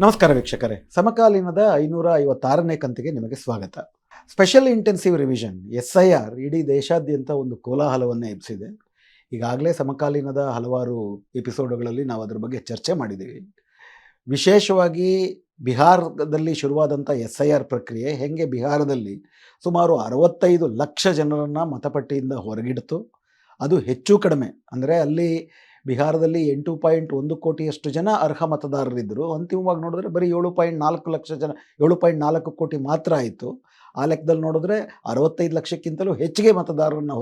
ನಮಸ್ಕಾರ ವೀಕ್ಷಕರೇ, ಸಮಕಾಲೀನದ 556ನೇ ಕಂತಿಗೆ ನಿಮಗೆ ಸ್ವಾಗತ. ಸ್ಪೆಷಲ್ ಇಂಟೆನ್ಸಿವ್ ರಿವಿಷನ್ SIR ಇಡೀ ದೇಶಾದ್ಯಂತ ಒಂದು ಕೋಲಾಹಲವನ್ನು ಎಬ್ಬಿಸಿದೆ. ಈಗಾಗಲೇ ಸಮಕಾಲೀನದ ಹಲವಾರು ಎಪಿಸೋಡ್ಗಳಲ್ಲಿ ನಾವು ಅದರ ಬಗ್ಗೆ ಚರ್ಚೆ ಮಾಡಿದ್ದೀವಿ. ವಿಶೇಷವಾಗಿ ಬಿಹಾರದಲ್ಲಿ ಶುರುವಾದಂಥ SIR ಪ್ರಕ್ರಿಯೆ ಹೆಂಗೆ ಬಿಹಾರದಲ್ಲಿ ಸುಮಾರು 65 ಲಕ್ಷ ಜನರನ್ನು ಮತಪಟ್ಟಿಯಿಂದ ಹೊರಗಿಡ್ತು. ಅದು ಹೆಚ್ಚು ಕಡಿಮೆ ಅಂದರೆ ಅಲ್ಲಿ ಬಿಹಾರದಲ್ಲಿ 8.1 ಕೋಟಿಯಷ್ಟು ಜನ ಅರ್ಹ ಮತದಾರರಿದ್ದರು. ಅಂತಿಮವಾಗಿ ನೋಡಿದ್ರೆ ಬರೀ 7.4 ಲಕ್ಷ ಜನ, 7.4 ಕೋಟಿ ಮಾತ್ರ ಆಯಿತು. ಆ ಲೆಕ್ಕದಲ್ಲಿ ನೋಡಿದ್ರೆ 65 ಲಕ್ಷಕ್ಕಿಂತಲೂ ಹೆಚ್ಚಿಗೆ ಮತದಾರರನ್ನು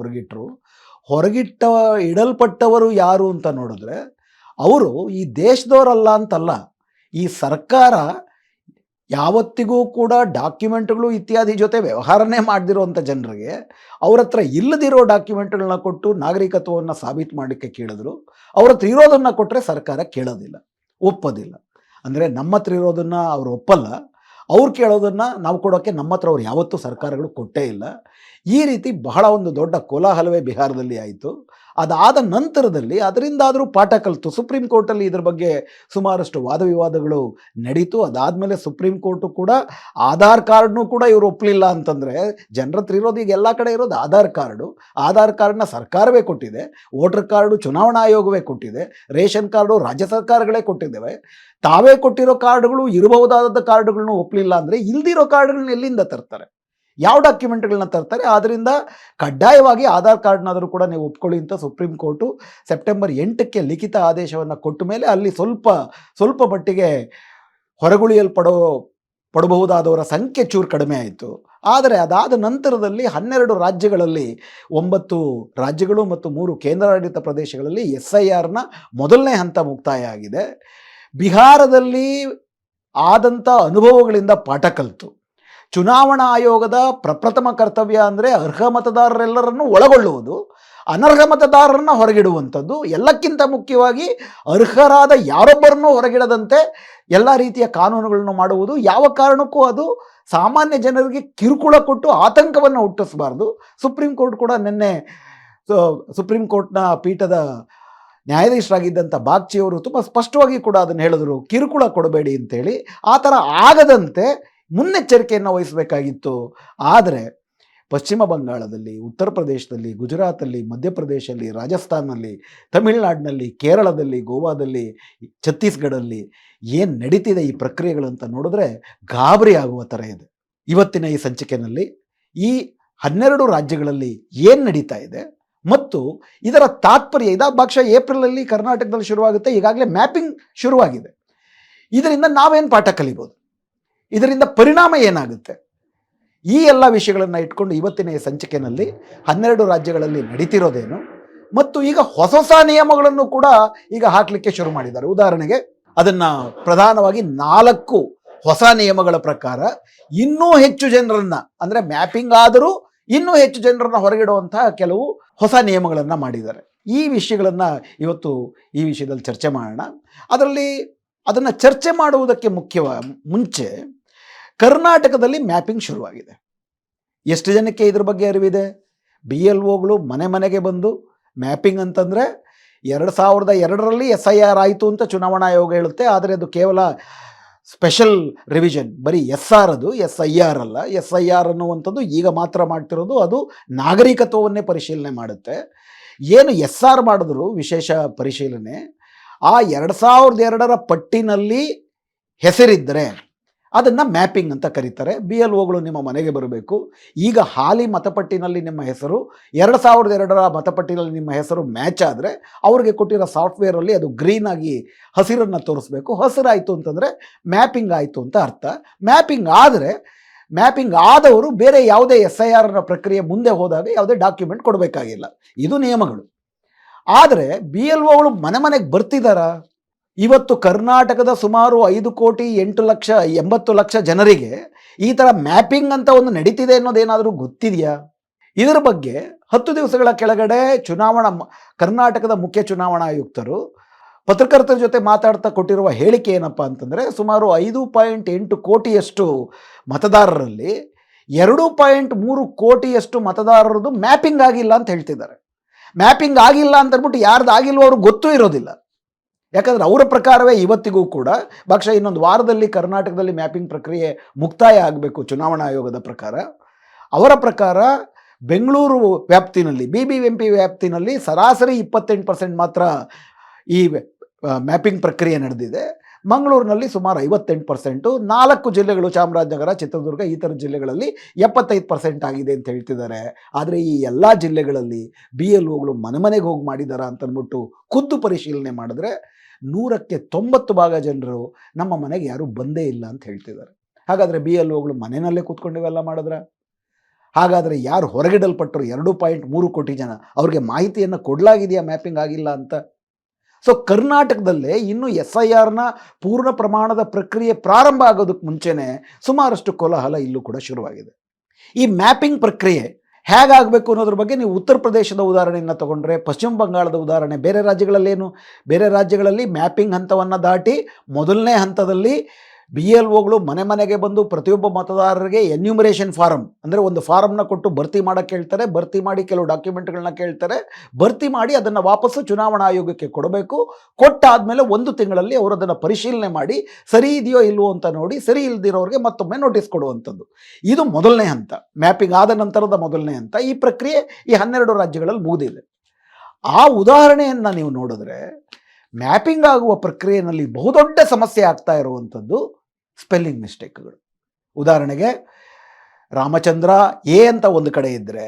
ಇಡಲ್ಪಟ್ಟವರು ಯಾರು ಅಂತ ನೋಡಿದ್ರೆ ಅವರು ಈ ದೇಶದವರಲ್ಲ ಅಂತಲ್ಲ. ಈ ಸರ್ಕಾರ ಯಾವತ್ತಿಗೂ ಕೂಡ ಡಾಕ್ಯುಮೆಂಟ್ಗಳು ಇತ್ಯಾದಿ ಜೊತೆ ವ್ಯವಹಾರನೇ ಮಾಡದಿರುವಂಥ ಜನರಿಗೆ ಅವ್ರ ಹತ್ರ ಇಲ್ಲದಿರೋ ಡಾಕ್ಯುಮೆಂಟ್ಗಳನ್ನ ಕೊಟ್ಟು ನಾಗರಿಕತ್ವವನ್ನು ಸಾಬೀತು ಮಾಡಲಿಕ್ಕೆ ಕೇಳಿದ್ರು. ಅವ್ರ ಹತ್ರ ಇರೋದನ್ನು ಕೊಟ್ಟರೆ ಸರ್ಕಾರ ಕೇಳೋದಿಲ್ಲ, ಒಪ್ಪೋದಿಲ್ಲ. ಅಂದರೆ ನಮ್ಮ ಹತ್ರ ಇರೋದನ್ನು ಅವ್ರು ಒಪ್ಪಲ್ಲ, ಅವ್ರು ಕೇಳೋದನ್ನು ನಾವು ಕೊಡೋಕ್ಕೆ ನಮ್ಮ ಹತ್ರ ಅವ್ರು ಯಾವತ್ತೂ ಸರ್ಕಾರಗಳು ಕೊಟ್ಟೇ ಇಲ್ಲ. ಈ ರೀತಿ ಬಹಳ ಒಂದು ದೊಡ್ಡ ಕೋಲಾಹಲವೇ ಬಿಹಾರದಲ್ಲಿ ಆಯಿತು. ಅದಾದ ನಂತರದಲ್ಲಿ ಅದರಿಂದಾದರೂ ಪಾಠ ಕಲಿತು ಸುಪ್ರೀಂ ಕೋರ್ಟಲ್ಲಿ ಇದ್ರ ಬಗ್ಗೆ ಸುಮಾರಷ್ಟು ವಾದವಿವಾದಗಳು ನಡೀತು. ಅದಾದಮೇಲೆ ಸುಪ್ರೀಂ ಕೋರ್ಟು ಕೂಡ ಆಧಾರ್ ಕಾರ್ಡ್ನೂ ಕೂಡ ಇವರು ಒಪ್ಪಲಿಲ್ಲ ಅಂತಂದರೆ, ಜನರ ಹತ್ರ ಇರೋದು ಈಗ ಎಲ್ಲ ಕಡೆ ಇರೋದು ಆಧಾರ್ ಕಾರ್ಡ್ನ ಸರ್ಕಾರವೇ ಕೊಟ್ಟಿದೆ, ವೋಟರ್ ಕಾರ್ಡು ಚುನಾವಣಾ ಆಯೋಗವೇ ಕೊಟ್ಟಿದೆ, ರೇಷನ್ ಕಾರ್ಡು ರಾಜ್ಯ ಸರ್ಕಾರಗಳೇ ಕೊಟ್ಟಿದ್ದೇವೆ. ತಾವೇ ಕೊಟ್ಟಿರೋ ಕಾರ್ಡುಗಳು ಇರಬಹುದಾದ ಕಾರ್ಡುಗಳನ್ನ ಒಪ್ಪಲಿಲ್ಲ ಅಂದರೆ ಇಲ್ದಿರೋ ಕಾರ್ಡುಗಳನ್ನ ಎಲ್ಲಿಂದ ತರ್ತಾರೆ, ಯಾವ ಡಾಕ್ಯುಮೆಂಟ್ಗಳನ್ನ ತರ್ತಾರೆ? ಆದ್ದರಿಂದ ಕಡ್ಡಾಯವಾಗಿ ಆಧಾರ್ ಕಾರ್ಡ್ನಾದರೂ ಕೂಡ ನೀವು ಒಪ್ಕೊಳ್ಳಿ ಅಂತ ಸುಪ್ರೀಂ ಕೋರ್ಟು ಸೆಪ್ಟೆಂಬರ್ 8ಕ್ಕೆ ಲಿಖಿತ ಆದೇಶವನ್ನು ಕೊಟ್ಟ ಮೇಲೆ ಅಲ್ಲಿ ಸ್ವಲ್ಪ ಮಟ್ಟಿಗೆ ಪಡಬಹುದಾದವರ ಸಂಖ್ಯೆ ಚೂರು ಕಡಿಮೆ ಆಯಿತು. ಆದರೆ ಅದಾದ ನಂತರದಲ್ಲಿ 12 ರಾಜ್ಯಗಳಲ್ಲಿ 9 ರಾಜ್ಯಗಳು ಮತ್ತು 3 ಕೇಂದ್ರಾಡಳಿತ ಪ್ರದೇಶಗಳಲ್ಲಿ SIRನ ಮೊದಲನೇ ಹಂತ ಮುಕ್ತಾಯ ಆಗಿದೆ. ಬಿಹಾರದಲ್ಲಿ ಆದಂಥ ಅನುಭವಗಳಿಂದ ಪಾಠ ಕಲಿತು ಚುನಾವಣಾ ಆಯೋಗದ ಪ್ರಪ್ರಥಮ ಕರ್ತವ್ಯ ಅಂದರೆ ಅರ್ಹ ಮತದಾರರೆಲ್ಲರನ್ನು ಒಳಗೊಳ್ಳುವುದು, ಅನರ್ಹ ಮತದಾರರನ್ನು ಹೊರಗಿಡುವಂಥದ್ದು. ಎಲ್ಲಕ್ಕಿಂತ ಮುಖ್ಯವಾಗಿ ಅರ್ಹರಾದ ಯಾರೊಬ್ಬರನ್ನೂ ಹೊರಗಿಡದಂತೆ ಎಲ್ಲ ರೀತಿಯ ಕಾನೂನುಗಳನ್ನು ಮಾಡುವುದು. ಯಾವ ಕಾರಣಕ್ಕೂ ಅದು ಸಾಮಾನ್ಯ ಜನರಿಗೆ ಕಿರುಕುಳ ಕೊಟ್ಟು ಆತಂಕವನ್ನು ಹುಟ್ಟಿಸಬಾರ್ದು. ಸುಪ್ರೀಂ ಕೋರ್ಟ್ ಕೂಡ ನಿನ್ನೆ ಸುಪ್ರೀಂ ಕೋರ್ಟ್ನ ಪೀಠದ ನ್ಯಾಯಾಧೀಶರಾಗಿದ್ದಂಥ ಬಾಗ್ಚಿಯವರು ತುಂಬ ಸ್ಪಷ್ಟವಾಗಿ ಕೂಡ ಅದನ್ನು ಹೇಳಿದ್ರು, ಕಿರುಕುಳ ಕೊಡಬೇಡಿ ಅಂತೇಳಿ. ಆ ಥರ ಆಗದಂತೆ ಮುನ್ನೆಚ್ಚರಿಕೆಯನ್ನು ವಹಿಸಬೇಕಾಗಿತ್ತು. ಆದರೆ ಪಶ್ಚಿಮ ಬಂಗಾಳದಲ್ಲಿ, ಉತ್ತರ ಪ್ರದೇಶದಲ್ಲಿ, ಗುಜರಾತಲ್ಲಿ, ಮಧ್ಯಪ್ರದೇಶದಲ್ಲಿ, ರಾಜಸ್ಥಾನಲ್ಲಿ, ತಮಿಳುನಾಡಿನಲ್ಲಿ, ಕೇರಳದಲ್ಲಿ, ಗೋವಾದಲ್ಲಿ, ಛತ್ತೀಸ್ಗಢಲ್ಲಿ ಏನು ನಡೀತಿದೆ ಈ ಪ್ರಕ್ರಿಯೆಗಳಂತ ನೋಡಿದ್ರೆ ಗಾಬರಿ ಆಗುವ ಥರ ಇದೆ. ಇವತ್ತಿನ ಈ ಸಂಚಿಕೆಯಲ್ಲಿ ಈ 12 ರಾಜ್ಯಗಳಲ್ಲಿ ಏನು ನಡೀತಾ ಇದೆ ಮತ್ತು ಇದರ ತಾತ್ಪರ್ಯ, ಬಹುಶಃ ಏಪ್ರಿಲಲ್ಲಿ ಕರ್ನಾಟಕದಲ್ಲಿ ಶುರುವಾಗುತ್ತೆ. ಈಗಾಗಲೇ ಮ್ಯಾಪಿಂಗ್ ಶುರುವಾಗಿದೆ. ಇದರಿಂದ ನಾವೇನು ಪಾಠ ಕಲಿಬೋದು, ಇದರಿಂದ ಪರಿಣಾಮ ಏನಾಗುತ್ತೆ, ಈ ಎಲ್ಲ ವಿಷಯಗಳನ್ನು ಇಟ್ಕೊಂಡು ಇವತ್ತಿನ ಈ ಸಂಚಿಕೆಯಲ್ಲಿ 12 ರಾಜ್ಯಗಳಲ್ಲಿ ನಡೀತಿರೋದೇನು ಮತ್ತು ಈಗ ಹೊಸ ನಿಯಮಗಳನ್ನು ಕೂಡ ಈಗ ಹಾಕಲಿಕ್ಕೆ ಶುರು ಮಾಡಿದ್ದಾರೆ. ಉದಾಹರಣೆಗೆ ಅದನ್ನು ಪ್ರಧಾನವಾಗಿ 4 ಹೊಸ ನಿಯಮಗಳ ಪ್ರಕಾರ ಇನ್ನೂ ಹೆಚ್ಚು ಜನರನ್ನು, ಅಂದರೆ ಮ್ಯಾಪಿಂಗ್ ಆದರೂ ಇನ್ನೂ ಹೆಚ್ಚು ಜನರನ್ನು ಹೊರಗಿಡುವಂತಹ ಕೆಲವು ಹೊಸ ನಿಯಮಗಳನ್ನು ಮಾಡಿದ್ದಾರೆ. ಈ ವಿಷಯಗಳನ್ನು ಇವತ್ತು ಈ ವಿಷಯದಲ್ಲಿ ಚರ್ಚೆ ಮಾಡೋಣ. ಅದನ್ನು ಚರ್ಚೆ ಮಾಡುವುದಕ್ಕೆ ಮುಂಚೆ ಕರ್ನಾಟಕದಲ್ಲಿ ಮ್ಯಾಪಿಂಗ್ ಶುರುವಾಗಿದೆ. ಎಷ್ಟು ಜನಕ್ಕೆ ಇದ್ರ ಬಗ್ಗೆ ಅರಿವಿದೆ? BLOಗಳು ಮನೆಗೆ ಬಂದು ಮ್ಯಾಪಿಂಗ್ ಅಂತಂದರೆ 2002ರಲ್ಲಿ SIR ಆಯಿತು ಅಂತ ಚುನಾವಣಾ ಆಯೋಗ ಹೇಳುತ್ತೆ. ಆದರೆ ಅದು ಕೇವಲ ಸ್ಪೆಷಲ್ ರಿವಿಷನ್, ಬರೀ SR, ಅದು SIR ಅಲ್ಲ. SIR ಅನ್ನುವಂಥದ್ದು ಈಗ ಮಾತ್ರ ಮಾಡ್ತಿರೋದು, ಅದು ನಾಗರಿಕತ್ವವನ್ನೇ ಪರಿಶೀಲನೆ ಮಾಡುತ್ತೆ. ಏನು SR ಮಾಡಿದ್ರು ವಿಶೇಷ ಪರಿಶೀಲನೆ, ಆ 2002ರ ಪಟ್ಟಿನಲ್ಲಿ ಹೆಸರಿದ್ದರೆ ಅದನ್ನು ಮ್ಯಾಪಿಂಗ್ ಅಂತ ಕರೀತಾರೆ. BLOಗಳು ನಿಮ್ಮ ಮನೆಗೆ ಬರಬೇಕು. ಈಗ ಹಾಲಿ ಮತಪಟ್ಟಿನಲ್ಲಿ ನಿಮ್ಮ ಹೆಸರು 2002ರ ಮತಪಟ್ಟಿನಲ್ಲಿ ನಿಮ್ಮ ಹೆಸರು ಮ್ಯಾಚ್ ಆದರೆ ಅವ್ರಿಗೆ ಕೊಟ್ಟಿರೋ ಸಾಫ್ಟ್ವೇರಲ್ಲಿ ಅದು ಗ್ರೀನ್ ಆಗಿ ಹಸಿರನ್ನು ತೋರಿಸ್ಬೇಕು. ಹಸಿರಾಯಿತು ಅಂತಂದರೆ ಮ್ಯಾಪಿಂಗ್ ಆಯಿತು ಅಂತ ಅರ್ಥ. ಮ್ಯಾಪಿಂಗ್ ಆದವರು ಬೇರೆ ಯಾವುದೇ SIRನ ಪ್ರಕ್ರಿಯೆ ಮುಂದೆ ಹೋದಾಗ ಯಾವುದೇ ಡಾಕ್ಯುಮೆಂಟ್ ಕೊಡಬೇಕಾಗಿಲ್ಲ. ಇದು ನಿಯಮಗಳು. ಆದರೆ BLOಗಳು ಮನೆಗೆ ಬರ್ತಿದ್ದಾರಾ? ಇವತ್ತು ಕರ್ನಾಟಕದ ಸುಮಾರು 5,08,80,00,000 ಜನರಿಗೆ ಈ ಥರ ಮ್ಯಾಪಿಂಗ್ ಅಂತ ಒಂದು ನಡೀತಿದೆ ಅನ್ನೋದೇನಾದರೂ ಗೊತ್ತಿದೆಯಾ? ಇದರ ಬಗ್ಗೆ 10 ದಿವಸಗಳ ಕೆಳಗಡೆ ಕರ್ನಾಟಕದ ಮುಖ್ಯ ಚುನಾವಣಾ ಆಯುಕ್ತರು ಪತ್ರಕರ್ತರ ಜೊತೆ ಮಾತಾಡ್ತಾ ಕೊಟ್ಟಿರುವ ಹೇಳಿಕೆ ಏನಪ್ಪ ಅಂತಂದರೆ, ಸುಮಾರು 5.8 ಕೋಟಿಯಷ್ಟು ಮತದಾರರಲ್ಲಿ 2.3 ಕೋಟಿಯಷ್ಟು ಮತದಾರರದು ಮ್ಯಾಪಿಂಗ್ ಆಗಿಲ್ಲ ಅಂತ ಹೇಳ್ತಿದ್ದಾರೆ. ಮ್ಯಾಪಿಂಗ್ ಆಗಿಲ್ಲ ಅಂತ ಅಂದ್ಬಿಟ್ಟು ಯಾರ್ದು ಆಗಿಲ್ವೋ ಅವ್ರಿಗೆ ಗೊತ್ತೂ ಇರೋದಿಲ್ಲ. ಯಾಕಂದರೆ ಅವರ ಪ್ರಕಾರವೇ ಇವತ್ತಿಗೂ ಕೂಡ ಬಹುಶಃ ಇನ್ನೊಂದು ವಾರದಲ್ಲಿ ಕರ್ನಾಟಕದಲ್ಲಿ ಮ್ಯಾಪಿಂಗ್ ಪ್ರಕ್ರಿಯೆ ಮುಕ್ತಾಯ ಆಗಬೇಕು ಚುನಾವಣಾ ಆಯೋಗದ ಪ್ರಕಾರ. ಅವರ ಪ್ರಕಾರ ಬೆಂಗಳೂರು ವ್ಯಾಪ್ತಿನಲ್ಲಿ BBMP ವ್ಯಾಪ್ತಿನಲ್ಲಿ ಸರಾಸರಿ 28% ಮಾತ್ರ ಈ ಮ್ಯಾಪಿಂಗ್ ಪ್ರಕ್ರಿಯೆ ನಡೆದಿದೆ. ಮಂಗಳೂರಿನಲ್ಲಿ ಸುಮಾರು 58%, 4 ಜಿಲ್ಲೆಗಳು ಚಾಮರಾಜನಗರ, ಚಿತ್ರದುರ್ಗ ಈ ಥರ ಜಿಲ್ಲೆಗಳಲ್ಲಿ 75% ಆಗಿದೆ ಅಂತ ಹೇಳ್ತಿದ್ದಾರೆ. ಆದರೆ ಈ ಎಲ್ಲ ಜಿಲ್ಲೆಗಳಲ್ಲಿ BLOಗಳು ಮನೆಗೆ ಹೋಗಿ ಮಾಡಿದಾರ ಅಂತಂದ್ಬಿಟ್ಟು ಖುದ್ದು ಪರಿಶೀಲನೆ ಮಾಡಿದ್ರೆ 100ಕ್ಕೆ 90 ಭಾಗ ಜನರು ನಮ್ಮ ಮನೆಗೆ ಯಾರೂ ಬಂದೇ ಇಲ್ಲ ಅಂತ ಹೇಳ್ತಿದ್ದಾರೆ. ಹಾಗಾದರೆ BLOಗಳು ಮನೆಯಲ್ಲೇ ಕೂತ್ಕೊಂಡು ಇವೆಲ್ಲ ಮಾಡಿದ್ರ? ಹಾಗಾದರೆ ಯಾರು ಹೊರಗಿಡಲ್ಪಟ್ಟರು 2.3 ಕೋಟಿ ಜನ ಅವ್ರಿಗೆ ಮಾಹಿತಿಯನ್ನು ಕೊಡಲಾಗಿದೆಯಾ ಮ್ಯಾಪಿಂಗ್ ಆಗಿಲ್ಲ ಅಂತ? ಸೊ ಕರ್ನಾಟಕದಲ್ಲೇ ಇನ್ನು SIRನ ಪೂರ್ಣ ಪ್ರಮಾಣದ ಪ್ರಕ್ರಿಯೆ ಪ್ರಾರಂಭ ಆಗೋದಕ್ಕೆ ಮುಂಚೆನೇ ಸುಮಾರಷ್ಟು ಕೋಲಾಹಲ ಇಲ್ಲೂ ಕೂಡ ಶುರುವಾಗಿದೆ. ಈ ಮ್ಯಾಪಿಂಗ್ ಪ್ರಕ್ರಿಯೆ ಹೇಗಾಗಬೇಕು ಅನ್ನೋದ್ರ ಬಗ್ಗೆ ನೀವು ಉತ್ತರ ಪ್ರದೇಶದ ಉದಾಹರಣೆಯನ್ನು ತಗೊಂಡ್ರೆ, ಪಶ್ಚಿಮ ಬಂಗಾಳದ ಉದಾಹರಣೆ, ಬೇರೆ ರಾಜ್ಯಗಳಲ್ಲಿ ಮ್ಯಾಪಿಂಗ್ ಹಂತವನ್ನು ದಾಟಿ ಮೊದಲನೇ ಹಂತದಲ್ಲಿ BLOಗಳು ಮನೆಗೆ ಬಂದು ಪ್ರತಿಯೊಬ್ಬ ಮತದಾರರಿಗೆ ಎನ್ಯೂಮರೇಷನ್ ಫಾರಮ್ ಅಂದರೆ ಒಂದು ಫಾರಮ್ನ ಕೊಟ್ಟು ಭರ್ತಿ ಮಾಡೋಕ್ಕೆ ಹೇಳ್ತಾರೆ. ಭರ್ತಿ ಮಾಡಿ ಕೆಲವು ಡಾಕ್ಯುಮೆಂಟ್ಗಳನ್ನ ಕೇಳ್ತಾರೆ. ಭರ್ತಿ ಮಾಡಿ ಅದನ್ನು ವಾಪಸ್ಸು ಚುನಾವಣಾ ಆಯೋಗಕ್ಕೆ ಕೊಡಬೇಕು. ಕೊಟ್ಟಾದಮೇಲೆ 1 ತಿಂಗಳಲ್ಲಿ ಅವರು ಅದನ್ನು ಪರಿಶೀಲನೆ ಮಾಡಿ ಸರಿ ಇದೆಯೋ ಇಲ್ವೋ ಅಂತ ನೋಡಿ, ಸರಿ ಇಲ್ದಿರೋರಿಗೆ ಮತ್ತೊಮ್ಮೆ ನೋಟಿಸ್ ಕೊಡುವಂಥದ್ದು. ಇದು ಮೊದಲನೇ ಹಂತ, ಮ್ಯಾಪಿಂಗ್ ಆದ ನಂತರದ ಮೊದಲನೇ ಹಂತ. ಈ ಪ್ರಕ್ರಿಯೆ ಈ 12 ರಾಜ್ಯಗಳಲ್ಲಿ ಮುಗಿದಿದೆ. ಆ ಉದಾಹರಣೆಯನ್ನು ನೀವು ನೋಡಿದ್ರೆ ಮ್ಯಾಪಿಂಗ್ ಆಗುವ ಪ್ರಕ್ರಿಯೆಯಲ್ಲಿ ಬಹುದೊಡ್ಡ ಸಮಸ್ಯೆ ಆಗ್ತಾ ಇರುವಂಥದ್ದು ಸ್ಪೆಲ್ಲಿಂಗ್ ಮಿಸ್ಟೇಕ್ಗಳು. ಉದಾಹರಣೆಗೆ ರಾಮಚಂದ್ರ ಎ ಅಂತ ಒಂದು ಕಡೆ ಇದ್ದರೆ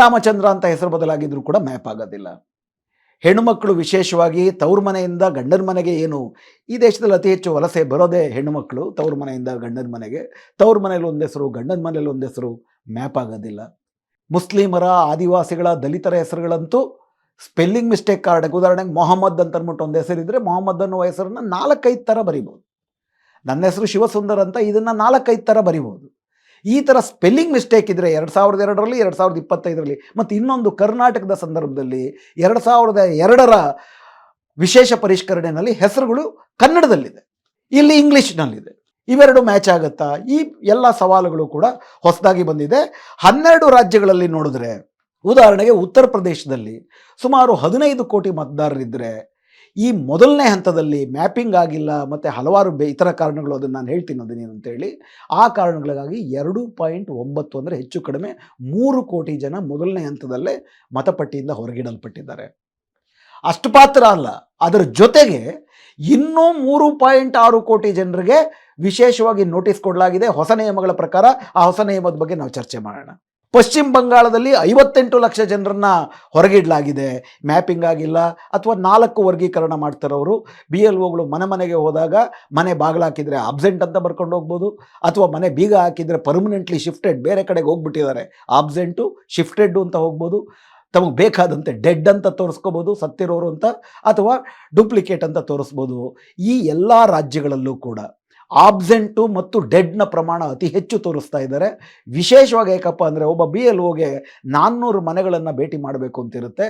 ರಾಮಚಂದ್ರ ಅಂತ ಹೆಸರು ಬದಲಾಗಿದ್ರೂ ಕೂಡ ಮ್ಯಾಪ್ ಆಗೋದಿಲ್ಲ. ಹೆಣ್ಣುಮಕ್ಕಳು ವಿಶೇಷವಾಗಿ ತವ್ರ ಮನೆಯಿಂದ ಗಂಡನ ಮನೆಗೆ ಈ ದೇಶದಲ್ಲಿ ಅತಿ ಹೆಚ್ಚು ವಲಸೆ ಬರೋದೇ ಹೆಣ್ಣುಮಕ್ಕಳು ತವ್ರ ಮನೆಯಿಂದ ಗಂಡನ ಮನೆಗೆ. ತವ್ರ ಮನೇಲಿ ಒಂದು ಹೆಸರು, ಗಂಡನ ಮನೇಲಿ ಒಂದು ಹೆಸರು, ಮ್ಯಾಪ್ ಆಗೋದಿಲ್ಲ. ಮುಸ್ಲಿಮರ, ಆದಿವಾಸಿಗಳ, ದಲಿತರ ಹೆಸರುಗಳಂತೂ ಸ್ಪೆಲ್ಲಿಂಗ್ ಮಿಸ್ಟೇಕ್ ಕಾರಣಕ್ಕೆ, ಉದಾಹರಣೆಗೆ ಮೊಹಮ್ಮದ್ ಅಂತ ಅಂದ್ಬಿಟ್ಟು ಒಂದು ಹೆಸರಿದ್ದರೆ ಮೊಹಮ್ಮದ್ ಅನ್ನೋ ಹೆಸರನ್ನು 4-5 ಥರ ಬರಿಬೋದು. ನನ್ನ ಹೆಸರು ಶಿವಸುಂದರ್ ಅಂತ ಇದನ್ನು 4-5 ಥರ ಬರಿಬೋದು. ಈ ಥರ ಸ್ಪೆಲ್ಲಿಂಗ್ ಮಿಸ್ಟೇಕ್ ಇದ್ದರೆ 2002ರಲ್ಲಿ 2025ರಲ್ಲಿ ಮತ್ತು ಇನ್ನೊಂದು ಕರ್ನಾಟಕದ ಸಂದರ್ಭದಲ್ಲಿ 2002ರ ವಿಶೇಷ ಪರಿಷ್ಕರಣೆಯಲ್ಲಿ ಹೆಸರುಗಳು ಕನ್ನಡದಲ್ಲಿದೆ, ಇಲ್ಲಿ ಇಂಗ್ಲೀಷ್ನಲ್ಲಿದೆ. ಇವೆರಡು ಮ್ಯಾಚ್ ಆಗುತ್ತಾ? ಈ ಎಲ್ಲ ಸವಾಲುಗಳು ಕೂಡ ಹೊಸದಾಗಿ ಬಂದಿದೆ. 12 ರಾಜ್ಯಗಳಲ್ಲಿ ನೋಡಿದ್ರೆ, ಉದಾಹರಣೆಗೆ ಉತ್ತರ ಪ್ರದೇಶದಲ್ಲಿ ಸುಮಾರು 15 ಕೋಟಿ ಮತದಾರರಿದ್ದರೆ ಈ ಮೊದಲನೇ ಹಂತದಲ್ಲಿ ಮ್ಯಾಪಿಂಗ್ ಆಗಿಲ್ಲ ಮತ್ತು ಹಲವಾರು ಇತರ ಕಾರಣಗಳು, ಅದನ್ನು ನಾನು ಹೇಳ್ತೀನಿ ಅದನ್ನೇನು ಅಂತೇಳಿ. ಆ ಕಾರಣಗಳಿಗಾಗಿ 2.9 ಅಂದರೆ ಹೆಚ್ಚು ಕಡಿಮೆ 3 ಕೋಟಿ ಜನ ಮೊದಲನೇ ಹಂತದಲ್ಲೇ ಮತಪಟ್ಟಿಯಿಂದ ಹೊರಗಿಡಲ್ಪಟ್ಟಿದ್ದಾರೆ. ಅಷ್ಟು ಮಾತ್ರ ಅಲ್ಲ, ಅದರ ಜೊತೆಗೆ ಇನ್ನೂ 3.6 ಕೋಟಿ ಜನರಿಗೆ ವಿಶೇಷವಾಗಿ ನೋಟಿಸ್ ಕೊಡಲಾಗಿದೆ ಹೊಸ ನಿಯಮಗಳ ಪ್ರಕಾರ. ಆ ಹೊಸ ನಿಯಮದ ಬಗ್ಗೆ ನಾವು ಚರ್ಚೆ ಮಾಡೋಣ. ಪಶ್ಚಿಮ ಬಂಗಾಳದಲ್ಲಿ 58 ಲಕ್ಷ ಜನರನ್ನು ಹೊರಗಿಡಲಾಗಿದೆ, ಮ್ಯಾಪಿಂಗ್ ಆಗಿಲ್ಲ ಅಥವಾ 4 ವರ್ಗೀಕರಣ ಮಾಡ್ತಾರವರು. BLOಗಳು ಮನೆಗೆ ಹೋದಾಗ ಮನೆ ಬಾಗಿಲು ಹಾಕಿದರೆ ಆಬ್ಸೆಂಟ್ ಅಂತ ಬರ್ಕೊಂಡು ಹೋಗ್ಬೋದು, ಅಥವಾ ಮನೆ ಬೀಗ ಹಾಕಿದರೆ ಪರ್ಮನೆಂಟ್ಲಿ ಶಿಫ್ಟೆಡ್, ಬೇರೆ ಕಡೆಗೆ ಹೋಗ್ಬಿಟ್ಟಿದ್ದಾರೆ, ಆಬ್ಸೆಂಟು ಶಿಫ್ಟೆಡ್ಡು ಅಂತ ಹೋಗ್ಬೋದು. ತಮಗೆ ಬೇಕಾದಂತೆ ಡೆಡ್ ಅಂತ ತೋರಿಸ್ಕೋಬೋದು, ಸತ್ತಿರೋರು ಅಂತ, ಅಥವಾ ಡೂಪ್ಲಿಕೇಟ್ ಅಂತ ತೋರಿಸ್ಬೋದು. ಈ ಎಲ್ಲ ರಾಜ್ಯಗಳಲ್ಲೂ ಕೂಡ ಆಬ್ಸೆಂಟು ಮತ್ತು ಡೆಡ್ನ ಪ್ರಮಾಣ ಅತಿ ಹೆಚ್ಚು ತೋರಿಸ್ತಾ ಇದ್ದಾರೆ. ವಿಶೇಷವಾಗಿ ಏಕಪ್ಪ ಅಂದರೆ ಒಬ್ಬ BLOಗೆ 400 ಮನೆಗಳನ್ನು ಭೇಟಿ ಮಾಡಬೇಕು ಅಂತಿರುತ್ತೆ.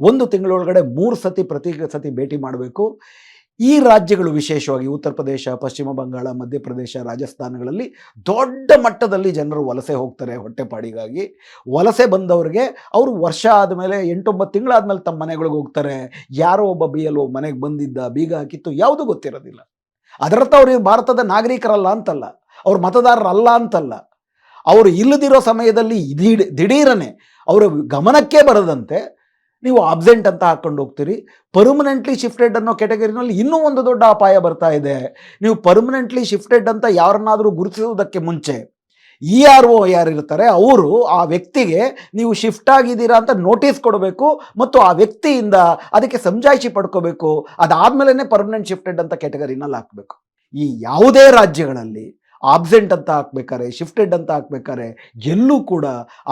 1 ತಿಂಗಳೊಳಗಡೆ 3 ಪ್ರತಿ ಸತಿ ಭೇಟಿ ಮಾಡಬೇಕು. ಈ ರಾಜ್ಯಗಳು ವಿಶೇಷವಾಗಿ ಉತ್ತರ ಪ್ರದೇಶ, ಪಶ್ಚಿಮ ಬಂಗಾಳ, ಮಧ್ಯಪ್ರದೇಶ, ರಾಜಸ್ಥಾನಗಳಲ್ಲಿ ದೊಡ್ಡ ಮಟ್ಟದಲ್ಲಿ ಜನರು ವಲಸೆ ಹೋಗ್ತಾರೆ ಹೊಟ್ಟೆಪಾಡಿಗಾಗಿ. ವಲಸೆ ಬಂದವ್ರಿಗೆ ಅವರು ವರ್ಷ ಆದಮೇಲೆ 8-9 ತಿಂಗಳಾದಮೇಲೆ ತಮ್ಮ ಮನೆಗಳಿಗೆ ಹೋಗ್ತಾರೆ. ಯಾರೋ ಒಬ್ಬ BLO ಮನೆಗೆ ಬಂದಿದ್ದ, ಬೀಗ ಹಾಕಿತ್ತು, ಯಾವುದೂ ಗೊತ್ತಿರೋದಿಲ್ಲ. ಅದರರ್ಥ ಅವ್ರು ಭಾರತದ ನಾಗರಿಕರಲ್ಲ ಅಂತಲ್ಲ, ಅವ್ರ ಮತದಾರರಲ್ಲ ಅಂತಲ್ಲ. ಅವರು ಇಲ್ಲದಿರೋ ಸಮಯದಲ್ಲಿ ದಿಢೀರನೆ ಅವರ ಗಮನಕ್ಕೆ ಬರದಂತೆ ನೀವು ಆಬ್ಸೆಂಟ್ ಅಂತ ಹಾಕ್ಕೊಂಡು ಹೋಗ್ತೀರಿ. ಪರ್ಮನೆಂಟ್ಲಿ ಶಿಫ್ಟೆಡ್ ಅನ್ನೋ ಕ್ಯಾಟಗರಿನಲ್ಲಿ ಇನ್ನೂ ಒಂದು ದೊಡ್ಡ ಅಪಾಯ ಬರ್ತಾ ಇದೆ. ನೀವು ಪರ್ಮನೆಂಟ್ಲಿ ಶಿಫ್ಟೆಡ್ ಅಂತ ಯಾರನ್ನಾದರೂ ಗುರುತಿಸುವುದಕ್ಕೆ ಮುಂಚೆ ERO ಯಾರಿರ್ತಾರೆ ಅವರು ಆ ವ್ಯಕ್ತಿಗೆ ನೀವು ಶಿಫ್ಟ್ ಆಗಿದ್ದೀರಾ ಅಂತ ನೋಟಿಸ್ ಕೊಡಬೇಕು ಮತ್ತು ಆ ವ್ಯಕ್ತಿಯಿಂದ ಅದಕ್ಕೆ ಸಮಜಾಯಿಷಿ ಪಡ್ಕೋಬೇಕು. ಅದಾದಮೇಲೆ ಪರ್ಮನೆಂಟ್ ಶಿಫ್ಟೆಡ್ ಅಂತ ಕ್ಯಾಟಗರಿನಲ್ಲಿ ಹಾಕಬೇಕು. ಈ ಯಾವುದೇ ರಾಜ್ಯಗಳಲ್ಲಿ ಆಬ್ಸೆಂಟ್ ಅಂತ ಹಾಕ್ಬೇಕಾರೆ, ಶಿಫ್ಟೆಡ್ ಅಂತ ಹಾಕ್ಬೇಕಾರೆ ಎಲ್ಲೂ ಕೂಡ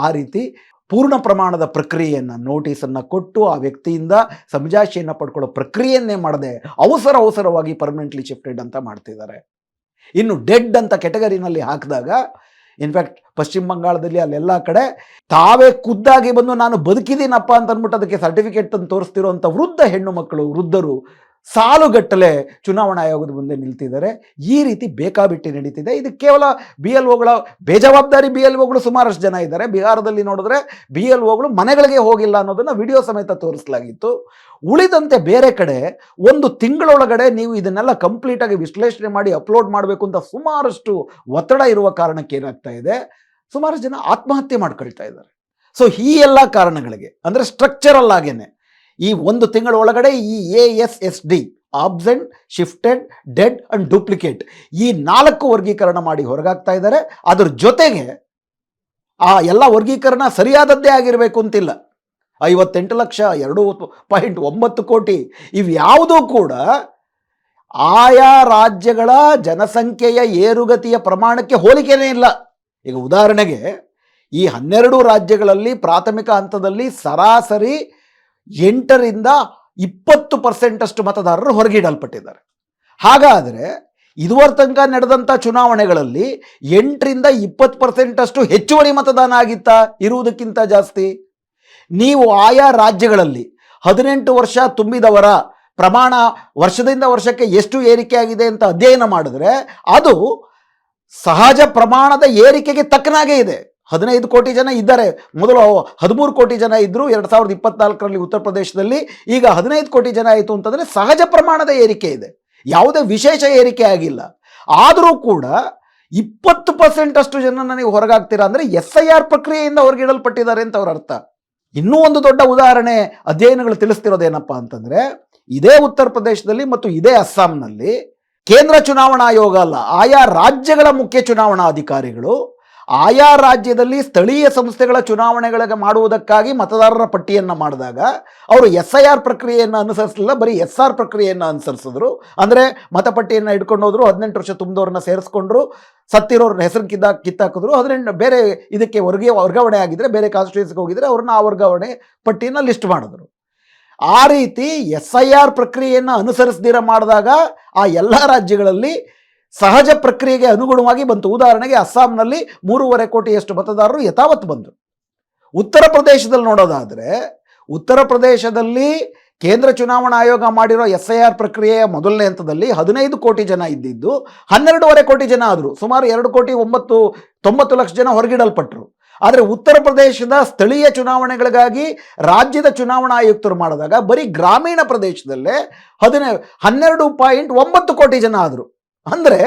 ಆ ರೀತಿ ಪೂರ್ಣ ಪ್ರಮಾಣದ ಪ್ರಕ್ರಿಯೆಯನ್ನು, ನೋಟಿಸನ್ನು ಕೊಟ್ಟು ಆ ವ್ಯಕ್ತಿಯಿಂದ ಸಮಜಾಯಿಷಿಯನ್ನು ಪಡ್ಕೊಳ್ಳೋ ಪ್ರಕ್ರಿಯೆಯನ್ನೇ ಮಾಡದೆ ಅವಸರವಾಗಿ ಪರ್ಮನೆಂಟ್ಲಿ ಶಿಫ್ಟೆಡ್ ಅಂತ ಮಾಡ್ತಿದ್ದಾರೆ. ಇನ್ನು ಡೆಡ್ ಅಂತ ಕ್ಯಾಟಗರಿನಲ್ಲಿ ಹಾಕಿದಾಗ, ಇನ್ಫ್ಯಾಕ್ಟ್ ಪಶ್ಚಿಮ ಬಂಗಾಳದಲ್ಲಿ ಅಲ್ಲೆಲ್ಲ ಕಡೆ ತಾವೇ ಖುದ್ದಾಗಿ ಬಂದು ನಾನು ಬದುಕಿದ್ದೀನಪ್ಪ ಅಂತ ಅಂದ್ಬಿಟ್ಟು ಅದಕ್ಕೆ ಸರ್ಟಿಫಿಕೇಟ್ ತಂದು ತೋರಿಸ್ತಿರೋಂಥ ವೃದ್ಧ ಹೆಣ್ಣು ಮಕ್ಕಳು, ವೃದ್ಧರು ಸಾಲುಗಟ್ಟಲೆ ಚುನಾವಣಾ ಆಯೋಗದ ಮುಂದೆ ನಿಲ್ತಿದ್ದಾರೆ. ಈ ರೀತಿ ಬೇಕಾಬಿಟ್ಟಿ ನಡೀತಿದೆ. ಇದು ಕೇವಲ BLOಗಳ ಬೇಜವಾಬ್ದಾರಿ BLOಗಳು ಸುಮಾರಷ್ಟು ಜನ ಇದ್ದಾರೆ. ಬಿಹಾರದಲ್ಲಿ ನೋಡಿದ್ರೆ BLOಗಳು ಮನೆಗಳಿಗೆ ಹೋಗಿಲ್ಲ ಅನ್ನೋದನ್ನ ವಿಡಿಯೋ ಸಮೇತ ತೋರಿಸಲಾಗಿತ್ತು. ಉಳಿದಂತೆ ಬೇರೆ ಕಡೆ ಒಂದು ತಿಂಗಳೊಳಗಡೆ ನೀವು ಇದನ್ನೆಲ್ಲ ಕಂಪ್ಲೀಟ್ ಆಗಿ ವಿಶ್ಲೇಷಣೆ ಮಾಡಿ ಅಪ್ಲೋಡ್ ಮಾಡಬೇಕು ಅಂತ ಸುಮಾರಷ್ಟು ಒತ್ತಡ ಇರುವ ಕಾರಣಕ್ಕೆ ಏನಾಗ್ತಾ ಇದೆ, ಸುಮಾರು ಜನ ಆತ್ಮಹತ್ಯೆ ಮಾಡ್ಕೊಳ್ತಾ ಇದ್ದಾರೆ. ಸೊ ಈ ಎಲ್ಲ ಕಾರಣಗಳಿಗೆ ಅಂದರೆ ಸ್ಟ್ರಕ್ಚರಲ್ ಆಗೇನೆ ಈ ಒಂದು ತಿಂಗಳ ಒಳಗಡೆ ಈ ASSD absent, shifted, dead and duplicate ಈ 4 ವರ್ಗೀಕರಣ ಮಾಡಿ ಹೊರಗಾಗ್ತಾ ಇದ್ದಾರೆ. ಅದ್ರ ಜೊತೆಗೆ ಆ ಎಲ್ಲ ವರ್ಗೀಕರಣ ಸರಿಯಾದದ್ದೇ ಆಗಿರಬೇಕು ಅಂತಿಲ್ಲ. 58 ಲಕ್ಷ, 2.9 ಕೋಟಿ ಇವ್ಯಾವುದೂ ಕೂಡ ಆಯಾ ರಾಜ್ಯಗಳ ಜನಸಂಖ್ಯೆಯ ಏರುಗತಿಯ ಪ್ರಮಾಣಕ್ಕೆ ಹೋಲಿಕೆನೇ ಇಲ್ಲ. ಈಗ ಉದಾಹರಣೆಗೆ ಈ 12 ರಾಜ್ಯಗಳಲ್ಲಿ ಪ್ರಾಥಮಿಕ ಹಂತದಲ್ಲಿ ಸರಾಸರಿ 8ರಿಂದ 20% ಮತದಾರರು ಹೊರಗಿಡಲ್ಪಟ್ಟಿದ್ದಾರೆ. ಹಾಗಾದರೆ ಇದುವರೆ ತನಕ ನಡೆದಂಥ ಚುನಾವಣೆಗಳಲ್ಲಿ 8ರಿಂದ 20% ಹೆಚ್ಚುವರಿ ಮತದಾನ ಆಗಿತ್ತಾ? ಇರುವುದಕ್ಕಿಂತ ಜಾಸ್ತಿ. ನೀವು ಆಯಾ ರಾಜ್ಯಗಳಲ್ಲಿ 18 ವರ್ಷ ತುಂಬಿದವರ ಪ್ರಮಾಣ ವರ್ಷದಿಂದ ವರ್ಷಕ್ಕೆ ಎಷ್ಟು ಏರಿಕೆ ಆಗಿದೆ ಅಂತ ಅಧ್ಯಯನ ಮಾಡಿದ್ರೆ ಅದು ಸಹಜ ಪ್ರಮಾಣದ ಏರಿಕೆಗೆ ತಕ್ಕನಾಗೇ ಇದೆ. 15 ಕೋಟಿ ಜನ ಇದ್ದಾರೆ. ಮೊದಲು 13 ಕೋಟಿ ಜನ ಇದ್ದರು 2024ರಲ್ಲಿ ಉತ್ತರ ಪ್ರದೇಶದಲ್ಲಿ. ಈಗ 15 ಕೋಟಿ ಜನ ಆಯಿತು ಅಂತಂದರೆ ಸಹಜ ಪ್ರಮಾಣದ ಏರಿಕೆ ಇದೆ, ಯಾವುದೇ ವಿಶೇಷ ಏರಿಕೆ ಆಗಿಲ್ಲ. ಆದರೂ ಕೂಡ 20% ಅಷ್ಟು ಜನನ ನೀವು ಹೊರಗಾಗ್ತೀರಾ ಅಂದರೆ SIR ಪ್ರಕ್ರಿಯೆಯಿಂದ ಹೊರಗಿಡಲ್ಪಟ್ಟಿದ್ದಾರೆ ಅಂತ ಅವ್ರ ಅರ್ಥ. ಇನ್ನೂ ಒಂದು ದೊಡ್ಡ ಉದಾಹರಣೆ ಅಧ್ಯಯನಗಳು ತಿಳಿಸ್ತಿರೋದೇನಪ್ಪ ಅಂತಂದರೆ, ಇದೇ ಉತ್ತರ ಪ್ರದೇಶದಲ್ಲಿ ಮತ್ತು ಇದೇ ಅಸ್ಸಾಂನಲ್ಲಿ ಕೇಂದ್ರ ಚುನಾವಣಾ ಆಯೋಗ ಅಲ್ಲ, ಆಯಾ ರಾಜ್ಯಗಳ ಮುಖ್ಯ ಚುನಾವಣಾ ಅಧಿಕಾರಿಗಳು ಆಯಾ ರಾಜ್ಯದಲ್ಲಿ ಸ್ಥಳೀಯ ಸಂಸ್ಥೆಗಳ ಚುನಾವಣೆಗಳಿಗೆ ಮಾಡುವುದಕ್ಕಾಗಿ ಮತದಾರರ ಪಟ್ಟಿಯನ್ನು ಮಾಡಿದಾಗ ಅವರು SIR ಪ್ರಕ್ರಿಯೆಯನ್ನು ಅನುಸರಿಸಲಿಲ್ಲ, ಬರೀ SR ಪ್ರಕ್ರಿಯೆಯನ್ನು ಅನುಸರಿಸಿದ್ರು. ಅಂದರೆ ಮತಪಟ್ಟಿಯನ್ನು ಇಟ್ಕೊಂಡು ಹೋದ್ರು, 18 ವರ್ಷ ತುಂಬಿದವ್ರನ್ನ ಸೇರಿಸ್ಕೊಂಡ್ರು, ಸತ್ತಿರೋರ ಹೆಸರು ಕಿತ್ತಾಕಿದ್ರು, 18 ಬೇರೆ ಇದಕ್ಕೆ ವರ್ಗಾವಣೆ ಆಗಿದ್ರೆ ಬೇರೆ ಕಾನ್ಸ್ಟಿಟ್ಯೂನ್ಸಿಗೆ ಹೋಗಿದ್ರೆ ಅವ್ರನ್ನ ಆ ವರ್ಗಾವಣೆ ಪಟ್ಟಿಯನ್ನು ಲಿಸ್ಟ್ ಮಾಡಿದ್ರು. ಆ ರೀತಿ SIR ಪ್ರಕ್ರಿಯೆಯನ್ನು ಅನುಸರಿಸದಿರ ಮಾಡಿದಾಗ ಆ ಎಲ್ಲ ರಾಜ್ಯಗಳಲ್ಲಿ ಸಹಜ ಪ್ರಕ್ರಿಯೆಗೆ ಅನುಗುಣವಾಗಿ ಬಂತು. ಉದಾಹರಣೆಗೆ ಅಸ್ಸಾಂನಲ್ಲಿ 3.5 ಕೋಟಿಯಷ್ಟು ಮತದಾರರು ಯಥಾವತ್ತು ಬಂದರು. ಉತ್ತರ ಪ್ರದೇಶದಲ್ಲಿ ನೋಡೋದಾದರೆ, ಉತ್ತರ ಪ್ರದೇಶದಲ್ಲಿ ಕೇಂದ್ರ ಚುನಾವಣಾ ಆಯೋಗ ಮಾಡಿರೋ SIR ಪ್ರಕ್ರಿಯೆಯ ಮೊದಲನೇ ಹಂತದಲ್ಲಿ 15 ಕೋಟಿ ಜನ ಇದ್ದಿದ್ದು 12.5 ಕೋಟಿ ಜನ ಆದರು. ಸುಮಾರು 2.90 ಲಕ್ಷ ಜನ ಹೊರಗಿಡಲ್ಪಟ್ಟರು. ಆದರೆ ಉತ್ತರ ಪ್ರದೇಶದ ಸ್ಥಳೀಯ ಚುನಾವಣೆಗಳಿಗಾಗಿ ರಾಜ್ಯದ ಚುನಾವಣಾ ಆಯುಕ್ತರು ಮಾಡಿದಾಗ ಬರೀ ಗ್ರಾಮೀಣ ಪ್ರದೇಶದಲ್ಲೇ 12.9 ಕೋಟಿ ಜನ ಆದರು. ಅಂದರೆ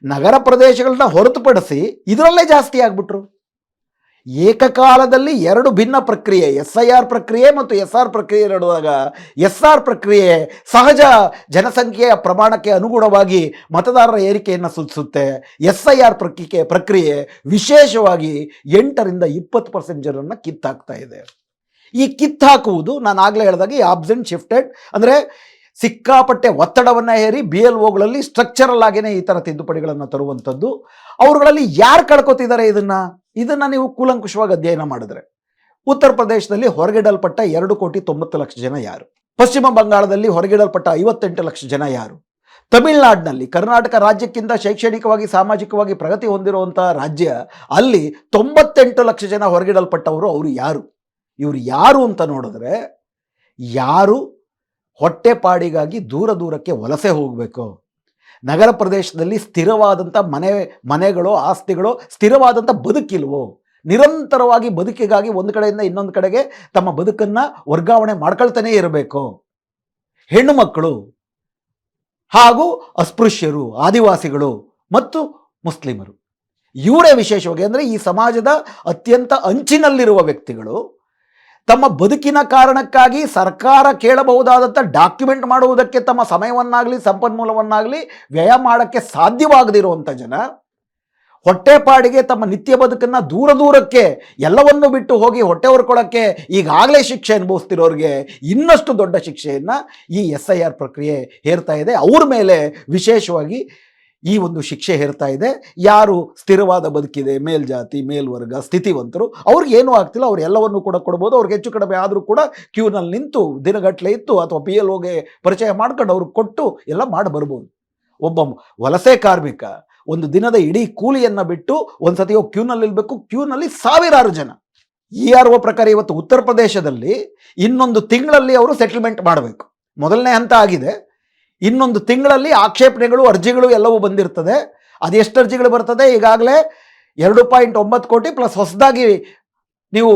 ನಗರ ಪ್ರದೇಶಗಳನ್ನ ಹೊರತುಪಡಿಸಿ ಇದರಲ್ಲೇ ಜಾಸ್ತಿ ಆಗ್ಬಿಟ್ರು. ಏಕಕಾಲದಲ್ಲಿ 2 ಭಿನ್ನ ಪ್ರಕ್ರಿಯೆ, SIR ಪ್ರಕ್ರಿಯೆ ಮತ್ತು SR ಪ್ರಕ್ರಿಯೆ ನಡೆದಾಗ SR ಪ್ರಕ್ರಿಯೆ ಸಹಜ ಜನಸಂಖ್ಯೆಯ ಪ್ರಮಾಣಕ್ಕೆ ಅನುಗುಣವಾಗಿ ಮತದಾರರ ಏರಿಕೆಯನ್ನು ಸೂಚಿಸುತ್ತೆ. SIR ಪ್ರಕ್ರಿಯೆ ವಿಶೇಷವಾಗಿ 8ರಿಂದ 20% ಜನರನ್ನು ಕಿತ್ತಾಕ್ತಾ ಇದೆ. ಈ ಕಿತ್ತಾಕುವುದು ನಾನು ಆಗಲೇ ಹೇಳಿದಾಗ ಈ ಆಬ್ಸೆಂಟ್, ಶಿಫ್ಟೆಡ್ ಅಂದರೆ ಸಿಕ್ಕಾಪಟ್ಟೆ ಒತ್ತಡವನ್ನು ಹೇರಿ BLOಗಳಲ್ಲಿ ಸ್ಟ್ರಕ್ಚರಲ್ ಆಗೇನೆ ಈ ಥರ ತಿದ್ದುಪಡಿಗಳನ್ನು ತರುವಂಥದ್ದು. ಅವರುಗಳಲ್ಲಿ ಯಾರು ಕಳ್ಕೊತಿದ್ದಾರೆ ಇದನ್ನು ನೀವು ಕೂಲಂಕುಷವಾಗಿ ಅಧ್ಯಯನ ಮಾಡಿದ್ರೆ, ಉತ್ತರ ಪ್ರದೇಶದಲ್ಲಿ ಹೊರಗಿಡಲ್ಪಟ್ಟ 2.90 ಲಕ್ಷ ಜನ ಯಾರು? ಪಶ್ಚಿಮ ಬಂಗಾಳದಲ್ಲಿ ಹೊರಗಿಡಲ್ಪಟ್ಟ 58 ಲಕ್ಷ ಜನ ಯಾರು? ತಮಿಳುನಾಡಿನಲ್ಲಿ, ಕರ್ನಾಟಕ ರಾಜ್ಯಕ್ಕಿಂತ ಶೈಕ್ಷಣಿಕವಾಗಿ ಸಾಮಾಜಿಕವಾಗಿ ಪ್ರಗತಿ ಹೊಂದಿರುವಂಥ ರಾಜ್ಯ, ಅಲ್ಲಿ 98 ಲಕ್ಷ ಜನ ಹೊರಗಿಡಲ್ಪಟ್ಟವರು. ಅವರು ಯಾರು? ಇವರು ಯಾರು ಅಂತ ನೋಡಿದ್ರೆ, ಯಾರು ಹೊಟ್ಟೆಪಾಡಿಗಾಗಿ ದೂರಕ್ಕೆ ವಲಸೆ ಹೋಗಬೇಕು, ನಗರ ಪ್ರದೇಶದಲ್ಲಿ ಸ್ಥಿರವಾದಂಥ ಮನೆಗಳು, ಆಸ್ತಿಗಳು, ಸ್ಥಿರವಾದಂಥ ಬದುಕಿಲ್ವೋ, ನಿರಂತರವಾಗಿ ಬದುಕಿಗಾಗಿ ಒಂದು ಕಡೆಯಿಂದ ಇನ್ನೊಂದು ಕಡೆಗೆ ತಮ್ಮ ಬದುಕನ್ನು ವರ್ಗಾವಣೆ ಮಾಡ್ಕೊಳ್ತಾನೇ ಇರಬೇಕು, ಹೆಣ್ಣು ಮಕ್ಕಳು ಹಾಗೂ ಅಸ್ಪೃಶ್ಯರು, ಆದಿವಾಸಿಗಳು ಮತ್ತು ಮುಸ್ಲಿಮರು, ಇವರೇ ವಿಶೇಷವಾಗಿ ಅಂದರೆ ಈ ಸಮಾಜದ ಅತ್ಯಂತ ಅಂಚಿನಲ್ಲಿರುವ ವ್ಯಕ್ತಿಗಳು ತಮ್ಮ ಬದುಕಿನ ಕಾರಣಕ್ಕಾಗಿ ಸರ್ಕಾರ ಕೇಳಬಹುದಾದಂಥ ಡಾಕ್ಯುಮೆಂಟ್ ಮಾಡುವುದಕ್ಕೆ ತಮ್ಮ ಸಮಯವನ್ನಾಗಲಿ ಸಂಪನ್ಮೂಲವನ್ನಾಗಲಿ ವ್ಯಯ ಮಾಡೋಕ್ಕೆ ಸಾಧ್ಯವಾಗದಿರುವಂಥ ಜನ, ಹೊಟ್ಟೆಪಾಡಿಗೆ ತಮ್ಮ ನಿತ್ಯ ಬದುಕನ್ನು ದೂರಕ್ಕೆ ಎಲ್ಲವನ್ನೂ ಬಿಟ್ಟು ಹೋಗಿ ಹೊಟ್ಟೆ ಹೊರ್ಕೊಳ್ಳೋಕ್ಕೆ ಈಗಾಗಲೇ ಶಿಕ್ಷೆ ಅನುಭವಿಸ್ತಿರೋರಿಗೆ ಇನ್ನಷ್ಟು ದೊಡ್ಡ ಶಿಕ್ಷೆಯನ್ನು ಈ SIR ಪ್ರಕ್ರಿಯೆ ಹೇರ್ತಾ ಇದೆ. ಅವ್ರ ಮೇಲೆ ವಿಶೇಷವಾಗಿ ಈ ಒಂದು ಶಿಕ್ಷೆ ಹೇರ್ತಾ ಇದೆ. ಯಾರು ಸ್ಥಿರವಾದ ಬದುಕಿದೆ, ಮೇಲ್ಜಾತಿ, ಮೇಲ್ವರ್ಗ, ಸ್ಥಿತಿವಂತರು, ಅವ್ರಿಗೆ ಏನೂ ಆಗ್ತಿಲ್ಲ, ಅವ್ರು ಎಲ್ಲವನ್ನೂ ಕೂಡ ಕೊಡ್ಬೋದು. ಅವ್ರಿಗೆ ಹೆಚ್ಚು ಕಡಿಮೆ ಆದರೂ ಕೂಡ ಕ್ಯೂನಲ್ಲಿ ನಿಂತು ದಿನಗಟ್ಟಲೆ ಇತ್ತು ಅಥವಾ BLOಗೆ ಪರಿಚಯ ಮಾಡ್ಕೊಂಡು ಅವ್ರಿಗೆ ಕೊಟ್ಟು ಎಲ್ಲ ಮಾಡಿ ಬರ್ಬೋದು. ಒಬ್ಬ ವಲಸೆ ಕಾರ್ಮಿಕ ಒಂದು ದಿನದ ಇಡೀ ಕೂಲಿಯನ್ನು ಬಿಟ್ಟು ಒಂದು ಸತಿ ಹೋಗಿ ಕ್ಯೂನಲ್ಲಿ ನಿಲ್ಲಬೇಕು. ಕ್ಯೂನಲ್ಲಿ ಸಾವಿರಾರು ಜನ. ERO ಪ್ರಕಾರ ಇವತ್ತು ಉತ್ತರ ಪ್ರದೇಶದಲ್ಲಿ ಇನ್ನೊಂದು ತಿಂಗಳಲ್ಲಿ ಅವರು ಸೆಟಲ್ಮೆಂಟ್ ಮಾಡಬೇಕು. ಮೊದಲನೇ ಹಂತ ಆಗಿದೆ, ಇನ್ನೊಂದು ತಿಂಗಳಲ್ಲಿ ಆಕ್ಷೇಪಣೆಗಳು ಅರ್ಜಿಗಳು ಎಲ್ಲವೂ ಬಂದಿರ್ತದೆ. ಅದೆಷ್ಟು ಅರ್ಜಿಗಳು ಬರ್ತದೆ, ಈಗಾಗಲೇ 2.9 ಕೋಟಿ ಪ್ಲಸ್ ಹೊಸದಾಗಿ ನೀವು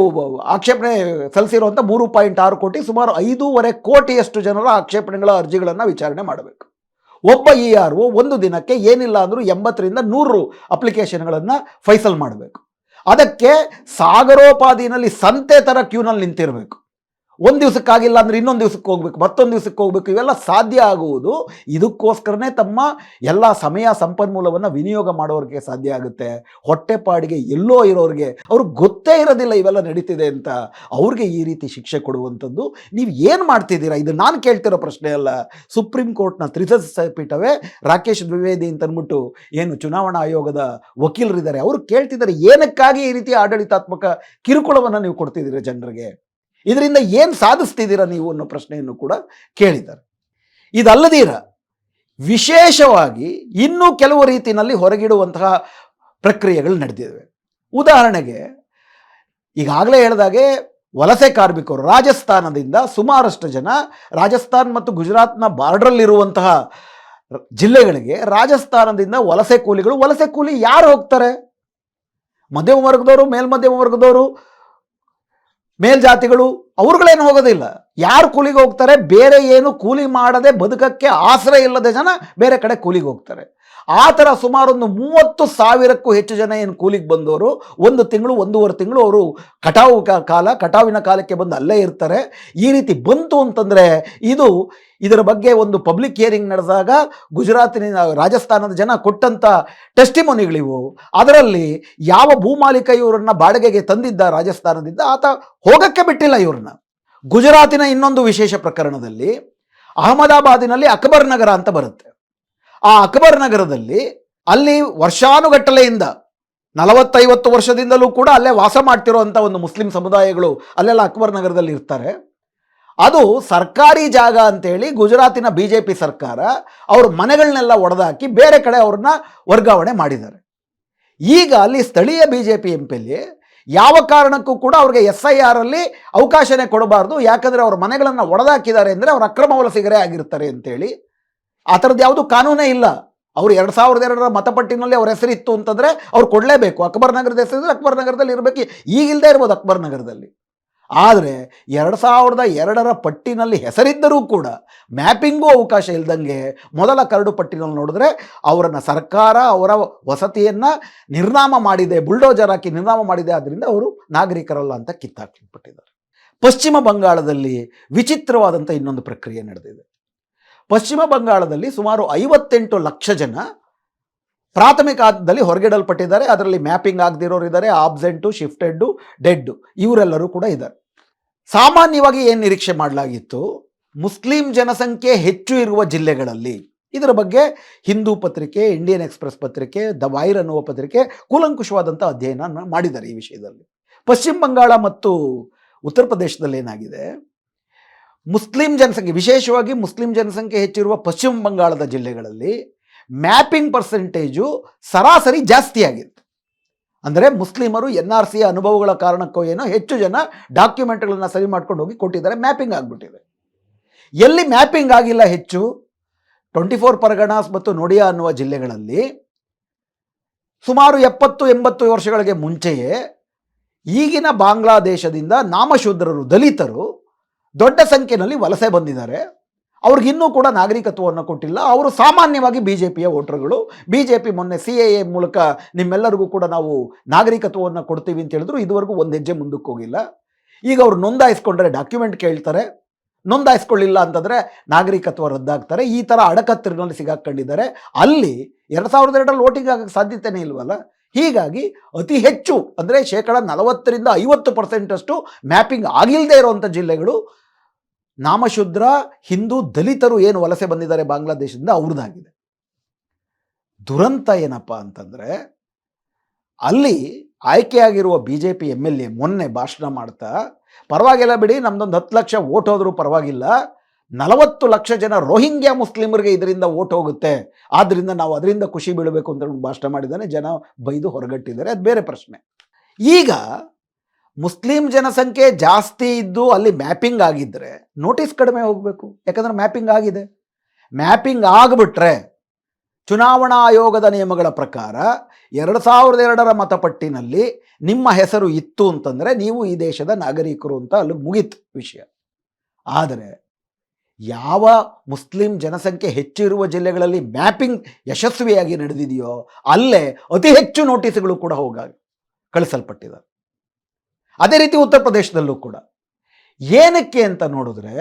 ಆಕ್ಷೇಪಣೆ ಸಲ್ಲಿಸಿರುವಂಥ 3.6 ಕೋಟಿ, ಸುಮಾರು 5.5 ಕೋಟಿಯಷ್ಟು ಜನರ ಆಕ್ಷೇಪಣೆಗಳ ಅರ್ಜಿಗಳನ್ನು ವಿಚಾರಣೆ ಮಾಡಬೇಕು. ಒಬ್ಬ ERO ಒಂದು ದಿನಕ್ಕೆ ಏನಿಲ್ಲ ಅಂದರೂ 80ರಿಂದ 100 ಅಪ್ಲಿಕೇಶನ್ಗಳನ್ನು ಫೈಸಲ್ ಮಾಡಬೇಕು. ಅದಕ್ಕೆ ಸಾಗರೋಪಾದಿನಲ್ಲಿ ಸಂತೆ ಥರ ಕ್ಯೂನಲ್ಲಿ ನಿಂತಿರಬೇಕು. ಒಂದು ದಿವಸಕ್ಕಾಗಿಲ್ಲ ಅಂದರೆ ಇನ್ನೊಂದು ದಿವಸಕ್ಕೆ ಹೋಗ್ಬೇಕು, ಮತ್ತೊಂದು ದಿವಸಕ್ಕೆ ಹೋಗ್ಬೇಕು. ಇವೆಲ್ಲ ಸಾಧ್ಯ ಆಗುವುದು ಇದಕ್ಕೋಸ್ಕರನೇ ತಮ್ಮ ಎಲ್ಲ ಸಮಯ ಸಂಪನ್ಮೂಲವನ್ನು ವಿನಿಯೋಗ ಮಾಡೋರಿಗೆ ಸಾಧ್ಯ ಆಗುತ್ತೆ. ಹೊಟ್ಟೆಪಾಡಿಗೆ ಎಲ್ಲೋ ಇರೋರಿಗೆ ಅವ್ರಿಗೆ ಗೊತ್ತೇ ಇರೋದಿಲ್ಲ ಇವೆಲ್ಲ ನಡೀತಿದೆ ಅಂತ, ಅವ್ರಿಗೆ ಈ ರೀತಿ ಶಿಕ್ಷೆ ಕೊಡುವಂಥದ್ದು. ನೀವು ಏನು ಮಾಡ್ತಿದ್ದೀರಾ? ಇದು ನಾನು ಕೇಳ್ತಿರೋ ಪ್ರಶ್ನೆ ಅಲ್ಲ. ಸುಪ್ರೀಂ ಕೋರ್ಟ್ನ ತ್ರಿಸದಸ್ಯ ಪೀಠವೇ ರಾಕೇಶ್ ದ್ವಿವೇದಿ ಅಂತ ಅಂದ್ಬಿಟ್ಟು ಏನು ಚುನಾವಣಾ ಆಯೋಗದ ವಕೀಲರಿದ್ದಾರೆ, ಅವರು ಕೇಳ್ತಿದ್ದಾರೆ, ಏನಕ್ಕಾಗಿ ಈ ರೀತಿ ಆಡಳಿತಾತ್ಮಕ ಕಿರುಕುಳವನ್ನು ನೀವು ಕೊಡ್ತಿದ್ದೀರಾ ಜನರಿಗೆ? ಇದರಿಂದ ಏನು ಸಾಧಿಸ್ತಿದ್ದೀರಾ ನೀವು ಅನ್ನೋ ಪ್ರಶ್ನೆಯನ್ನು ಕೂಡ ಕೇಳಿದ್ದಾರೆ. ಇದಲ್ಲದೀರ ವಿಶೇಷವಾಗಿ ಇನ್ನೂ ಕೆಲವು ರೀತಿಯಲ್ಲಿ ಹೊರಗಿಡುವಂತಹ ಪ್ರಕ್ರಿಯೆಗಳು ನಡೆದಿವೆ. ಉದಾಹರಣೆಗೆ ಈಗಾಗಲೇ ಹೇಳಿದಾಗೆ ವಲಸೆ ಕಾರ್ಮಿಕರು ರಾಜಸ್ಥಾನದಿಂದ ಸುಮಾರಷ್ಟು ಜನ ರಾಜಸ್ಥಾನ್ ಮತ್ತು ಗುಜರಾತ್ನ ಬಾರ್ಡ್ರಲ್ಲಿರುವಂತಹ ಜಿಲ್ಲೆಗಳಿಗೆ ರಾಜಸ್ಥಾನದಿಂದ ವಲಸೆ ಕೂಲಿ ಯಾರು ಹೋಗ್ತಾರೆ? ಮಧ್ಯಮ ವರ್ಗದವರು, ಮೇಲ್ಮಧ್ಯಮ ವರ್ಗದವರು, ಮೇಲ್ಜಾತಿಗಳು, ಅವ್ರುಗಳೇನು ಹೋಗೋದಿಲ್ಲ. ಯಾರು ಕೂಲಿಗೆ ಹೋಗ್ತಾರೆ? ಬೇರೆ ಏನು ಕೂಲಿ ಮಾಡದೆ ಬದುಕಕ್ಕೆ ಆಶ್ರಯ ಇಲ್ಲದೆ ಜನ ಬೇರೆ ಕಡೆ ಕೂಲಿಗೆ ಹೋಗ್ತಾರೆ. ಆ ಥರ ಸುಮಾರೊಂದು 30,000ಕ್ಕೂ ಹೆಚ್ಚು ಜನ ಏನು ಕೂಲಿಗೆ ಬಂದವರು 1 ತಿಂಗಳು 1.5 ತಿಂಗಳು ಅವರು ಕಟಾವಿನ ಕಾಲಕ್ಕೆ ಬಂದು ಅಲ್ಲೇ ಇರ್ತಾರೆ. ಈ ರೀತಿ ಬಂತು ಅಂತಂದರೆ ಇದರ ಬಗ್ಗೆ ಒಂದು ಪಬ್ಲಿಕ್ ಹಿಯರಿಂಗ್ ನಡೆದಾಗ ರಾಜಸ್ಥಾನದ ಜನ ಕೊಟ್ಟಂಥ ಟೆಸ್ಟಿಮೊನಿಗಳಿವು. ಅದರಲ್ಲಿ ಯಾವ ಭೂಮಾಲೀಕ ಇವರನ್ನ ಬಾಡಿಗೆಗೆ ತಂದಿದ್ದ ರಾಜಸ್ಥಾನದಿಂದ ಆತ ಹೋಗಕ್ಕೆ ಬಿಟ್ಟಿಲ್ಲ ಇವ್ರನ್ನ. ಗುಜರಾತಿನ ಇನ್ನೊಂದು ವಿಶೇಷ ಪ್ರಕರಣದಲ್ಲಿ ಅಹಮದಾಬಾದಿನಲ್ಲಿ ಅಕ್ಬರ್ ನಗರ ಅಂತ ಬರುತ್ತೆ. ಆ ಅಕ್ಬರ್ ನಗರದಲ್ಲಿ ಅಲ್ಲಿ ವರ್ಷಾನುಗಟ್ಟಲೆಯಿಂದ 40-50 ವರ್ಷದಿಂದಲೂ ಕೂಡ ಅಲ್ಲೇ ವಾಸ ಮಾಡ್ತಿರೋಂಥ ಒಂದು ಮುಸ್ಲಿಂ ಸಮುದಾಯಗಳು ಅಲ್ಲೆಲ್ಲ ಅಕ್ಬರ್ ನಗರದಲ್ಲಿ ಇರ್ತಾರೆ. ಅದು ಸರ್ಕಾರಿ ಜಾಗ ಅಂತೇಳಿ ಗುಜರಾತಿನ BJP ಸರ್ಕಾರ ಅವ್ರ ಮನೆಗಳನ್ನೆಲ್ಲ ಒಡೆದಾಕಿ ಬೇರೆ ಕಡೆ ಅವ್ರನ್ನ ವರ್ಗಾವಣೆ ಮಾಡಿದ್ದಾರೆ. ಈಗ ಅಲ್ಲಿ ಸ್ಥಳೀಯ BJP MPLA ಯಾವ ಕಾರಣಕ್ಕೂ ಕೂಡ ಅವ್ರಿಗೆ SIR ಅಲ್ಲಿ ಅವಕಾಶನೇ ಕೊಡಬಾರ್ದು, ಯಾಕಂದರೆ ಅವ್ರ ಮನೆಗಳನ್ನು ಒಡೆದಾಕಿದ್ದಾರೆ ಅಂದರೆ ಅವ್ರು ಅಕ್ರಮ ವಲಸಿಗರೇ ಆಗಿರ್ತಾರೆ ಅಂತೇಳಿ. ಆ ಥರದ್ದು ಯಾವುದು ಕಾನೂನೇ ಇಲ್ಲ. ಅವರು 2002ರ ಮತಪಟ್ಟಿನಲ್ಲಿ ಅವ್ರ ಹೆಸರಿತ್ತು ಅಂತಂದರೆ ಅವ್ರು ಕೊಡಲೇಬೇಕು. ಅಕ್ಬರ್ ನಗರದ ಹೆಸರಿದ್ರೆ ಅಕ್ಬರ್ ನಗರದಲ್ಲಿ ಇರಬೇಕು, ಈಗಿಲ್ಲದೆ ಇರ್ಬೋದು ಅಕ್ಬರ್ ನಗರದಲ್ಲಿ. ಆದರೆ 2002ರ ಪಟ್ಟಿನಲ್ಲಿ ಹೆಸರಿದ್ದರೂ ಕೂಡ ಮ್ಯಾಪಿಂಗೂ ಅವಕಾಶ ಇಲ್ದಂಗೆ ಮೊದಲ ಕರಡು ಪಟ್ಟಿನಲ್ಲಿ ನೋಡಿದ್ರೆ ಅವರನ್ನು ಸರ್ಕಾರ ಅವರ ವಸತಿಯನ್ನು ನಿರ್ನಾಮ ಮಾಡಿದೆ, ಬುಲ್ಡೋಜರ್ ಹಾಕಿ ನಿರ್ನಾಮ ಮಾಡಿದೆ. ಆದ್ದರಿಂದ ಅವರು ನಾಗರಿಕರಲ್ಲ ಅಂತ ಕಿತ್ತಾಕ್ಬಿಟ್ಟಿದ್ದಾರೆ. ಪಶ್ಚಿಮ ಬಂಗಾಳದಲ್ಲಿ ವಿಚಿತ್ರವಾದಂಥ ಇನ್ನೊಂದು ಪ್ರಕ್ರಿಯೆ ನಡೆದಿದೆ. ಪಶ್ಚಿಮ ಬಂಗಾಳದಲ್ಲಿ ಸುಮಾರು 58 ಲಕ್ಷ ಜನ ಪ್ರಾಥಮಿಕ ಹಂತದಲ್ಲಿ ಹೊರಗಿಡಲ್ಪಟ್ಟಿದ್ದಾರೆ. ಅದರಲ್ಲಿ ಮ್ಯಾಪಿಂಗ್ ಆಗದಿರೋರು ಇದ್ದಾರೆ, ಆಬ್ಸೆಂಟು, ಶಿಫ್ಟೆಡ್ಡು, ಡೆಡ್ಡು, ಇವರೆಲ್ಲರೂ ಕೂಡ ಇದ್ದಾರೆ. ಸಾಮಾನ್ಯವಾಗಿ ಏನು ನಿರೀಕ್ಷೆ ಮಾಡಲಾಗಿತ್ತು, ಮುಸ್ಲಿಂ ಜನಸಂಖ್ಯೆ ಹೆಚ್ಚು ಇರುವ ಜಿಲ್ಲೆಗಳಲ್ಲಿ ಇದರ ಬಗ್ಗೆ ಹಿಂದೂ ಪತ್ರಿಕೆ, ಇಂಡಿಯನ್ ಎಕ್ಸ್‌ಪ್ರೆಸ್ ಪತ್ರಿಕೆ, ದ ವೈರ್ ಅನ್ನುವ ಪತ್ರಿಕೆ ಕೂಲಂಕುಷವಾದಂಥ ಅಧ್ಯಯನ ಮಾಡಿದ್ದಾರೆ ಈ ವಿಷಯದಲ್ಲಿ. ಪಶ್ಚಿಮ ಬಂಗಾಳ ಮತ್ತು ಉತ್ತರ ಪ್ರದೇಶದಲ್ಲಿ ಏನಾಗಿದೆ, ಮುಸ್ಲಿಂ ಜನಸಂಖ್ಯೆ, ವಿಶೇಷವಾಗಿ ಮುಸ್ಲಿಂ ಜನಸಂಖ್ಯೆ ಹೆಚ್ಚಿರುವ ಪಶ್ಚಿಮ ಬಂಗಾಳದ ಜಿಲ್ಲೆಗಳಲ್ಲಿ ಮ್ಯಾಪಿಂಗ್ ಪರ್ಸೆಂಟೇಜು ಸರಾಸರಿ ಜಾಸ್ತಿ ಆಗಿದೆ. ಅಂದರೆ ಮುಸ್ಲಿಮರು NRC ಅನುಭವಗಳ ಕಾರಣಕ್ಕೋ ಏನೋ ಹೆಚ್ಚು ಜನ ಡಾಕ್ಯುಮೆಂಟ್ಗಳನ್ನು ಸರಿ ಮಾಡ್ಕೊಂಡು ಹೋಗಿ ಕೊಟ್ಟಿದ್ದಾರೆ, ಮ್ಯಾಪಿಂಗ್ ಆಗಿಬಿಟ್ಟಿದೆ. ಎಲ್ಲಿ ಮ್ಯಾಪಿಂಗ್ ಆಗಿಲ್ಲ ಹೆಚ್ಚು, 24 ಪರಗಣಾಸ್ ಮತ್ತು ನೋಡಿಯಾ ಅನ್ನುವ ಜಿಲ್ಲೆಗಳಲ್ಲಿ ಸುಮಾರು 70-80 ವರ್ಷಗಳಿಗೆ ಮುಂಚೆಯೇ ಈಗಿನ ಬಾಂಗ್ಲಾದೇಶದಿಂದ ನಾಮಶೂದ್ರರು, ದಲಿತರು ದೊಡ್ಡ ಸಂಖ್ಯೆಯಲ್ಲಿ ವಲಸೆ ಬಂದಿದ್ದಾರೆ. ಅವ್ರಿಗಿನ್ನೂ ಕೂಡ ನಾಗರಿಕತ್ವವನ್ನು ಕೊಟ್ಟಿಲ್ಲ. ಅವರು ಸಾಮಾನ್ಯವಾಗಿ BJPಯ ವೋಟರ್ಗಳು. BJP ಮೊನ್ನೆ CAA ಮೂಲಕ ನಿಮ್ಮೆಲ್ಲರಿಗೂ ಕೂಡ ನಾವು ನಾಗರಿಕತ್ವವನ್ನು ಕೊಡ್ತೀವಿ ಅಂತ ಹೇಳಿದ್ರು, ಇದುವರೆಗೂ ಒಂದು ಹೆಜ್ಜೆ ಮುಂದಕ್ಕೆ ಹೋಗಿಲ್ಲ. ಈಗ ಅವರು ನೋಂದಾಯಿಸ್ಕೊಂಡ್ರೆ ಡಾಕ್ಯುಮೆಂಟ್ ಕೇಳ್ತಾರೆ, ನೋಂದಾಯಿಸ್ಕೊಳ್ಳಿಲ್ಲ ಅಂತಂದರೆ ನಾಗರಿಕತ್ವ ರದ್ದಾಗ್ತಾರೆ. ಈ ಥರ ಅಡಕತ್ತಿರಿನಲ್ಲಿ ಸಿಗಾಕೊಂಡಿದ್ದಾರೆ. ಅಲ್ಲಿ 2002ರಲ್ಲಿ ವೋಟಿಂಗ್ ಆಗೋಕ್ಕೆ ಸಾಧ್ಯತೆಯೇ ಇಲ್ವಲ್ಲ. ಹೀಗಾಗಿ ಅತಿ ಹೆಚ್ಚು ಅಂದರೆ 40% 50% ಮ್ಯಾಪಿಂಗ್ ಆಗಿಲ್ಲದೆ ಇರುವಂಥ ಜಿಲ್ಲೆಗಳು ನಾಮಶೂದ್ರ, ಹಿಂದೂ, ದಲಿತರು ಏನು ವಲಸೆ ಬಂದಿದ್ದಾರೆ ಬಾಂಗ್ಲಾದೇಶದಿಂದ ಅವ್ರದ್ದಾಗಿದೆ. ದುರಂತ ಏನಪ್ಪ ಅಂತಂದರೆ, ಅಲ್ಲಿ ಆಯ್ಕೆಯಾಗಿರುವ BJP MLA ಮೊನ್ನೆ ಭಾಷಣ ಮಾಡ್ತಾ, ಪರವಾಗಿಲ್ಲ ಬಿಡಿ, ನಮ್ದೊಂದು 10 ಲಕ್ಷ ವೋಟ್ ಹೋದರೂ ಪರವಾಗಿಲ್ಲ, 40 ಲಕ್ಷ ಜನ ರೋಹಿಂಗ್ಯಾ ಮುಸ್ಲಿಮರಿಗೆ ಇದರಿಂದ ವೋಟ್ ಹೋಗುತ್ತೆ, ಆದ್ದರಿಂದ ನಾವು ಅದರಿಂದ ಖುಷಿ ಬೀಳಬೇಕು ಅಂತ ಭಾಷಣ ಮಾಡಿದ್ದಾನೆ. ಜನ ಬೈದು ಹೊರಗಟ್ಟಿದ್ದಾರೆ, ಅದು ಬೇರೆ ಪ್ರಶ್ನೆ. ಈಗ ಮುಸ್ಲಿಂ ಜನಸಂಖ್ಯೆ ಜಾಸ್ತಿ ಇದ್ದು ಅಲ್ಲಿ ಮ್ಯಾಪಿಂಗ್ ಆಗಿದ್ದರೆ ನೋಟಿಸ್ ಕಡಿಮೆ ಹೋಗಬೇಕು, ಯಾಕಂದರೆ ಮ್ಯಾಪಿಂಗ್ ಆಗಿದೆ. ಮ್ಯಾಪಿಂಗ್ ಆಗಿಬಿಟ್ರೆ ಚುನಾವಣಾ ಆಯೋಗದ ನಿಯಮಗಳ ಪ್ರಕಾರ 2002ರ ಮತಪಟ್ಟಿನಲ್ಲಿ ನಿಮ್ಮ ಹೆಸರು ಇತ್ತು ಅಂತಂದರೆ ನೀವು ಈ ದೇಶದ ನಾಗರಿಕರು ಅಂತ ಅಲ್ಲಿ ಮುಗೀತು ವಿಷಯ. ಆದರೆ ಯಾವ ಮುಸ್ಲಿಂ ಜನಸಂಖ್ಯೆ ಹೆಚ್ಚಿರುವ ಜಿಲ್ಲೆಗಳಲ್ಲಿ ಮ್ಯಾಪಿಂಗ್ ಯಶಸ್ವಿಯಾಗಿ ನಡೆದಿದೆಯೋ ಅಲ್ಲೇ ಅತಿ ಹೆಚ್ಚು ನೋಟಿಸ್ಗಳು ಕೂಡ ಕಳಿಸಲ್ಪಟ್ಟಿದ್ದಾರೆ. ಅದೇ ರೀತಿ ಉತ್ತರ ಪ್ರದೇಶದಲ್ಲೂ ಕೂಡ. ಏನಕ್ಕೆ ಅಂತ ನೋಡಿದ್ರೆ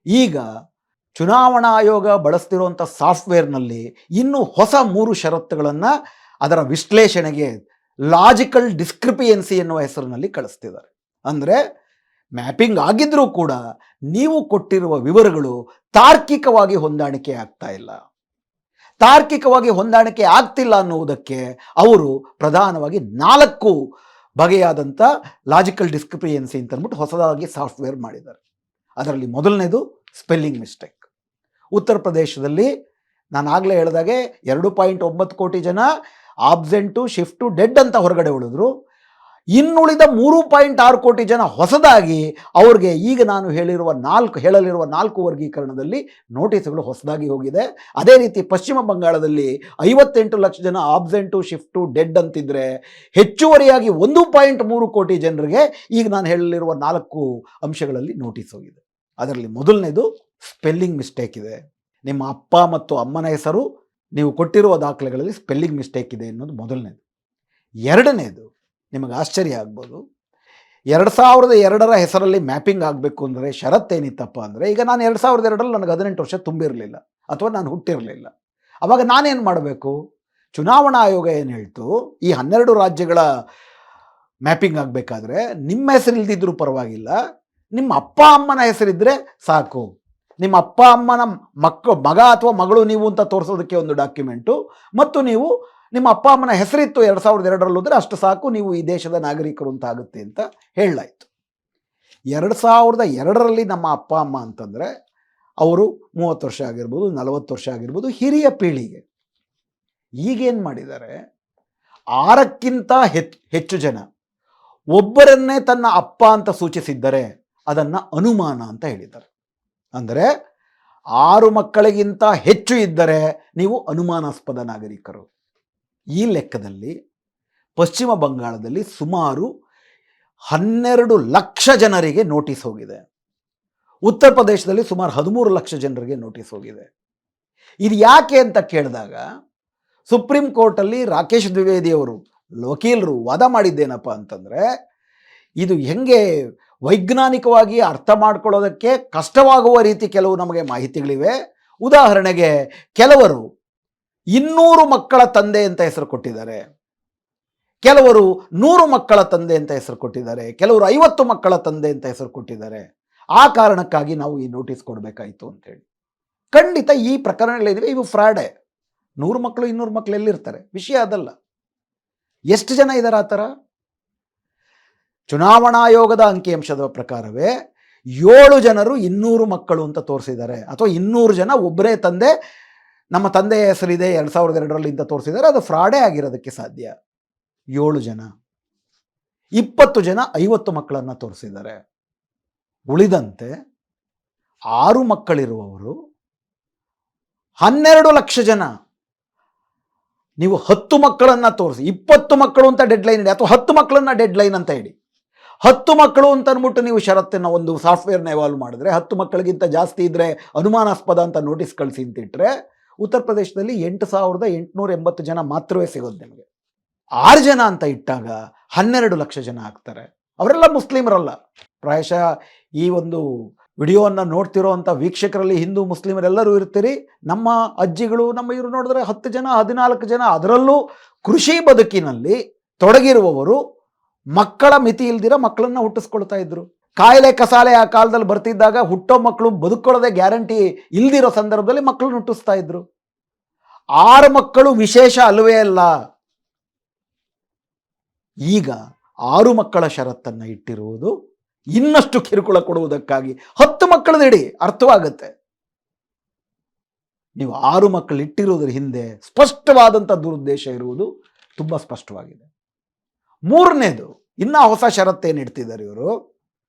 ಈಗ ಚುನಾವಣಾ ಆಯೋಗ ಬಳಸ್ತಿರುವಂಥ ಸಾಫ್ಟ್ವೇರ್ನಲ್ಲಿ ಇನ್ನೂ ಹೊಸ 3 ಷರತ್ತುಗಳನ್ನು ಅದರ ವಿಶ್ಲೇಷಣೆಗೆ ಲಾಜಿಕಲ್ ಡಿಸ್ಕ್ರಿಪಿಯನ್ಸಿ ಎನ್ನುವ ಹೆಸರಿನಲ್ಲಿ ಕಳಿಸ್ತಿದ್ದಾರೆ. ಅಂದರೆ ಮ್ಯಾಪಿಂಗ್ ಆಗಿದ್ರೂ ಕೂಡ ನೀವು ಕೊಟ್ಟಿರುವ ವಿವರಗಳು ತಾರ್ಕಿಕವಾಗಿ ಹೊಂದಾಣಿಕೆ ಆಗ್ತಾ ಇಲ್ಲ. ತಾರ್ಕಿಕವಾಗಿ ಹೊಂದಾಣಿಕೆ ಆಗ್ತಿಲ್ಲ ಅನ್ನುವುದಕ್ಕೆ ಅವರು ಪ್ರಧಾನವಾಗಿ 4 ಬಗೆಯಾದಂಥ ಲಾಜಿಕಲ್ ಡಿಸ್ಕ್ರಿಪಿಯನ್ಸಿ ಅಂತ ಅಂದ್ಬಿಟ್ಟು ಹೊಸದಾಗಿ ಸಾಫ್ಟ್ವೇರ್ ಮಾಡಿದ್ದಾರೆ. ಅದರಲ್ಲಿ ಮೊದಲನೇದು ಸ್ಪೆಲ್ಲಿಂಗ್ ಮಿಸ್ಟೇಕ್. ಉತ್ತರ ಪ್ರದೇಶದಲ್ಲಿ ನಾನು ಆಗಲೇ ಹೇಳಿದಾಗೆ 2.9 ಕೋಟಿ ಜನ ಆಬ್ಸೆಂಟು, ಶಿಫ್ಟು, ಡೆಡ್ ಅಂತ ಹೊರಗಡೆ ಉಳಿದ್ರು. ಇನ್ನುಳಿದ 3.6 ಕೋಟಿ ಜನ ಹೊಸದಾಗಿ ಅವ್ರಿಗೆ ಈಗ ನಾನು ಹೇಳಲಿರುವ 4 ವರ್ಗೀಕರಣದಲ್ಲಿ ನೋಟಿಸ್ಗಳು ಹೊಸದಾಗಿ ಹೋಗಿದೆ. ಅದೇ ರೀತಿ ಪಶ್ಚಿಮ ಬಂಗಾಳದಲ್ಲಿ 58 ಲಕ್ಷ ಜನ ಆಬ್ಸೆಂಟು, ಶಿಫ್ಟು, ಡೆಡ್ ಅಂತಿದ್ರೆ ಹೆಚ್ಚುವರಿಯಾಗಿ 1.3 ಕೋಟಿ ಜನರಿಗೆ ಈಗ ನಾನು ಹೇಳಲಿರುವ 4 ಅಂಶಗಳಲ್ಲಿ ನೋಟಿಸ್ ಹೋಗಿದೆ. ಅದರಲ್ಲಿ ಮೊದಲನೇದು ಸ್ಪೆಲ್ಲಿಂಗ್ ಮಿಸ್ಟೇಕ್ ಇದೆ. ನಿಮ್ಮ ಅಪ್ಪ ಮತ್ತು ಅಮ್ಮನ ಹೆಸರು ನೀವು ಕೊಟ್ಟಿರುವ ದಾಖಲೆಗಳಲ್ಲಿ ಸ್ಪೆಲ್ಲಿಂಗ್ ಮಿಸ್ಟೇಕ್ ಇದೆ ಅನ್ನೋದು ಮೊದಲನೇದು. ಎರಡನೇದು ನಿಮಗೆ ಆಶ್ಚರ್ಯ ಆಗ್ಬೋದು, 2002ರ ಹೆಸರಲ್ಲಿ ಮ್ಯಾಪಿಂಗ್ ಆಗಬೇಕು ಅಂದರೆ ಷರತ್ತೇನಿತ್ತಪ್ಪ ಅಂದರೆ, ಈಗ ನಾನು 2002ರಲ್ಲಿ ನನಗೆ 18 ವರ್ಷ ತುಂಬಿರಲಿಲ್ಲ ಅಥವಾ ನಾನು ಹುಟ್ಟಿರಲಿಲ್ಲ. ಆವಾಗ ನಾನೇನು ಮಾಡಬೇಕು? ಚುನಾವಣಾ ಆಯೋಗ ಏನು ಹೇಳ್ತು, ಈ 12 ರಾಜ್ಯಗಳ ಮ್ಯಾಪಿಂಗ್ ಆಗಬೇಕಾದ್ರೆ ನಿಮ್ಮ ಹೆಸರಿಲ್ದಿದ್ರೂ ಪರವಾಗಿಲ್ಲ, ನಿಮ್ಮ ಅಪ್ಪ ಅಮ್ಮನ ಹೆಸರಿದ್ದರೆ ಸಾಕು. ನಿಮ್ಮ ಅಪ್ಪ ಅಮ್ಮನ ಮಗ ಅಥವಾ ಮಗಳು ನೀವು ಅಂತ ತೋರಿಸೋದಕ್ಕೆ ಒಂದು ಡಾಕ್ಯುಮೆಂಟು, ಮತ್ತು ನೀವು ನಿಮ್ಮ ಅಪ್ಪ ಅಮ್ಮನ ಹೆಸರಿತ್ತು 2002ರಲ್ಲಿ ಹೋದರೆ ಅಷ್ಟು ಸಾಕು, ನೀವು ಈ ದೇಶದ ನಾಗರಿಕರು ಅಂತ ಆಗುತ್ತೆ ಅಂತ ಹೇಳಲಾಯಿತು. 2002ರಲ್ಲಿ ನಮ್ಮ ಅಪ್ಪ ಅಮ್ಮ ಅಂತಂದರೆ ಅವರು 30 ವರ್ಷ ಆಗಿರ್ಬೋದು, 40 ವರ್ಷ ಆಗಿರ್ಬೋದು, ಹಿರಿಯ ಪೀಳಿಗೆ. ಈಗೇನು ಮಾಡಿದ್ದಾರೆ, 6ಕ್ಕಿಂತ ಹೆಚ್ಚು ಜನ ಒಬ್ಬರನ್ನೇ ತನ್ನ ಅಪ್ಪ ಅಂತ ಸೂಚಿಸಿದ್ದರೆ ಅದನ್ನು ಅನುಮಾನ ಅಂತ ಹೇಳಿದ್ದಾರೆ. ಅಂದರೆ 6 ಮಕ್ಕಳಿಗಿಂತ ಹೆಚ್ಚು ಇದ್ದರೆ ನೀವು ಅನುಮಾನಾಸ್ಪದ ನಾಗರಿಕರು. ಈ ಲೆಕ್ಕದಲ್ಲಿ ಪಶ್ಚಿಮ ಬಂಗಾಳದಲ್ಲಿ ಸುಮಾರು 12 ಲಕ್ಷ ಜನರಿಗೆ ನೋಟಿಸ್ ಹೋಗಿದೆ. ಉತ್ತರ ಪ್ರದೇಶದಲ್ಲಿ ಸುಮಾರು 13 ಲಕ್ಷ ಜನರಿಗೆ ನೋಟಿಸ್ ಹೋಗಿದೆ. ಇದು ಯಾಕೆ ಅಂತ ಕೇಳಿದಾಗ ಸುಪ್ರೀಂ ಕೋರ್ಟಲ್ಲಿ ರಾಕೇಶ್ ದ್ವಿವೇದಿಯವರು ವಕೀಲರು ವಾದ ಮಾಡಿದ್ದೇನಪ್ಪ ಅಂತಂದರೆ, ಇದು ಹೆಂಗೆ ವೈಜ್ಞಾನಿಕವಾಗಿ ಅರ್ಥ ಮಾಡ್ಕೊಳ್ಳೋದಕ್ಕೆ ಕಷ್ಟವಾಗುವ ರೀತಿ ಕೆಲವು ನಮಗೆ ಮಾಹಿತಿಗಳಿವೆ. ಉದಾಹರಣೆಗೆ ಕೆಲವರು 200 ಮಕ್ಕಳ ತಂದೆ ಅಂತ ಹೆಸರು ಕೊಟ್ಟಿದ್ದಾರೆ, ಕೆಲವರು 100 ಮಕ್ಕಳ ತಂದೆ ಅಂತ ಹೆಸರು ಕೊಟ್ಟಿದ್ದಾರೆ, ಕೆಲವರು 50 ಮಕ್ಕಳ ತಂದೆ ಅಂತ ಹೆಸರು ಕೊಟ್ಟಿದ್ದಾರೆ. ಆ ಕಾರಣಕ್ಕಾಗಿ ನಾವು ಈ ನೋಟಿಸ್ ಕೊಡಬೇಕಾಯಿತು ಅಂತೇಳಿ. ಖಂಡಿತ ಈ ಪ್ರಕರಣಗಳಿವೆ, ಇವು ಫ್ರಾಡೇ. 100 ಮಕ್ಕಳು 200 ಮಕ್ಕಳು ಎಲ್ಲಿರ್ತಾರೆ? ವಿಷಯ ಅದಲ್ಲ. ಎಷ್ಟು ಜನ ಇದ್ದಾರೆ ಆ ಥರ? ಚುನಾವಣಾ ಆಯೋಗದ ಅಂಕಿಅಂಶದ ಪ್ರಕಾರವೇ 7 ಜನರು 200 ಮಕ್ಕಳು ಅಂತ ತೋರಿಸಿದ್ದಾರೆ, ಅಥವಾ 200 ಜನ ಒಬ್ಬರೇ ತಂದೆ, ನಮ್ಮ ತಂದೆಯ ಹೆಸರಿದೆ 2002ರಲ್ಲಿ ಅಂತ ತೋರಿಸಿದ್ದಾರೆ. ಅದು ಫ್ರಾಡೇ ಆಗಿರೋದಕ್ಕೆ ಸಾಧ್ಯ. 7 ಜನ, 20 ಜನ 50 ಮಕ್ಕಳನ್ನು ತೋರಿಸಿದ್ದಾರೆ. ಉಳಿದಂತೆ 6 ಮಕ್ಕಳಿರುವವರು 12 ಲಕ್ಷ ಜನ. ನೀವು 10 ಮಕ್ಕಳನ್ನು ತೋರಿಸಿ, 20 ಮಕ್ಕಳು ಅಂತ ಡೆಡ್ಲೈನ್ ಇಡಿ, ಅಥವಾ 10 ಮಕ್ಕಳನ್ನ ಡೆಡ್ಲೈನ್ ಅಂತ ಇಡಿ. 10 ಮಕ್ಕಳು ಅಂತ ಅಂದ್ಬಿಟ್ಟು ನೀವು ಷರತ್ತನ್ನು ಒಂದು ಸಾಫ್ಟ್ವೇರ್ನ ಎವಾಲ್ವ್ ಮಾಡಿದ್ರೆ 10 ಮಕ್ಕಳಿಗಿಂತ ಜಾಸ್ತಿ ಇದ್ದರೆ ಅನುಮಾನಾಸ್ಪದ ಅಂತ ನೋಟಿಸ್ ಕಳಿಸಿ ಅಂತಿಟ್ರೆ ಉತ್ತರ ಪ್ರದೇಶದಲ್ಲಿ 8,880 ಜನ ಮಾತ್ರವೇ ಸಿಗೋದು ನಿಮಗೆ. 6 ಜನ ಅಂತ ಇಟ್ಟಾಗ 12 ಲಕ್ಷ ಜನ ಆಗ್ತಾರೆ. ಅವರೆಲ್ಲ ಮುಸ್ಲಿಮರಲ್ಲ. ಪ್ರಾಯಶಃ ಈ ಒಂದು ವಿಡಿಯೋವನ್ನು ನೋಡ್ತಿರೋ ಅಂಥ ವೀಕ್ಷಕರಲ್ಲಿ ಹಿಂದೂ ಮುಸ್ಲಿಮರೆಲ್ಲರೂ ಇರ್ತೀರಿ. ನಮ್ಮ ಅಜ್ಜಿಗಳು, ನಮ್ಮ ಇವರು ನೋಡಿದ್ರೆ 10 ಜನ 14 ಜನ, ಅದರಲ್ಲೂ ಕೃಷಿ ಬದುಕಿನಲ್ಲಿ ತೊಡಗಿರುವವರು ಮಕ್ಕಳ ಮಿತಿ ಇಲ್ದಿರ ಮಕ್ಕಳನ್ನ ಹುಟ್ಟಿಸ್ಕೊಳ್ತಾ ಇದ್ರು. ಕಾಯಿಲೆ ಕಸಾಲೆ ಆ ಕಾಲದಲ್ಲಿ ಬರ್ತಿದ್ದಾಗ ಹುಟ್ಟೋ ಮಕ್ಕಳು ಬದುಕೊಳ್ಳೋದೇ ಗ್ಯಾರಂಟಿ ಇಲ್ದಿರೋ ಸಂದರ್ಭದಲ್ಲಿ ಮಕ್ಕಳನ್ನ ಹುಟ್ಟಿಸ್ತಾ ಇದ್ರು. 6 ಮಕ್ಕಳು ವಿಶೇಷ ಅಲ್ಲವೇ ಅಲ್ಲ. ಈಗ 6 ಮಕ್ಕಳ ಷರತ್ತನ್ನು ಇಟ್ಟಿರುವುದು ಇನ್ನಷ್ಟು ಕಿರುಕುಳ ಕೊಡುವುದಕ್ಕಾಗಿ. 10 ಮಕ್ಕಳದಿಡಿ, ಅರ್ಥವಾಗುತ್ತೆ. ನೀವು 6 ಮಕ್ಕಳು ಇಟ್ಟಿರುವುದರ ಹಿಂದೆ ಸ್ಪಷ್ಟವಾದಂಥ ದುರುದ್ದೇಶ ಇರುವುದು ತುಂಬ ಸ್ಪಷ್ಟವಾಗಿದೆ. 3ನೇದು, ಇನ್ನ ಹೊಸ ಷರತ್ತೇನು ಇಡ್ತಿದ್ದಾರೆ ಇವರು,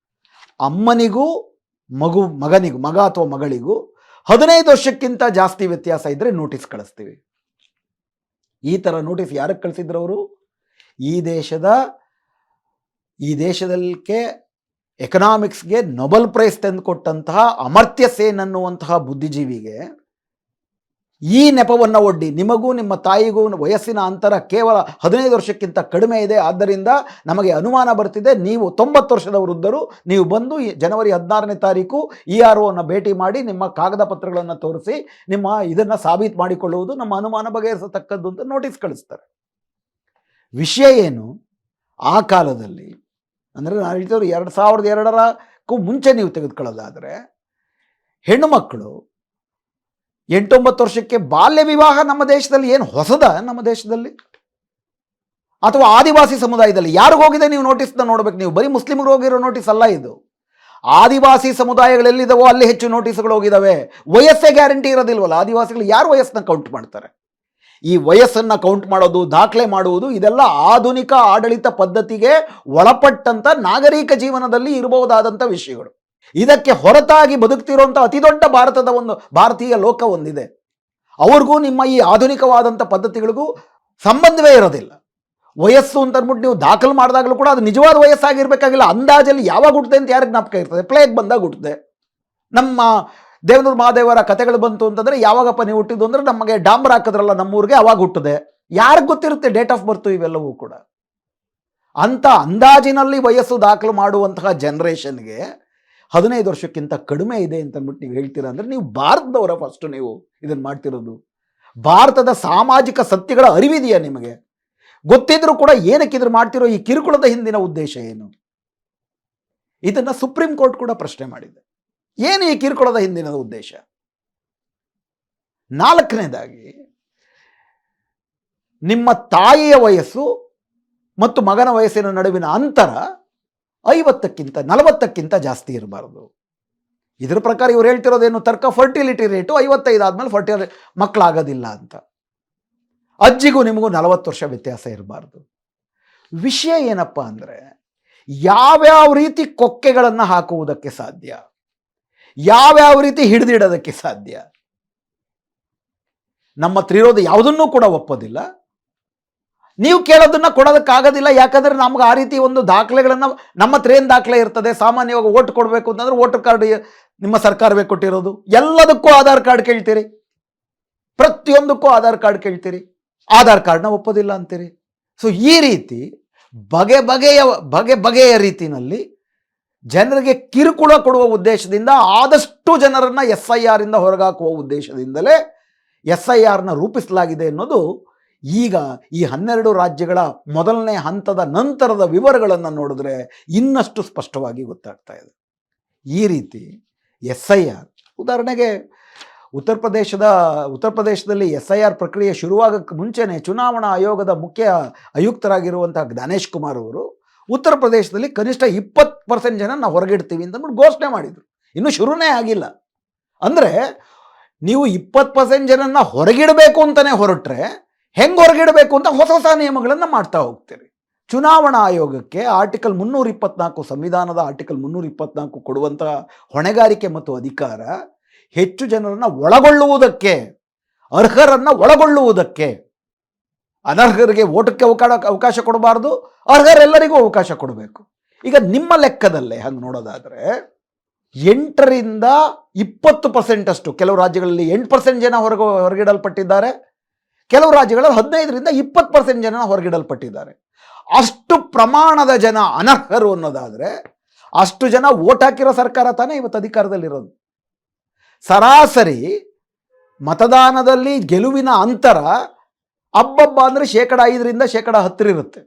ಅಮ್ಮನಿಗೂ ಮಗನಿಗೂ, ಮಗ ಅಥವಾ ಮಗಳಿಗೂ 15 ವರ್ಷಕ್ಕಿಂತ ಜಾಸ್ತಿ ವ್ಯತ್ಯಾಸ ಇದ್ದರೆ ನೋಟಿಸ್ ಕಳಿಸ್ತೀವಿ. ಈ ಥರ ನೋಟಿಸ್ ಯಾರಿಗೆ ಕಳಿಸಿದ್ರು ಅವರು? ಈ ದೇಶದಕ್ಕೆ ಎಕನಾಮಿಕ್ಸ್ಗೆ ನೊಬೆಲ್ ಪ್ರೈಸ್ ತಂದುಕೊಟ್ಟಂತಹ ಅಮರ್ತ್ಯ ಸೇನ್ ಅನ್ನುವಂತಹ ಬುದ್ಧಿಜೀವಿಗೆ ಈ ನೆಪವನ್ನು ಒಡ್ಡಿ, ನಿಮಗೂ ನಿಮ್ಮ ತಾಯಿಗೂ ವಯಸ್ಸಿನ ಅಂತರ ಕೇವಲ 15 ವರ್ಷಕ್ಕಿಂತ ಕಡಿಮೆ ಇದೆ, ಆದ್ದರಿಂದ ನಮಗೆ ಅನುಮಾನ ಬರ್ತಿದೆ, ನೀವು 90 ವರ್ಷದ ವೃದ್ಧರು, ನೀವು ಬಂದು ಜನವರಿ 16ನೇ ತಾರೀಕು EROವನ್ನು ಭೇಟಿ ಮಾಡಿ ನಿಮ್ಮ ಕಾಗದ ಪತ್ರಗಳನ್ನು ತೋರಿಸಿ ನಿಮ್ಮ ಇದನ್ನು ಸಾಬೀತು ಮಾಡಿಕೊಳ್ಳುವುದು ನಮ್ಮ ಅನುಮಾನ ಬಗೆಹರಿಸತಕ್ಕದ್ದು ಅಂತ ನೋಟಿಸ್ ಕಳಿಸ್ತಾರೆ. ವಿಷಯ ಏನು? ಆ ಕಾಲದಲ್ಲಿ ಅಂದರೆ ನಾನು ಹೇಳ್ತಿದ್ರು 2002ಕ್ಕೂ ಮುಂಚೆ ನೀವು ತೆಗೆದುಕೊಳ್ಳೋದಾದರೆ ಹೆಣ್ಣು ಮಕ್ಕಳು 8-9 ವರ್ಷಕ್ಕೆ ಬಾಲ್ಯ ವಿವಾಹ ನಮ್ಮ ದೇಶದಲ್ಲಿ ಏನು ಹೊಸದ? ನಮ್ಮ ದೇಶದಲ್ಲಿ ಅಥವಾ ಆದಿವಾಸಿ ಸಮುದಾಯದಲ್ಲಿ ಯಾರಿಗೋಗಿದೆ ನೀವು ನೋಟಿಸ್ನ ನೋಡ್ಬೇಕು. ನೀವು ಬರೀ ಮುಸ್ಲಿಮರು ಹೋಗಿರೋ ನೋಟಿಸ್ ಅಲ್ಲ ಇದು. ಆದಿವಾಸಿ ಸಮುದಾಯಗಳೆಲ್ಲಿದ್ದಾವೋ ಅಲ್ಲಿ ಹೆಚ್ಚು ನೋಟಿಸ್ಗಳು ಹೋಗಿದ್ದಾವೆ. ವಯಸ್ಸೇ ಗ್ಯಾರಂಟಿ ಇರೋದಿಲ್ವಲ್ಲ. ಆದಿವಾಸಿಗಳು ಯಾರು ವಯಸ್ಸನ್ನ ಕೌಂಟ್ ಮಾಡ್ತಾರೆ? ಈ ವಯಸ್ಸನ್ನು ಕೌಂಟ್ ಮಾಡೋದು, ದಾಖಲೆ ಮಾಡುವುದು, ಇದೆಲ್ಲ ಆಧುನಿಕ ಆಡಳಿತ ಪದ್ಧತಿಗೆ ಒಳಪಟ್ಟಂಥ ನಾಗರಿಕ ಜೀವನದಲ್ಲಿ ಇರಬಹುದಾದಂಥ ವಿಷಯಗಳು. ಇದಕ್ಕೆ ಹೊರತಾಗಿ ಬದುಕ್ತಿರುವಂಥ ಅತಿ ದೊಡ್ಡ ಭಾರತೀಯ ಲೋಕ ಒಂದಿದೆ. ಅವ್ರಿಗೂ ನಿಮ್ಮ ಈ ಆಧುನಿಕವಾದಂಥ ಪದ್ಧತಿಗಳಿಗೂ ಸಂಬಂಧವೇ ಇರೋದಿಲ್ಲ. ವಯಸ್ಸು ಅಂತ ಅಂದ್ಬಿಟ್ಟು ನೀವು ದಾಖಲು ಮಾಡಿದಾಗಲೂ ಕೂಡ ಅದು ನಿಜವಾದ ವಯಸ್ಸಾಗಿರ್ಬೇಕಾಗಿಲ್ಲ. ಅಂದಾಜಲ್ಲಿ ಯಾವಾಗ ಹುಟ್ಟುತ್ತೆ ಅಂತ ಯಾರಿಗೆ ಜ್ಞಾಪಕ ಇರ್ತದೆ? ಪ್ಲೇಗ್ ಬಂದಾಗ ಹುಟ್ಟುತ್ತೆ. ನಮ್ಮ ದೇವನೂರು ಮಹಾದೇವರ ಕಥೆಗಳು ಬಂತು ಅಂತಂದರೆ ಯಾವಾಗಪ್ಪ ನೀವು ಹುಟ್ಟಿದ್ದು ಅಂದರೆ ನಮಗೆ ಡಾಂಬರ್ ಹಾಕಿದ್ರಲ್ಲ ನಮ್ಮೂರಿಗೆ, ಅವಾಗ ಹುಟ್ಟದೆ. ಯಾರಿಗೆ ಗೊತ್ತಿರುತ್ತೆ ಡೇಟ್ ಆಫ್ ಬರ್ತು ಇವೆಲ್ಲವೂ ಕೂಡ? ಅಂಥ ಅಂದಾಜಿನಲ್ಲಿ ವಯಸ್ಸು ದಾಖಲು ಮಾಡುವಂತಹ ಜನ್ರೇಷನ್ಗೆ 15 ವರ್ಷಕ್ಕಿಂತ ಕಡಿಮೆ ಇದೆ ಅಂತ ಅಂದ್ಬಿಟ್ಟು ನೀವು ಹೇಳ್ತೀರಾ ಅಂದರೆ ನೀವು ಭಾರತದವರ ಫಸ್ಟು ನೀವು ಇದನ್ನು ಮಾಡ್ತಿರೋದು? ಭಾರತದ ಸಾಮಾಜಿಕ ಸತ್ಯಗಳ ಅರಿವಿದೆಯಾ ನಿಮಗೆ? ಗೊತ್ತಿದ್ರೂ ಕೂಡ ಏನಕ್ಕೆ ಇದ್ರ ಮಾಡ್ತಿರೋ? ಈ ಕಿರುಕುಳದ ಹಿಂದಿನ ಉದ್ದೇಶ ಏನು? ಇದನ್ನು ಸುಪ್ರೀಂ ಕೋರ್ಟ್ ಕೂಡ ಪ್ರಶ್ನೆ ಮಾಡಿದೆ. ಏನು ಈ ಕಿರುಕುಳದ ಹಿಂದಿನ ಉದ್ದೇಶ? 4ನೇದಾಗಿ, ನಿಮ್ಮ ತಾಯಿಯ ವಯಸ್ಸು ಮತ್ತು ಮಗನ ವಯಸ್ಸಿನ ನಡುವಿನ ಅಂತರ 50ಕ್ಕಿಂತ 40ಕ್ಕಿಂತ ಜಾಸ್ತಿ ಇರಬಾರ್ದು. ಇದರ ಪ್ರಕಾರ ಇವ್ರು ಹೇಳ್ತಿರೋದೇನು? ತರ್ಕ ಫರ್ಟಿಲಿಟಿ ರೇಟು 55 ಆದಮೇಲೆ ಮಕ್ಕಳಾಗೋದಿಲ್ಲ ಅಂತ. ಅಜ್ಜಿಗೂ ನಿಮಗೂ 40 ವರ್ಷ ವ್ಯತ್ಯಾಸ ಇರಬಾರ್ದು. ವಿಷಯ ಏನಪ್ಪ ಅಂದರೆ, ಯಾವ್ಯಾವ ರೀತಿ ಕೊಕ್ಕೆಗಳನ್ನು ಹಾಕುವುದಕ್ಕೆ ಸಾಧ್ಯ, ಯಾವ್ಯಾವ ರೀತಿ ಹಿಡಿದಿಡೋದಕ್ಕೆ ಸಾಧ್ಯ, ನಮ್ಮ ಹತ್ರ ಇರೋದು ಯಾವುದನ್ನೂ ಕೂಡ ಒಪ್ಪೋದಿಲ್ಲ. ನೀವು ಕೇಳೋದನ್ನ ಕೊಡೋದಕ್ಕಾಗೋದಿಲ್ಲ. ಯಾಕಂದರೆ ನಮ್ಗೆ ಆ ರೀತಿ ಒಂದು ದಾಖಲೆಗಳನ್ನು, ನಮ್ಮ ಹತ್ರ ಏನು ದಾಖಲೆ ಇರ್ತದೆ? ಸಾಮಾನ್ಯವಾಗಿ ಓಟ್ ಕೊಡಬೇಕು ಅಂತಂದ್ರೆ ವೋಟರ್ ಕಾರ್ಡ್ ನಿಮ್ಮ ಸರ್ಕಾರವೇ ಕೊಟ್ಟಿರೋದು. ಎಲ್ಲದಕ್ಕೂ ಆಧಾರ್ ಕಾರ್ಡ್ ಕೇಳ್ತೀರಿ, ಪ್ರತಿಯೊಂದಕ್ಕೂ ಆಧಾರ್ ಕಾರ್ಡ್ ಕೇಳ್ತೀರಿ, ಆಧಾರ್ ಕಾರ್ಡ್ನ ಒಪ್ಪೋದಿಲ್ಲ ಅಂತೀರಿ. ಸೊ ಈ ರೀತಿ ಬಗೆಯ ರೀತಿಯಲ್ಲಿ ಜನರಿಗೆ ಕಿರುಕುಳ ಕೊಡುವ ಉದ್ದೇಶದಿಂದ, ಆದಷ್ಟು ಜನರನ್ನು SIR ಇಂದ ಹೊರಗಾಕುವ ಉದ್ದೇಶದಿಂದಲೇ SIRನ ರೂಪಿಸಲಾಗಿದೆ ಅನ್ನೋದು ಈಗ ಈ 12 ರಾಜ್ಯಗಳ ಮೊದಲನೇ ಹಂತದ ನಂತರದ ವಿವರಗಳನ್ನು ನೋಡಿದ್ರೆ ಇನ್ನಷ್ಟು ಸ್ಪಷ್ಟವಾಗಿ ಗೊತ್ತಾಗ್ತಾ ಇದೆ. ಈ ರೀತಿ SIR, ಉದಾಹರಣೆಗೆ ಉತ್ತರ ಪ್ರದೇಶದಲ್ಲಿ SIR ಪ್ರಕ್ರಿಯೆ ಶುರುವಾಗಕ್ಕೆ ಮುಂಚೆನೇ ಚುನಾವಣಾ ಆಯೋಗದ ಮುಖ್ಯ ಆಯುಕ್ತರಾಗಿರುವಂತಹ ಜ್ಞಾನೇಶ್ ಕುಮಾರ್ ಅವರು ಉತ್ತರ ಪ್ರದೇಶದಲ್ಲಿ ಕನಿಷ್ಠ 20% ಜನ ನಾವು ಹೊರಗಿಡ್ತೀವಿ ಅಂತಂದ್ಬಿಟ್ಟು ಘೋಷಣೆ ಮಾಡಿದರು. ಇನ್ನೂ ಶುರುನೇ ಆಗಿಲ್ಲ. ಅಂದರೆ ನೀವು 20% ಜನನ್ನ ಹೊರಗಿಡಬೇಕು ಅಂತಲೇ ಹೊರಟ್ರೆ ಹೆಂಗೆ ಹೊರಗಿಡಬೇಕು ಅಂತ ಹೊಸ ನಿಯಮಗಳನ್ನು ಮಾಡ್ತಾ ಹೋಗ್ತೀರಿ. ಚುನಾವಣಾ ಆಯೋಗಕ್ಕೆ ಆರ್ಟಿಕಲ್ 324, ಸಂವಿಧಾನದ ಆರ್ಟಿಕಲ್ 324 ಕೊಡುವಂತಹ ಹೊಣೆಗಾರಿಕೆ ಮತ್ತು ಅಧಿಕಾರ ಹೆಚ್ಚು ಜನರನ್ನು ಒಳಗೊಳ್ಳುವುದಕ್ಕೆ, ಅರ್ಹರನ್ನು ಒಳಗೊಳ್ಳುವುದಕ್ಕೆ. ಅನರ್ಹರಿಗೆ ಓಟಕ್ಕೆ ಅವಕಾಶ ಕೊಡಬಾರ್ದು, ಅರ್ಹರೆಲ್ಲರಿಗೂ ಅವಕಾಶ ಕೊಡಬೇಕು. ಈಗ ನಿಮ್ಮ ಲೆಕ್ಕದಲ್ಲೇ ಹಂಗೆ ನೋಡೋದಾದರೆ 8ರಿಂದ 20% ಅಷ್ಟು, ಕೆಲವು ರಾಜ್ಯಗಳಲ್ಲಿ 8% ಜನ ಹೊರಗಿಡಲ್ಪಟ್ಟಿದ್ದಾರೆ, ಕೆಲವು ರಾಜ್ಯಗಳಲ್ಲಿ 15ರಿಂದ 20% ಜನ ಹೊರಗಿಡಲ್ಪಟ್ಟಿದ್ದಾರೆ. ಅಷ್ಟು ಪ್ರಮಾಣದ ಜನ ಅನರ್ಹರು ಅನ್ನೋದಾದರೆ ಅಷ್ಟು ಜನ ಓಟ್ ಹಾಕಿರೋ ಸರ್ಕಾರ ತಾನೇ ಇವತ್ತು ಅಧಿಕಾರದಲ್ಲಿರೋದು. ಸರಾಸರಿ ಮತದಾನದಲ್ಲಿ ಗೆಲುವಿನ ಅಂತರ ಅಬ್ಬಬ್ಬ ಅಂದರೆ 5%ರಿಂದ 10% ಇರುತ್ತೆ.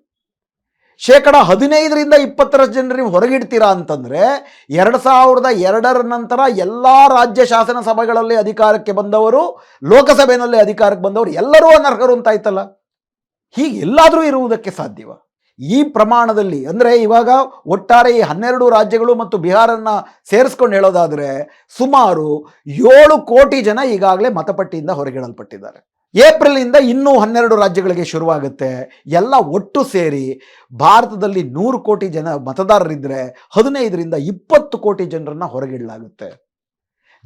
15ರಿಂದ 20% ಜನರಿಗೆ ಹೊರಗಿಡ್ತೀರಾ ಅಂತಂದರೆ 2002ರ ನಂತರ ಎಲ್ಲ ರಾಜ್ಯ ಶಾಸನ ಸಭೆಗಳಲ್ಲಿ ಅಧಿಕಾರಕ್ಕೆ ಬಂದವರು, ಲೋಕಸಭೆಯಲ್ಲಿ ಅಧಿಕಾರಕ್ಕೆ ಬಂದವರು ಎಲ್ಲರೂ ಅನರ್ಹರು ಅಂತಾಯ್ತಲ್ಲ. ಹೀಗೆ ಎಲ್ಲಾದರೂ ಇರುವುದಕ್ಕೆ ಸಾಧ್ಯವ? ಈ ಪ್ರಮಾಣದಲ್ಲಿ ಅಂದರೆ ಇವಾಗ ಒಟ್ಟಾರೆ ಈ 12 ರಾಜ್ಯಗಳು ಮತ್ತು ಬಿಹಾರನ್ನು ಸೇರಿಸ್ಕೊಂಡು ಹೇಳೋದಾದರೆ ಸುಮಾರು 7 ಕೋಟಿ ಜನ ಈಗಾಗಲೇ ಮತಪಟ್ಟಿಯಿಂದ ಹೊರಗಿಡಲ್ಪಟ್ಟಿದ್ದಾರೆ. ಏಪ್ರಿಲಿಂದ ಇನ್ನೂ 12 ರಾಜ್ಯಗಳಿಗೆ ಶುರುವಾಗುತ್ತೆ. ಎಲ್ಲ ಒಟ್ಟು ಸೇರಿ ಭಾರತದಲ್ಲಿ 100 ಕೋಟಿ ಜನ ಮತದಾರರಿದ್ದರೆ 15ರಿಂದ 20 ಕೋಟಿ ಜನರನ್ನು ಹೊರಗಿಡಲಾಗುತ್ತೆ.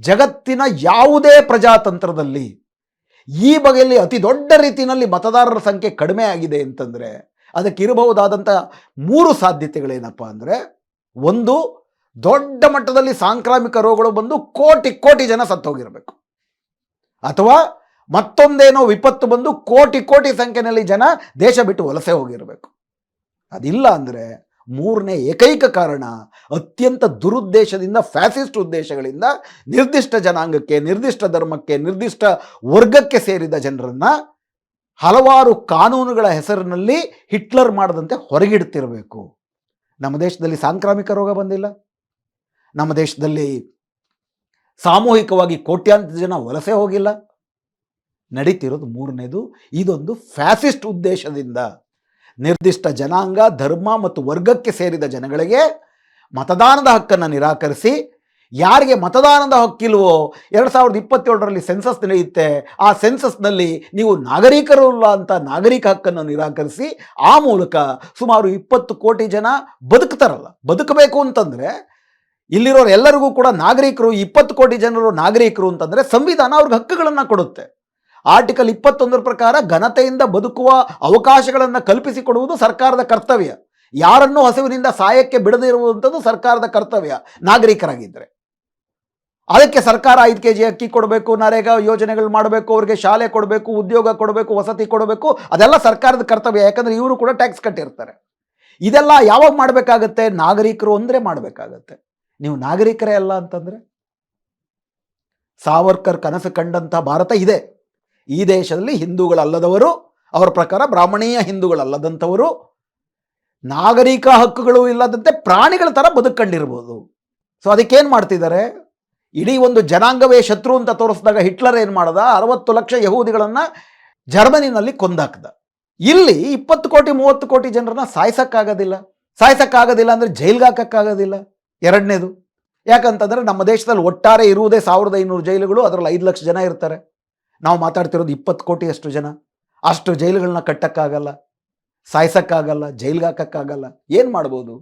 ಜಗತ್ತಿನ ಯಾವುದೇ ಪ್ರಜಾತಂತ್ರದಲ್ಲಿ ಈ ಬಗೆಯಲ್ಲಿ ಅತಿ ದೊಡ್ಡ ರೀತಿಯಲ್ಲಿ ಮತದಾರರ ಸಂಖ್ಯೆ ಕಡಿಮೆ ಆಗಿದೆ ಅಂತಂದರೆ ಅದಕ್ಕಿರಬಹುದಾದಂಥ 3 ಸಾಧ್ಯತೆಗಳೇನಪ್ಪ ಅಂದರೆ, ಒಂದು, ದೊಡ್ಡ ಮಟ್ಟದಲ್ಲಿ ಸಾಂಕ್ರಾಮಿಕ ರೋಗಗಳು ಬಂದು ಕೋಟಿ ಕೋಟಿ ಜನ ಸತ್ತೋಗಿರಬೇಕು, ಅಥವಾ ಮತ್ತೊಂದೇನೋ ವಿಪತ್ತು ಬಂದು ಕೋಟಿ ಕೋಟಿ ಸಂಖ್ಯೆಯಲ್ಲಿ ಜನ ದೇಶ ಬಿಟ್ಟು ವಲಸೆ ಹೋಗಿರಬೇಕು. ಅದಿಲ್ಲ ಅಂದರೆ ಮೂರನೇ ಏಕೈಕ ಕಾರಣ, ಅತ್ಯಂತ ದುರುದ್ದೇಶದಿಂದ, ಫ್ಯಾಸಿಸ್ಟ್ ಉದ್ದೇಶಗಳಿಂದ ನಿರ್ದಿಷ್ಟ ಜನಾಂಗಕ್ಕೆ, ನಿರ್ದಿಷ್ಟ ಧರ್ಮಕ್ಕೆ, ನಿರ್ದಿಷ್ಟ ವರ್ಗಕ್ಕೆ ಸೇರಿದ ಜನರನ್ನು ಹಲವಾರು ಕಾನೂನುಗಳ ಹೆಸರಿನಲ್ಲಿ ಹಿಟ್ಲರ್ ಮಾಡದಂತೆ ಹೊರಗಿಡ್ತಿರಬೇಕು. ನಮ್ಮ ದೇಶದಲ್ಲಿ ಸಾಂಕ್ರಾಮಿಕ ರೋಗ ಬಂದಿಲ್ಲ, ನಮ್ಮ ದೇಶದಲ್ಲಿ ಸಾಮೂಹಿಕವಾಗಿ ಕೋಟ್ಯಾಂತರ ಜನ ವಲಸೆ ಹೋಗಿಲ್ಲ. ನಡೀತಿರೋದು ಮೂರನೇದು, ಇದೊಂದು ಫ್ಯಾಸಿಸ್ಟ್ ಉದ್ದೇಶದಿಂದ ನಿರ್ದಿಷ್ಟ ಜನಾಂಗ, ಧರ್ಮ ಮತ್ತು ವರ್ಗಕ್ಕೆ ಸೇರಿದ ಜನಗಳಿಗೆ ಮತದಾನದ ಹಕ್ಕನ್ನು ನಿರಾಕರಿಸಿ, ಯಾರಿಗೆ ಮತದಾನದ ಹಕ್ಕಿಲ್ವೋ 2027ರಲ್ಲಿ ಸೆನ್ಸಸ್ ನಡೆಯುತ್ತೆ, ಆ ಸೆನ್ಸಸ್ನಲ್ಲಿ ನೀವು ನಾಗರಿಕರು ಇಲ್ಲ ಅಂತ ನಾಗರಿಕ ಹಕ್ಕನ್ನು ನಿರಾಕರಿಸಿ, ಆ ಮೂಲಕ ಸುಮಾರು 20 ಕೋಟಿ ಜನ ಬದುಕ್ತಾರಲ್ಲ. ಬದುಕಬೇಕು ಅಂತಂದರೆ ಇಲ್ಲಿರೋರು ಎಲ್ಲರಿಗೂ ಕೂಡ ನಾಗರಿಕರು, 20 ಕೋಟಿ ಜನರು ನಾಗರಿಕರು ಅಂತಂದರೆ ಸಂವಿಧಾನ ಅವ್ರಿಗೆ ಹಕ್ಕುಗಳನ್ನು ಕೊಡುತ್ತೆ. ಆರ್ಟಿಕಲ್ 21 ಪ್ರಕಾರ ಘನತೆಯಿಂದ ಬದುಕುವ ಅವಕಾಶಗಳನ್ನು ಕಲ್ಪಿಸಿಕೊಡುವುದು ಸರ್ಕಾರದ ಕರ್ತವ್ಯ. ಯಾರನ್ನೂ ಹಸಿವಿನಿಂದ ಸಾಯಕ್ಕೆ ಬಿಡದೇ ಇರುವಂಥದ್ದು ಸರ್ಕಾರದ ಕರ್ತವ್ಯ ನಾಗರಿಕರಾಗಿದ್ದರೆ. ಅದಕ್ಕೆ ಸರ್ಕಾರ 5 kg ಅಕ್ಕಿ ಕೊಡಬೇಕು, ನರೇಗಾ ಯೋಜನೆಗಳು ಮಾಡಬೇಕು, ಅವ್ರಿಗೆ ಶಾಲೆ ಕೊಡಬೇಕು, ಉದ್ಯೋಗ ಕೊಡಬೇಕು, ವಸತಿ ಕೊಡಬೇಕು, ಅದೆಲ್ಲ ಸರ್ಕಾರದ ಕರ್ತವ್ಯ. ಯಾಕಂದರೆ ಇವರು ಕೂಡ ಟ್ಯಾಕ್ಸ್ ಕಟ್ಟಿರ್ತಾರೆ. ಇದೆಲ್ಲ ಯಾವಾಗ ಮಾಡಬೇಕಾಗತ್ತೆ? ನಾಗರಿಕರು ಅಂದರೆ ಮಾಡಬೇಕಾಗತ್ತೆ. ನೀವು ನಾಗರಿಕರೇ ಅಲ್ಲ ಅಂತಂದರೆ, ಸಾವರ್ಕರ್ ಕನಸು ಕಂಡಂಥ ಭಾರತ ಇದೆ. ಈ ದೇಶದಲ್ಲಿ ಹಿಂದೂಗಳಲ್ಲದವರು, ಅವರ ಪ್ರಕಾರ ಬ್ರಾಹ್ಮಣೀಯ ಹಿಂದೂಗಳಲ್ಲದಂಥವರು, ನಾಗರಿಕ ಹಕ್ಕುಗಳು ಇಲ್ಲದಂತೆ ಪ್ರಾಣಿಗಳ ಥರ ಬದುಕೊಂಡಿರ್ಬೋದು. ಸೊ ಅದಕ್ಕೇನು ಮಾಡ್ತಿದ್ದಾರೆ? ಇಡೀ ಒಂದು ಜನಾಂಗವೇ ಶತ್ರು ಅಂತ ತೋರಿಸಿದಾಗ ಹಿಟ್ಲರ್ ಏನು ಮಾಡ್ದ? 60 ಲಕ್ಷ ಯಹೂದಿಗಳನ್ನು ಜರ್ಮನಿನಲ್ಲಿ ಕೊಂದಾಕ್ದ. ಇಲ್ಲಿ 20 ಕೋಟಿ 30 ಕೋಟಿ ಜನರನ್ನ ಸಾಯಿಸೋಕ್ಕಾಗೋದಿಲ್ಲ ಅಂದರೆ ಜೈಲ್ಗೆ ಹಾಕೋಕ್ಕಾಗೋದಿಲ್ಲ. ಎರಡನೇದು, ಯಾಕಂತಂದರೆ ನಮ್ಮ ದೇಶದಲ್ಲಿ ಒಟ್ಟಾರೆ ಇರುವುದೇ 1500 ಜೈಲುಗಳು, ಅದರಲ್ಲಿ 5 ಲಕ್ಷ ಜನ ಇರ್ತಾರೆ. ನಾವು ಮಾತಾಡ್ತಿರೋದು 20 ಕೋಟಿಯಷ್ಟು ಜನ. ಅಷ್ಟು ಜೈಲುಗಳನ್ನ ಕಟ್ಟಕ್ಕಾಗಲ್ಲ, ಸಾಯಿಸೋಕ್ಕಾಗಲ್ಲ, ಜೈಲ್ಗೆ ಹಾಕೋಕ್ಕಾಗಲ್ಲ. ಏನು ಮಾಡ್ಬೋದು?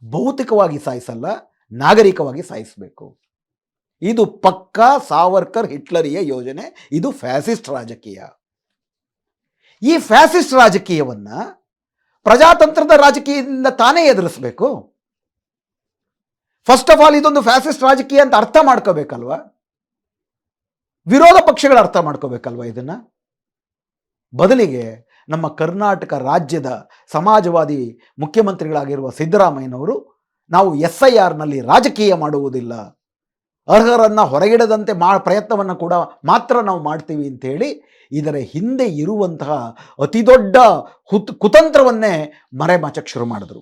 ಭೌತಿಕವಾಗಿ ಸಾಯಿಸಲ್ಲ, ನಾಗರಿಕವಾಗಿ ಸಾಯಿಸಬೇಕು. ಇದು ಪಕ್ಕಾ ಸಾವರ್ಕರ್ ಹಿಟ್ಲರಿಯ ಯೋಜನೆ. ಇದು ಫ್ಯಾಸಿಸ್ಟ್ ರಾಜಕೀಯ. ಈ ಫ್ಯಾಸಿಸ್ಟ್ ರಾಜಕೀಯವನ್ನು ಪ್ರಜಾತಂತ್ರದ ರಾಜಕೀಯದಿಂದ ತಾನೇ ಎದುರಿಸಬೇಕು. ಫಸ್ಟ್ ಆಫ್ ಆಲ್ ಇದೊಂದು ಫ್ಯಾಸಿಸ್ಟ್ ರಾಜಕೀಯ ಅಂತ ಅರ್ಥ ಮಾಡ್ಕೋಬೇಕಲ್ವ? ವಿರೋಧ ಪಕ್ಷಗಳು ಅರ್ಥ ಮಾಡ್ಕೋಬೇಕಲ್ವ ಇದನ್ನು? ಬದಲಿಗೆ ನಮ್ಮ ಕರ್ನಾಟಕ ರಾಜ್ಯದ ಸಮಾಜವಾದಿ ಮುಖ್ಯಮಂತ್ರಿಗಳಾಗಿರುವ ಸಿದ್ದರಾಮಯ್ಯನವರು, ನಾವು SIRನಲ್ಲಿ ರಾಜಕೀಯ ಮಾಡುವುದಿಲ್ಲ, ಅರ್ಹರನ್ನು ಹೊರಗಿಡದಂತೆ ಪ್ರಯತ್ನವನ್ನು ಕೂಡ ಮಾತ್ರ ನಾವು ಮಾಡ್ತೀವಿ ಅಂತೇಳಿ ಇದರ ಹಿಂದೆ ಇರುವಂತಹ ಅತಿದೊಡ್ಡ ಕುತಂತ್ರವನ್ನೇ ಮರೆಮಾಚಕ್ಕೆ ಶುರು ಮಾಡಿದ್ರು.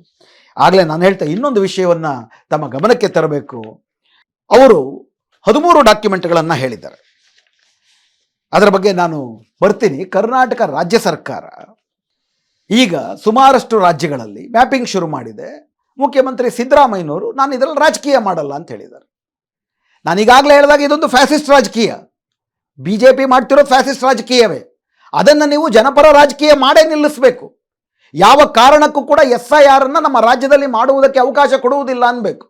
ಆಗಲೇ ನಾನು ಹೇಳ್ತಾ ಇನ್ನೊಂದು ವಿಷಯವನ್ನು ತಮ್ಮ ಗಮನಕ್ಕೆ ತರಬೇಕು. ಅವರು 13 ಡಾಕ್ಯುಮೆಂಟ್ಗಳನ್ನು ಹೇಳಿದ್ದಾರೆ. ಅದರ ಬಗ್ಗೆ ನಾನು ಬರ್ತೀನಿ. ಕರ್ನಾಟಕ ರಾಜ್ಯ ಸರ್ಕಾರ ಈಗ ಸುಮಾರಷ್ಟು ರಾಜ್ಯಗಳಲ್ಲಿ ಮ್ಯಾಪಿಂಗ್ ಶುರು ಮಾಡಿದೆ. ಮುಖ್ಯಮಂತ್ರಿ ಸಿದ್ದರಾಮಯ್ಯನವರು ನಾನು ಇದರಲ್ಲಿ ರಾಜಕೀಯ ಮಾಡಲ್ಲ ಅಂತ ಹೇಳಿದ್ದಾರೆ. ನಾನೀಗಾಗಲೇ ಹೇಳಿದಾಗ ಇದೊಂದು ಫ್ಯಾಸಿಸ್ಟ್ ರಾಜಕೀಯ. BJP ಮಾಡ್ತಿರೋದು ಫ್ಯಾಸಿಸ್ಟ್ ರಾಜಕೀಯವೇ. ಅದನ್ನು ನೀವು ಜನಪರ ರಾಜಕೀಯ ಮಾಡೇ ನಿಲ್ಲಿಸಬೇಕು. ಯಾವ ಕಾರಣಕ್ಕೂ ಕೂಡ SIRನ್ನು ನಮ್ಮ ರಾಜ್ಯದಲ್ಲಿ ಮಾಡುವುದಕ್ಕೆ ಅವಕಾಶ ಕೊಡುವುದಿಲ್ಲ ಅನ್ಬೇಕು.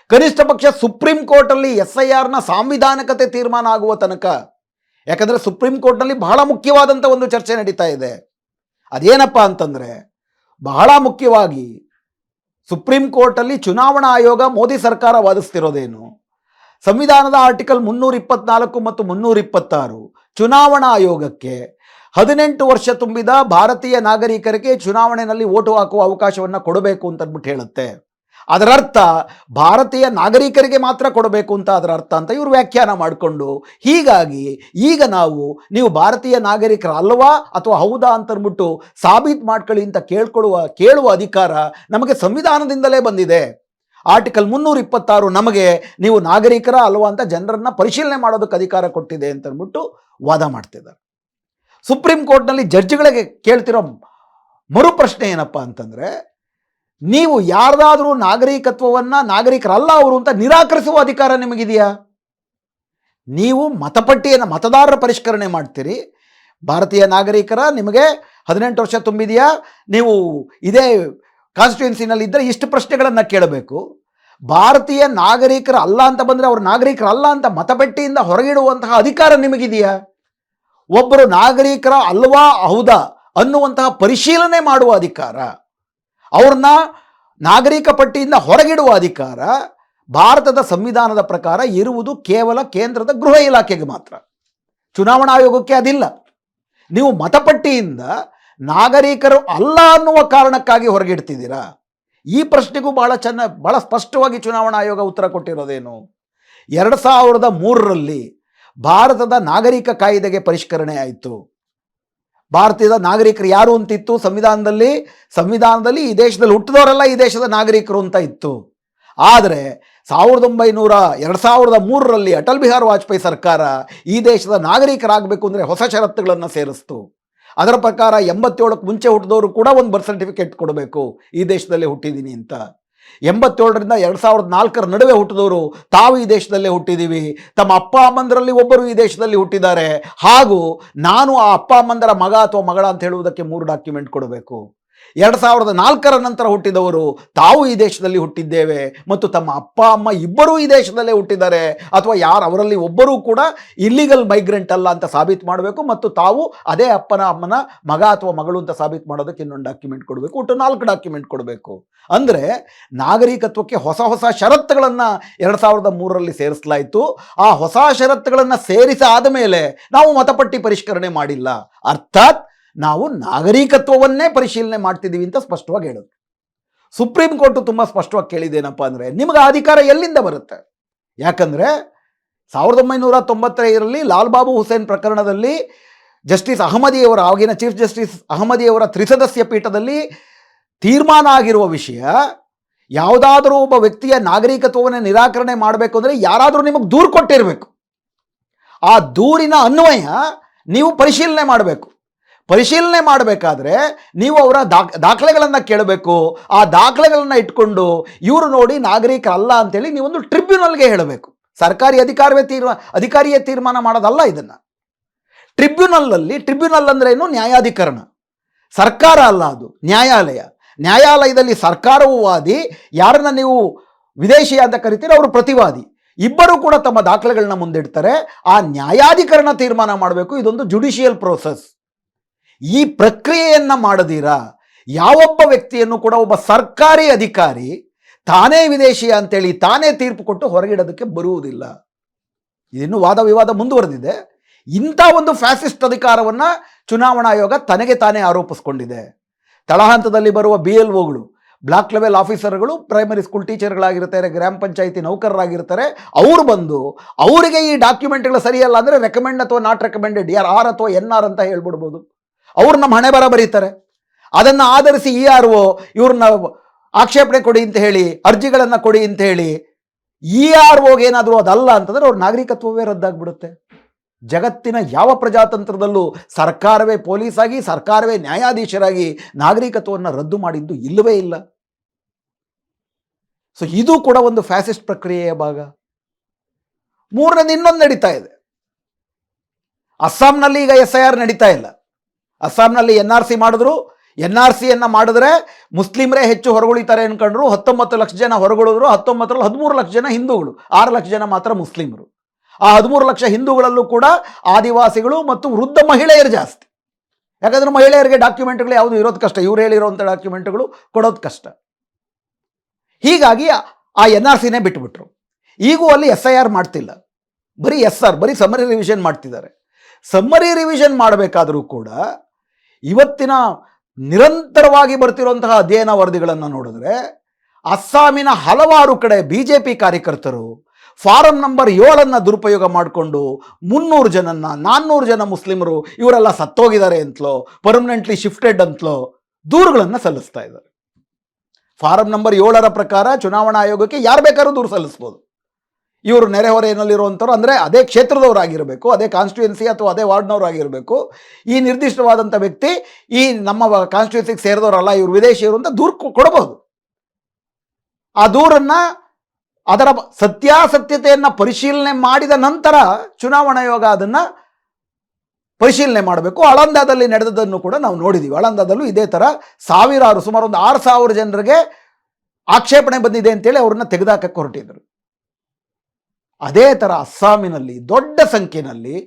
ಕನಿಷ್ಠ ಪಕ್ಷ ಸುಪ್ರೀಂ ಕೋರ್ಟಲ್ಲಿ SIRನ ಸಾಂವಿಧಾನಿಕತೆ ತೀರ್ಮಾನ ಆಗುವ ತನಕ. ಯಾಕಂದರೆ ಸುಪ್ರೀಂ ಕೋರ್ಟ್ನಲ್ಲಿ ಬಹಳ ಮುಖ್ಯವಾದಂಥ ಒಂದು ಚರ್ಚೆ ನಡೀತಾ ಇದೆ. ಅದೇನಪ್ಪ ಅಂತಂದರೆ, ಬಹಳ ಮುಖ್ಯವಾಗಿ ಸುಪ್ರೀಂ ಕೋರ್ಟಲ್ಲಿ ಚುನಾವಣಾ ಆಯೋಗ ಮೋದಿ ಸರ್ಕಾರ ವಾದಿಸ್ತಿರೋದೇನು? ಸಂವಿಧಾನದ ಆರ್ಟಿಕಲ್ 324 ಮತ್ತು 326 ಚುನಾವಣಾ ಆಯೋಗಕ್ಕೆ 18 ವರ್ಷ ತುಂಬಿದ ಭಾರತೀಯ ನಾಗರಿಕರಿಗೆ ಚುನಾವಣೆಯಲ್ಲಿ ಓಟು ಹಾಕುವ ಅವಕಾಶವನ್ನು ಕೊಡಬೇಕು ಅಂತಂದ್ಬಿಟ್ಟು ಹೇಳುತ್ತೆ. ಅದರ ಅರ್ಥ ಭಾರತೀಯ ನಾಗರಿಕರಿಗೆ ಮಾತ್ರ ಕೊಡಬೇಕು ಅಂತ ಅದರ ಅರ್ಥ ಅಂತ ಇವರು ವ್ಯಾಖ್ಯಾನ ಮಾಡಿಕೊಂಡು, ಹೀಗಾಗಿ ಈಗ ನೀವು ಭಾರತೀಯ ನಾಗರಿಕರ ಅಲ್ವಾ ಅಥವಾ ಹೌದಾ ಅಂತಂದ್ಬಿಟ್ಟು ಸಾಬೀತು ಮಾಡ್ಕೊಳ್ಳಿ ಅಂತ ಕೇಳುವ ಅಧಿಕಾರ ನಮಗೆ ಸಂವಿಧಾನದಿಂದಲೇ ಬಂದಿದೆ. ಆರ್ಟಿಕಲ್ 326 ನಮಗೆ ನೀವು ನಾಗರಿಕರ ಅಲ್ವಾ ಅಂತ ಜನರನ್ನು ಪರಿಶೀಲನೆ ಮಾಡೋದಕ್ಕೆ ಅಧಿಕಾರ ಕೊಟ್ಟಿದೆ ಅಂತಂದ್ಬಿಟ್ಟು ವಾದ ಮಾಡ್ತಿದ್ದಾರೆ. ಸುಪ್ರೀಂ ಕೋರ್ಟ್ನಲ್ಲಿ ಜಡ್ಜ್ಗಳಿಗೆ ಕೇಳ್ತಿರೋ ಮರು ಪ್ರಶ್ನೆ ಏನಪ್ಪ ಅಂತಂದರೆ, ನೀವು ಯಾರ್ದಾದ್ರೂ ನಾಗರಿಕತ್ವವನ್ನು ನಾಗರಿಕರಲ್ಲ ಅವರು ಅಂತ ನಿರಾಕರಿಸುವ ಅಧಿಕಾರ ನಿಮಗಿದೆಯಾ? ನೀವು ಮತಪಟ್ಟಿಯನ್ನು ಮತದಾರರ ಪರಿಷ್ಕರಣೆ ಮಾಡ್ತೀರಿ. ಭಾರತೀಯ ನಾಗರಿಕರ ನಿಮಗೆ 18 ವರ್ಷ ತುಂಬಿದೆಯಾ, ನೀವು ಇದೇ ಕಾನ್ಸ್ಟಿಟ್ಯೂನ್ಸಿನಲ್ಲಿ ಇದ್ದರೆ ಇಷ್ಟು ಪ್ರಶ್ನೆಗಳನ್ನು ಕೇಳಬೇಕು. ಭಾರತೀಯ ನಾಗರಿಕರ ಅಲ್ಲ ಅಂತ ಬಂದರೆ ಅವ್ರ ನಾಗರಿಕರಲ್ಲ ಅಂತ ಮತಪಟ್ಟಿಯಿಂದ ಹೊರಗಿಡುವಂತಹ ಅಧಿಕಾರ ನಿಮಗಿದೆಯಾ? ಒಬ್ಬರು ನಾಗರಿಕರ ಅಲ್ವಾ ಹೌದಾ ಅನ್ನುವಂತಹ ಪರಿಶೀಲನೆ ಮಾಡುವ ಅಧಿಕಾರ, ಅವ್ರನ್ನ ನಾಗರಿಕ ಪಟ್ಟಿಯಿಂದ ಹೊರಗಿಡುವ ಅಧಿಕಾರ ಭಾರತದ ಸಂವಿಧಾನದ ಪ್ರಕಾರ ಇರುವುದು ಕೇವಲ ಕೇಂದ್ರದ ಗೃಹ ಇಲಾಖೆಗೆ ಮಾತ್ರ. ಚುನಾವಣಾ ಆಯೋಗಕ್ಕೆ ಅದಿಲ್ಲ. ನೀವು ಮತಪಟ್ಟಿಯಿಂದ ನಾಗರಿಕರು ಅಲ್ಲ ಅನ್ನುವ ಕಾರಣಕ್ಕಾಗಿ ಹೊರಗಿಡ್ತಿದ್ದೀರಾ? ಈ ಪ್ರಶ್ನೆಗೂ ಬಹಳ ಸ್ಪಷ್ಟವಾಗಿ ಚುನಾವಣಾ ಆಯೋಗ ಉತ್ತರ ಕೊಟ್ಟಿರೋದೇನು? 2003ರಲ್ಲಿ ಭಾರತದ ನಾಗರಿಕ ಕಾಯ್ದೆಗೆ ಪರಿಷ್ಕರಣೆ ಆಯಿತು. ಭಾರತದ ನಾಗರಿಕರು ಯಾರು ಅಂತಿತ್ತು ಸಂವಿಧಾನದಲ್ಲಿ ಈ ದೇಶದಲ್ಲಿ ಹುಟ್ಟಿದವರೆಲ್ಲ ಈ ದೇಶದ ನಾಗರಿಕರು ಅಂತ ಇತ್ತು. ಆದರೆ 2003ರಲ್ಲಿ ಅಟಲ್ ಬಿಹಾರಿ ವಾಜಪೇಯಿ ಸರ್ಕಾರ ಈ ದೇಶದ ನಾಗರಿಕರಾಗಬೇಕು ಅಂದರೆ ಹೊಸ ಷರತ್ತುಗಳನ್ನು ಸೇರಿಸ್ತು. ಅದರ ಪ್ರಕಾರ 87ಕ್ಕೆ ಮುಂಚೆ ಹುಟ್ಟಿದವರು ಕೂಡ ಒಂದು ಬರ್ತ್ ಸರ್ಟಿಫಿಕೇಟ್ ಕೊಡಬೇಕು, ಈ ದೇಶದಲ್ಲೇ ಹುಟ್ಟಿದ್ದೀನಿ ಅಂತ. 87ರಿಂದ 2004ರ ನಡುವೆ ಹುಟ್ಟಿದವರು ತಾವು ಈ ದೇಶದಲ್ಲೇ ಹುಟ್ಟಿದ್ದೀವಿ, ತಮ್ಮ ಅಪ್ಪ ಅಮ್ಮಂದರಲ್ಲಿ ಒಬ್ಬರು ಈ ದೇಶದಲ್ಲಿ ಹುಟ್ಟಿದ್ದಾರೆ, ಹಾಗೂ ನಾನು ಆ ಅಪ್ಪ ಅಮ್ಮಂದರ ಮಗ ಅಥವಾ ಮಗಳ ಅಂತ ಹೇಳುವುದಕ್ಕೆ 3 ಡಾಕ್ಯುಮೆಂಟ್ ಕೊಡಬೇಕು. 2004ರ ನಂತರ ಹುಟ್ಟಿದವರು ತಾವು ಈ ದೇಶದಲ್ಲಿ ಹುಟ್ಟಿದ್ದೇವೆ ಮತ್ತು ತಮ್ಮ ಅಪ್ಪ ಅಮ್ಮ ಇಬ್ಬರೂ ಈ ದೇಶದಲ್ಲೇ ಹುಟ್ಟಿದ್ದಾರೆ, ಅಥವಾ ಅವರಲ್ಲಿ ಒಬ್ಬರೂ ಕೂಡ ಇಲ್ಲಿಗಲ್ ಮೈಗ್ರೆಂಟ್ ಅಲ್ಲ ಅಂತ ಸಾಬೀತು ಮಾಡಬೇಕು, ಮತ್ತು ತಾವು ಅದೇ ಅಪ್ಪನ ಅಮ್ಮನ ಮಗ ಅಥವಾ ಮಗಳು ಅಂತ ಸಾಬೀತು ಮಾಡೋದಕ್ಕೆ ಇನ್ನೊಂದು ಡಾಕ್ಯುಮೆಂಟ್ ಕೊಡಬೇಕು. ಒಟ್ಟು 4 ಡಾಕ್ಯುಮೆಂಟ್ ಕೊಡಬೇಕು. ಅಂದರೆ ನಾಗರಿಕತ್ವಕ್ಕೆ ಹೊಸ ಷರತ್ತುಗಳನ್ನು 2003ರಲ್ಲಿ ಸೇರಿಸಲಾಯಿತು. ಆ ಹೊಸ ಷರತ್ತುಗಳನ್ನು ಸೇರಿಸಾದ ಮೇಲೆ ನಾವು ಮತಪಟ್ಟಿ ಪರಿಷ್ಕರಣೆ ಮಾಡಿಲ್ಲ, ಅರ್ಥಾತ್ ನಾವು ನಾಗರಿಕತ್ವವನ್ನೇ ಪರಿಶೀಲನೆ ಮಾಡ್ತಿದ್ದೀವಿ ಅಂತ ಸ್ಪಷ್ಟವಾಗಿ ಹೇಳಿದ್ರು. ಸುಪ್ರೀಂ ಕೋರ್ಟು ತುಂಬ ಸ್ಪಷ್ಟವಾಗಿ ಕೇಳಿದೇನಪ್ಪ ಅಂದರೆ, ನಿಮಗೆ ಅಧಿಕಾರ ಎಲ್ಲಿಂದ ಬರುತ್ತೆ? ಯಾಕಂದರೆ 1995ರಲ್ಲಿ ಲಾಲ್ ಬಾಬು ಹುಸೇನ್ ಪ್ರಕರಣದಲ್ಲಿ ಜಸ್ಟಿಸ್ ಅಹಮದಿಯವರ, ಆಗಿನ ಚೀಫ್ ಜಸ್ಟಿಸ್ ಅಹಮದಿಯವರ ತ್ರಿಸದಸ್ಯ ಪೀಠದಲ್ಲಿ ತೀರ್ಮಾನ ಆಗಿರುವ ವಿಷಯ, ಯಾವುದಾದರೂ ಒಬ್ಬ ವ್ಯಕ್ತಿಯ ನಾಗರಿಕತ್ವವನ್ನು ನಿರಾಕರಣೆ ಮಾಡಬೇಕು ಅಂದರೆ ಯಾರಾದರೂ ನಿಮಗೆ ದೂರು ಕೊಟ್ಟಿರಬೇಕು. ಆ ದೂರಿನ ಅನ್ವಯ ನೀವು ಪರಿಶೀಲನೆ ಮಾಡಬೇಕು. ಪರಿಶೀಲನೆ ಮಾಡಬೇಕಾದ್ರೆ ನೀವು ಅವರ ದಾಖಲೆಗಳನ್ನು ಕೇಳಬೇಕು. ಆ ದಾಖಲೆಗಳನ್ನು ಇಟ್ಕೊಂಡು ಇವರು ನೋಡಿ ನಾಗರಿಕರಲ್ಲ ಅಂತೇಳಿ ನೀವೊಂದು ಟ್ರಿಬ್ಯುನಲ್ಗೆ ಹೇಳಬೇಕು. ಸರ್ಕಾರಿ ಅಧಿಕಾರಿಯೇ ತೀರ್ಮಾನ ಮಾಡೋದಲ್ಲ ಇದನ್ನು. ಟ್ರಿಬ್ಯುನಲ್ ಅಂದ್ರೆ ಏನು? ನ್ಯಾಯಾಧಿಕರಣ. ಸರ್ಕಾರ ಅಲ್ಲ, ಅದು ನ್ಯಾಯಾಲಯ. ನ್ಯಾಯಾಲಯದಲ್ಲಿ ಸರ್ಕಾರವು ವಾದಿ, ಯಾರನ್ನ ನೀವು ವಿದೇಶಿ ಅಂತ ಕರಿತೀರ ಅವರು ಪ್ರತಿವಾದಿ, ಇಬ್ಬರು ಕೂಡ ತಮ್ಮ ದಾಖಲೆಗಳನ್ನ ಮುಂದಿಡ್ತಾರೆ. ಆ ನ್ಯಾಯಾಧಿಕರಣ ತೀರ್ಮಾನ ಮಾಡಬೇಕು. ಇದೊಂದು ಜುಡಿಷಿಯಲ್ ಪ್ರೋಸೆಸ್. ಈ ಪ್ರಕ್ರಿಯೆಯನ್ನು ಮಾಡದಿರ ಯಾವೊಬ್ಬ ವ್ಯಕ್ತಿಯನ್ನು ಕೂಡ ಒಬ್ಬ ಸರ್ಕಾರಿ ಅಧಿಕಾರಿ ತಾನೇ ವಿದೇಶಿ ಅಂತೇಳಿ ತಾನೇ ತೀರ್ಪು ಕೊಟ್ಟು ಹೊರಗಿಡೋದಕ್ಕೆ ಬರುವುದಿಲ್ಲ. ಇದಿನ್ನೂ ವಾದ ವಿವಾದ ಮುಂದುವರೆದಿದೆ. ಇಂಥ ಒಂದು ಫ್ಯಾಸಿಸ್ಟ್ ಅಧಿಕಾರವನ್ನು ಚುನಾವಣಾ ಆಯೋಗ ತನಗೆ ತಾನೇ ಆರೋಪಿಸ್ಕೊಂಡಿದೆ. ತಳಹಂತದಲ್ಲಿ ಬರುವ BLOಗಳು, ಬ್ಲಾಕ್ ಲೆವೆಲ್ ಆಫೀಸರ್ಗಳು, ಪ್ರೈಮರಿ ಸ್ಕೂಲ್ ಟೀಚರ್ಗಳಾಗಿರ್ತಾರೆ, ಗ್ರಾಮ ಪಂಚಾಯಿತಿ ನೌಕರರಾಗಿರ್ತಾರೆ, ಅವರು ಬಂದು ಅವರಿಗೆ ಈ ಡಾಕ್ಯುಮೆಂಟ್ಗಳು ಸರಿಯಲ್ಲ ಅಂದರೆ ರೆಕಮೆಂಡ್ ಅಥವಾ ನಾಟ್ ರೆಕಮೆಂಡೆಡ್, ಆರ್ ಅಥವಾ NR ಅಂತ ಹೇಳ್ಬಿಡ್ಬೋದು. ಅವ್ರು ನಮ್ಮ ಹಣೆ ಬರ ಬರೀತಾರೆ. ಅದನ್ನು ಆಧರಿಸಿ ERO ಇವ್ರನ್ನ ಆಕ್ಷೇಪಣೆ ಕೊಡಿ ಅಂತ ಹೇಳಿ, ಅರ್ಜಿಗಳನ್ನು ಕೊಡಿ ಅಂತ ಹೇಳಿ EROಗೆ ಏನಾದರೂ ಅದಲ್ಲ ಅಂತಂದರೆ ಅವ್ರ ನಾಗರಿಕತ್ವವೇ ರದ್ದಾಗ್ಬಿಡುತ್ತೆ. ಜಗತ್ತಿನ ಯಾವ ಪ್ರಜಾತಂತ್ರದಲ್ಲೂ ಸರ್ಕಾರವೇ ಪೊಲೀಸಾಗಿ, ಸರ್ಕಾರವೇ ನ್ಯಾಯಾಧೀಶರಾಗಿ ನಾಗರಿಕತ್ವವನ್ನು ರದ್ದು ಮಾಡಿದ್ದು ಇಲ್ಲವೇ ಇಲ್ಲ. ಸೊ ಇದು ಕೂಡ ಒಂದು ಫ್ಯಾಸಿಸ್ಟ್ ಪ್ರಕ್ರಿಯೆಯ ಭಾಗ. ಮೂರನೇದು ಇನ್ನೊಂದು ನಡೀತಾ ಇದೆ. ಅಸ್ಸಾಂನಲ್ಲಿ ಈಗ SIR ನಡೀತಾ ಇಲ್ಲ. ಅಸ್ಸಾಂನಲ್ಲಿ NRC ಮಾಡಿದ್ರು. NRCಯನ್ನು ಮಾಡಿದ್ರೆ ಮುಸ್ಲಿಮರೇ ಹೆಚ್ಚು ಹೊರಗುಳಿತಾರೆ ಅನ್ಕೊಂಡ್ರು. 19 ಲಕ್ಷ ಜನ ಹೊರಗುಳಿದ್ರು. 19ರಲ್ಲಿ 13 ಲಕ್ಷ ಜನ ಹಿಂದೂಗಳು, 6 ಲಕ್ಷ ಜನ ಮಾತ್ರ ಮುಸ್ಲಿಮರು. ಆ 13 ಲಕ್ಷ ಹಿಂದೂಗಳಲ್ಲೂ ಕೂಡ ಆದಿವಾಸಿಗಳು ಮತ್ತು ವೃದ್ಧ ಮಹಿಳೆಯರು ಜಾಸ್ತಿ. ಯಾಕಂದರೆ ಮಹಿಳೆಯರಿಗೆ ಡಾಕ್ಯುಮೆಂಟ್ಗಳು ಯಾವುದು ಇರೋದು ಕಷ್ಟ, ಇವ್ರು ಹೇಳಿರೋಂಥ ಡಾಕ್ಯುಮೆಂಟ್ಗಳು ಕೊಡೋದು ಕಷ್ಟ. ಹೀಗಾಗಿ ಆ NRCನೇ ಬಿಟ್ಬಿಟ್ರು. ಈಗೂ ಅಲ್ಲಿ SIR ಮಾಡ್ತಿಲ್ಲ, ಬರೀ SR, ಬರೀ ಸಮ್ಮರಿ ರಿವಿಷನ್ ಮಾಡ್ತಿದ್ದಾರೆ. ಸಮ್ಮರಿ ರಿವಿಷನ್ ಮಾಡಬೇಕಾದರೂ ಕೂಡ ಇವತ್ತಿನ ನಿರಂತರವಾಗಿ ಬರ್ತಿರುವಂತಹ ಅಧ್ಯಯನ ವರದಿಗಳನ್ನು ನೋಡಿದ್ರೆ ಅಸ್ಸಾಮಿನ ಹಲವಾರು ಕಡೆ BJP ಕಾರ್ಯಕರ್ತರು ಫಾರಂ ನಂಬರ್ 7 ದುರುಪಯೋಗ ಮಾಡಿಕೊಂಡು 300 ಜನನ್ನ, 400 ಜನ ಮುಸ್ಲಿಮರು ಇವರೆಲ್ಲ ಸತ್ತೋಗಿದ್ದಾರೆ ಅಂತಲೋ, ಪರ್ಮನೆಂಟ್ಲಿ ಶಿಫ್ಟೆಡ್ ಅಂತಲೋ ದೂರುಗಳನ್ನು ಸಲ್ಲಿಸ್ತಾ ಇದ್ದಾರೆ. ಫಾರಂ ನಂಬರ್ 7 ಪ್ರಕಾರ ಚುನಾವಣಾ ಆಯೋಗಕ್ಕೆ ಯಾರು ಬೇಕಾದ್ರೂ ದೂರು ಸಲ್ಲಿಸ್ಬೋದು. ಇವರು ನೆರೆಹೊರೆಯಲ್ಲಿರುವಂಥವ್ರು, ಅಂದರೆ ಅದೇ ಕ್ಷೇತ್ರದವರಾಗಿರಬೇಕು, ಅದೇ ಕಾನ್ಸ್ಟಿಟ್ಯೂನ್ಸಿ ಅಥವಾ ಅದೇ ವಾರ್ಡ್ನವರಾಗಿರಬೇಕು. ಈ ನಿರ್ದಿಷ್ಟವಾದಂಥ ವ್ಯಕ್ತಿ ಈ ನಮ್ಮ ಕಾನ್ಸ್ಟಿಟ್ಯೂನ್ಸಿಗೆ ಸೇರಿದವರಲ್ಲ, ಇವರು ವಿದೇಶಿಯರು ಅಂತ ದೂರು ಕೊಡಬಹುದು. ಆ ದೂರನ್ನು, ಅದರ ಸತ್ಯಾಸತ್ಯತೆಯನ್ನು ಪರಿಶೀಲನೆ ಮಾಡಿದ ನಂತರ ಚುನಾವಣಾ ಆಯೋಗ ಅದನ್ನು ಪರಿಶೀಲನೆ ಮಾಡಬೇಕು. ಆಳಂದದಲ್ಲಿ ನಡೆದದ್ದನ್ನು ಕೂಡ ನಾವು ನೋಡಿದ್ದೀವಿ. ಆಳಂದದಲ್ಲೂ ಇದೇ ಥರ ಸುಮಾರು ಒಂದು 6,000 ಜನರಿಗೆ ಆಕ್ಷೇಪಣೆ ಬಂದಿದೆ ಅಂತೇಳಿ ಅವ್ರನ್ನ ತೆಗೆದುಹಾಕಕ್ಕೆ ಹೊರಟಿದ್ರು. ಅದೇ ಥರ ಅಸ್ಸಾಮಿನಲ್ಲಿ ದೊಡ್ಡ ಸಂಖ್ಯೆಯಲ್ಲಿ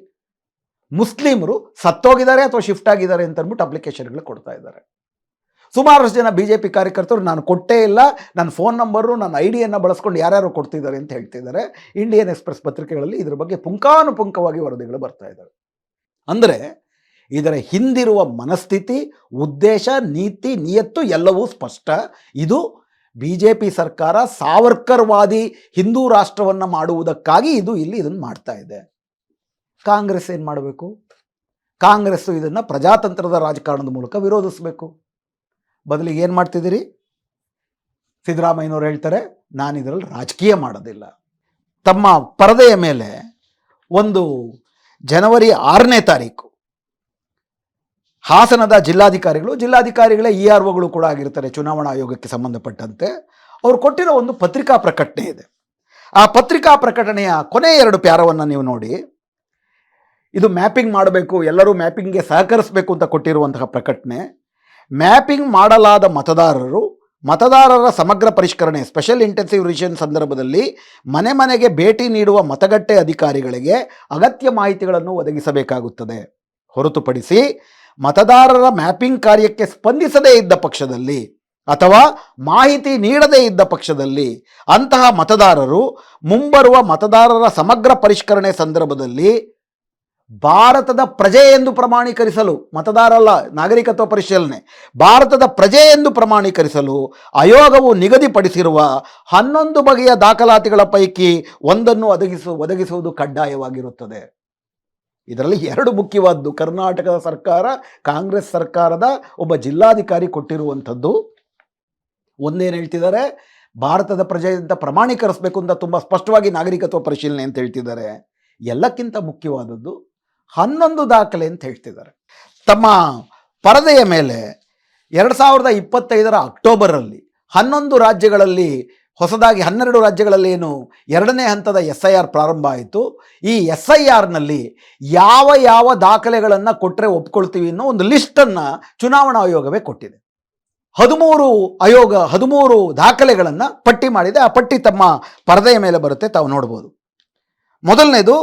ಮುಸ್ಲಿಮರು ಸತ್ತೋಗಿದ್ದಾರೆ ಅಥವಾ ಶಿಫ್ಟ್ ಆಗಿದ್ದಾರೆ ಅಂತ ಅಂದ್ಬಿಟ್ಟು ಅಪ್ಲಿಕೇಶನ್ಗಳು ಕೊಡ್ತಾ ಇದ್ದಾರೆ. ಸುಮಾರಷ್ಟು ಜನ BJP ಕಾರ್ಯಕರ್ತರು ನಾನು ಕೊಟ್ಟೇ ಇಲ್ಲ, ನನ್ನ ಫೋನ್ ನಂಬರು ನನ್ನ ID-ಯನ್ನು ಬಳಸ್ಕೊಂಡು ಯಾರ್ಯಾರು ಕೊಡ್ತಿದ್ದಾರೆ ಅಂತ ಹೇಳ್ತಿದ್ದಾರೆ. ಇಂಡಿಯನ್ ಎಕ್ಸ್‌ಪ್ರೆಸ್ ಪತ್ರಿಕೆಗಳಲ್ಲಿ ಇದರ ಬಗ್ಗೆ ಪುಂಖಾನುಪುಂಖವಾಗಿ ವರದಿಗಳು ಬರ್ತಾ ಇದ್ದಾವೆ. ಅಂದರೆ ಇದರ ಹಿಂದಿರುವ ಮನಸ್ಥಿತಿ, ಉದ್ದೇಶ, ನೀತಿ, ನಿಯತ್ತು ಎಲ್ಲವೂ ಸ್ಪಷ್ಟ. ಇದು BJP ಸರ್ಕಾರ ಸಾವರ್ಕರ್ವಾದಿ ಹಿಂದೂ ರಾಷ್ಟ್ರವನ್ನು ಮಾಡುವುದಕ್ಕಾಗಿ ಇದನ್ನು ಮಾಡ್ತಾ ಇದೆ. ಕಾಂಗ್ರೆಸ್ ಏನು ಮಾಡಬೇಕು? ಕಾಂಗ್ರೆಸ್ಸು ಇದನ್ನು ಪ್ರಜಾತಂತ್ರದ ರಾಜಕಾರಣದ ಮೂಲಕ ವಿರೋಧಿಸಬೇಕು. ಬದಲಿಗೆ ಏನು ಮಾಡ್ತಿದ್ದೀರಿ? ಸಿದ್ದರಾಮಯ್ಯನವರು ಹೇಳ್ತಾರೆ, ನಾನು ಇದರಲ್ಲಿ ರಾಜಕೀಯ ಮಾಡೋದಿಲ್ಲ. ತಮ್ಮ ಪರದೆಯ ಮೇಲೆ ಒಂದು ಜನವರಿ 6ನೇ ತಾರೀಕು ಹಾಸನದ ಜಿಲ್ಲಾಧಿಕಾರಿಗಳೇ EROಗಳು ಕೂಡ ಆಗಿರ್ತಾರೆ ಚುನಾವಣಾ ಆಯೋಗಕ್ಕೆ ಸಂಬಂಧಪಟ್ಟಂತೆ. ಅವರು ಕೊಟ್ಟಿರೋ ಒಂದು ಪತ್ರಿಕಾ ಪ್ರಕಟಣೆ ಇದೆ. ಆ ಪತ್ರಿಕಾ ಪ್ರಕಟಣೆಯ ಕೊನೆ 2 ಪ್ಯಾರವನ್ನು ನೀವು ನೋಡಿ. ಇದು ಮ್ಯಾಪಿಂಗ್ ಮಾಡಬೇಕು, ಎಲ್ಲರೂ ಮ್ಯಾಪಿಂಗ್ಗೆ ಸಹಕರಿಸಬೇಕು ಅಂತ ಕೊಟ್ಟಿರುವಂತಹ ಪ್ರಕಟಣೆ. ಮ್ಯಾಪಿಂಗ್ ಮಾಡಲಾದ ಮತದಾರರ ಸಮಗ್ರ ಪರಿಷ್ಕರಣೆ ಸ್ಪೆಷಲ್ ಇಂಟೆನ್ಸಿವ್ ರಿವಿಷನ್ ಸಂದರ್ಭದಲ್ಲಿ ಮನೆ ಮನೆಗೆ ಭೇಟಿ ನೀಡುವ ಮತಗಟ್ಟೆ ಅಧಿಕಾರಿಗಳಿಗೆ ಅಗತ್ಯ ಮಾಹಿತಿಗಳನ್ನು ಒದಗಿಸಬೇಕಾಗುತ್ತದೆ. ಹೊರತುಪಡಿಸಿ ಮತದಾರರ ಮ್ಯಾಪಿಂಗ್ ಕಾರ್ಯಕ್ಕೆ ಸ್ಪಂದಿಸದೇ ಇದ್ದ ಪಕ್ಷದಲ್ಲಿ ಅಥವಾ ಮಾಹಿತಿ ನೀಡದೇ ಇದ್ದ ಪಕ್ಷದಲ್ಲಿ ಅಂತಹ ಮತದಾರರು ಮುಂಬರುವ ಮತದಾರರ ಸಮಗ್ರ ಪರಿಷ್ಕರಣೆ ಸಂದರ್ಭದಲ್ಲಿ ಭಾರತದ ಪ್ರಜೆ ಎಂದು ಪ್ರಮಾಣೀಕರಿಸಲು, ಮತದಾರ ಅಲ್ಲ, ನಾಗರಿಕತ್ವ ಪರಿಶೀಲನೆ, ಭಾರತದ ಪ್ರಜೆ ಎಂದು ಪ್ರಮಾಣೀಕರಿಸಲು ಆಯೋಗವು ನಿಗದಿಪಡಿಸಿರುವ 11 ಬಗೆಯ ದಾಖಲಾತಿಗಳ ಪೈಕಿ ಒಂದನ್ನು ಒದಗಿಸುವುದು ಕಡ್ಡಾಯವಾಗಿರುತ್ತದೆ. ಇದರಲ್ಲಿ 2 ಮುಖ್ಯವಾದ್ದು ಕರ್ನಾಟಕದ ಸರ್ಕಾರ, ಕಾಂಗ್ರೆಸ್ ಸರ್ಕಾರದ ಒಬ್ಬ ಜಿಲ್ಲಾಧಿಕಾರಿ ಕೊಟ್ಟಿರುವಂಥದ್ದು. ಒಂದೇನು ಹೇಳ್ತಿದ್ದಾರೆ, ಭಾರತದ ಪ್ರಜೆ ಅಂತ ಪ್ರಮಾಣೀಕರಿಸಬೇಕು ಅಂತ ತುಂಬ ಸ್ಪಷ್ಟವಾಗಿ ನಾಗರಿಕತ್ವ ಪರಿಶೀಲನೆ ಅಂತ ಹೇಳ್ತಿದ್ದಾರೆ. ಎಲ್ಲಕ್ಕಿಂತ ಮುಖ್ಯವಾದದ್ದು 11 ದಾಖಲೆ ಅಂತ ಹೇಳ್ತಿದ್ದಾರೆ. ತಮ್ಮ ಪರದೆಯ ಮೇಲೆ 2025 ಅಕ್ಟೋಬರಲ್ಲಿ 11 ರಾಜ್ಯಗಳಲ್ಲಿ ಹೊಸದಾಗಿ 12 ರಾಜ್ಯಗಳಲ್ಲಿ ಏನು 2ನೇ ಹಂತದ SIR ಪ್ರಾರಂಭ ಆಯಿತು. ಈ SIRನಲ್ಲಿ ಯಾವ ದಾಖಲೆಗಳನ್ನು ಕೊಟ್ಟರೆ ಒಪ್ಕೊಳ್ತೀವಿ ಅನ್ನೋ ಒಂದು ಲಿಸ್ಟನ್ನು ಚುನಾವಣಾ ಆಯೋಗವೇ ಕೊಟ್ಟಿದೆ. 13 ದಾಖಲೆಗಳನ್ನು ಪಟ್ಟಿ ಮಾಡಿದೆ. ಆ ಪಟ್ಟಿ ತಮ್ಮ ಪರದೆಯ ಮೇಲೆ ಬರುತ್ತೆ, ತಾವು ನೋಡ್ಬೋದು. ಮೊದಲನೇದು,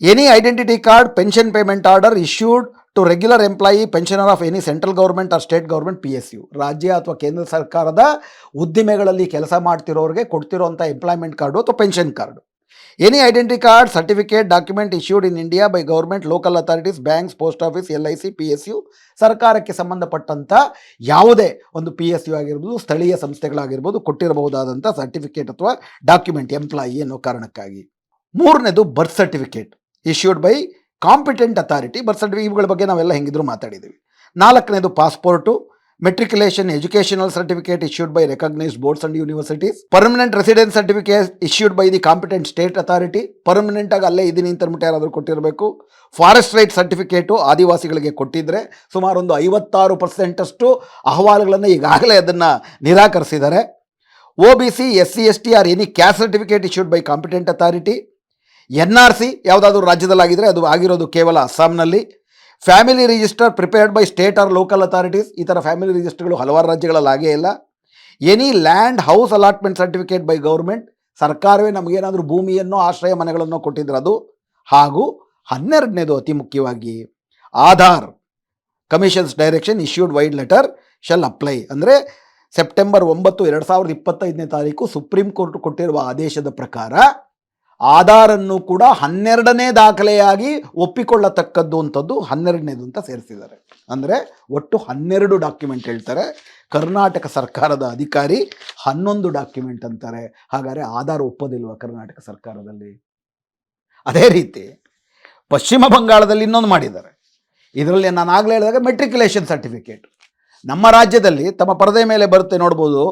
any identity card pension payment order issued to regular employee pensioner of any central government or state government PSU. ರಾಜ್ಯ ಅಥವಾ ಕೇಂದ್ರ ಸರ್ಕಾರದ ಉದ್ದಿಮೆಗಳಲ್ಲಿ ಕೆಲಸ ಮಾಡ್ತಿರೋರಿಗೆ ಕೊಡ್ತಿರೋಂಥ ಎಂಪ್ಲಾಯ್ಮೆಂಟ್ ಕಾರ್ಡು ಅಥವಾ pension card. Any identity card certificate document issued in India by government, local authorities, banks, post office, LIC, PSU. ಸರ್ಕಾರಕ್ಕೆ ಸಂಬಂಧಪಟ್ಟಂಥ ಯಾವುದೇ ಒಂದು PSU ಆಗಿರ್ಬೋದು, ಸ್ಥಳೀಯ ಸಂಸ್ಥೆಗಳಾಗಿರ್ಬೋದು, ಕೊಟ್ಟಿರಬಹುದಾದಂಥ ಸರ್ಟಿಫಿಕೇಟ್ ಅಥವಾ ಡಾಕ್ಯುಮೆಂಟ್ ಎಂಪ್ಲಾಯಿ ಅನ್ನೋ ಕಾರಣಕ್ಕಾಗಿ. 3ನೇದು birth certificate issued by competent authority. Birth certificate ಇವುಗಳ ಬಗ್ಗೆ ನಾವೆಲ್ಲ ಹೆಂಗಿದ್ರು ಮಾತಾಡಿದ್ದೀವಿ. 4ನೇದು passport, matriculation educational certificate issued by recognised boards and universities, permanent residence certificate issued by the competent state authority. Permanent ಆಗಿ ಅಲ್ಲೇ ಇದೀನಿ ಅಂತ ಅಂದ್ಬಿಟ್ಟು ಯಾರಾದರೂ ಕೊಟ್ಟಿರಬೇಕು. ಫಾರೆಸ್ಟ್ ರೈಟ್ ಸರ್ಟಿಫಿಕೇಟು ಆದಿವಾಸಿಗಳಿಗೆ ಕೊಟ್ಟಿದ್ದರೆ ಸುಮಾರು ಒಂದು 56% ಅಹವಾಲುಗಳನ್ನು ಈಗಾಗಲೇ ಅದನ್ನು ನಿರಾಕರಿಸಿದ್ದಾರೆ. OBC, SC, ST or any caste certificate issued by competent authority. NRC ಯಾವುದಾದ್ರೂ ರಾಜ್ಯದಲ್ಲಾಗಿದ್ದರೆ ಅದು ಆಗಿರೋದು ಕೇವಲ ಅಸ್ಸಾಂನಲ್ಲಿ. Family register prepared by state or local authorities. ಈ ಥರ ಫ್ಯಾಮಿಲಿ ರಿಜಿಸ್ಟರ್ಗಳು ಹಲವಾರು ರಾಜ್ಯಗಳಲ್ಲಿ ಆಗೇ ಇಲ್ಲ. Any land house allotment certificate by government, ಸರ್ಕಾರವೇ ನಮಗೇನಾದರೂ ಭೂಮಿಯನ್ನು ಆಶ್ರಯ ಮನೆಗಳನ್ನು ಕೊಟ್ಟಿದ್ರೆ ಅದು. ಹಾಗೂ 12ನೇದು ಅತಿ ಮುಖ್ಯವಾಗಿ Aadhaar commissions direction issued wide letter shell apply. ಅಂದರೆ ಸೆಪ್ಟೆಂಬರ್ 9, 2025 ಸುಪ್ರೀಂ ಕೋರ್ಟ್ ಕೊಟ್ಟಿರುವ ಆದೇಶದ ಪ್ರಕಾರ ಆಧಾರನ್ನು ಕೂಡ 12ನೇ ದಾಖಲೆಯಾಗಿ ಒಪ್ಪಿಕೊಳ್ಳತಕ್ಕದ್ದು ಅಂಥದ್ದು 12ನೇದು ಅಂತ ಸೇರಿಸಿದ್ದಾರೆ. ಅಂದರೆ ಒಟ್ಟು 12 ಡಾಕ್ಯುಮೆಂಟ್ ಹೇಳ್ತಾರೆ. ಕರ್ನಾಟಕ ಸರ್ಕಾರದ ಅಧಿಕಾರಿ 11 ಡಾಕ್ಯುಮೆಂಟ್ ಅಂತಾರೆ. ಹಾಗಾದರೆ ಆಧಾರ್ ಒಪ್ಪೋದಿಲ್ವ ಕರ್ನಾಟಕ ಸರ್ಕಾರದಲ್ಲಿ? ಅದೇ ರೀತಿ ಪಶ್ಚಿಮ ಬಂಗಾಳದಲ್ಲಿ ಇನ್ನೊಂದು ಮಾಡಿದ್ದಾರೆ. ಇದರಲ್ಲಿ ನಾನು ಆಗಲೇ ಹೇಳಿದಾಗ ಮೆಟ್ರಿಕ್ಯುಲೇಷನ್ ಸರ್ಟಿಫಿಕೇಟ್ ನಮ್ಮ ರಾಜ್ಯದಲ್ಲಿ ತಮ್ಮ ಪರದೆ ಮೇಲೆ ಬರುತ್ತೆ, ನೋಡ್ಬೋದು.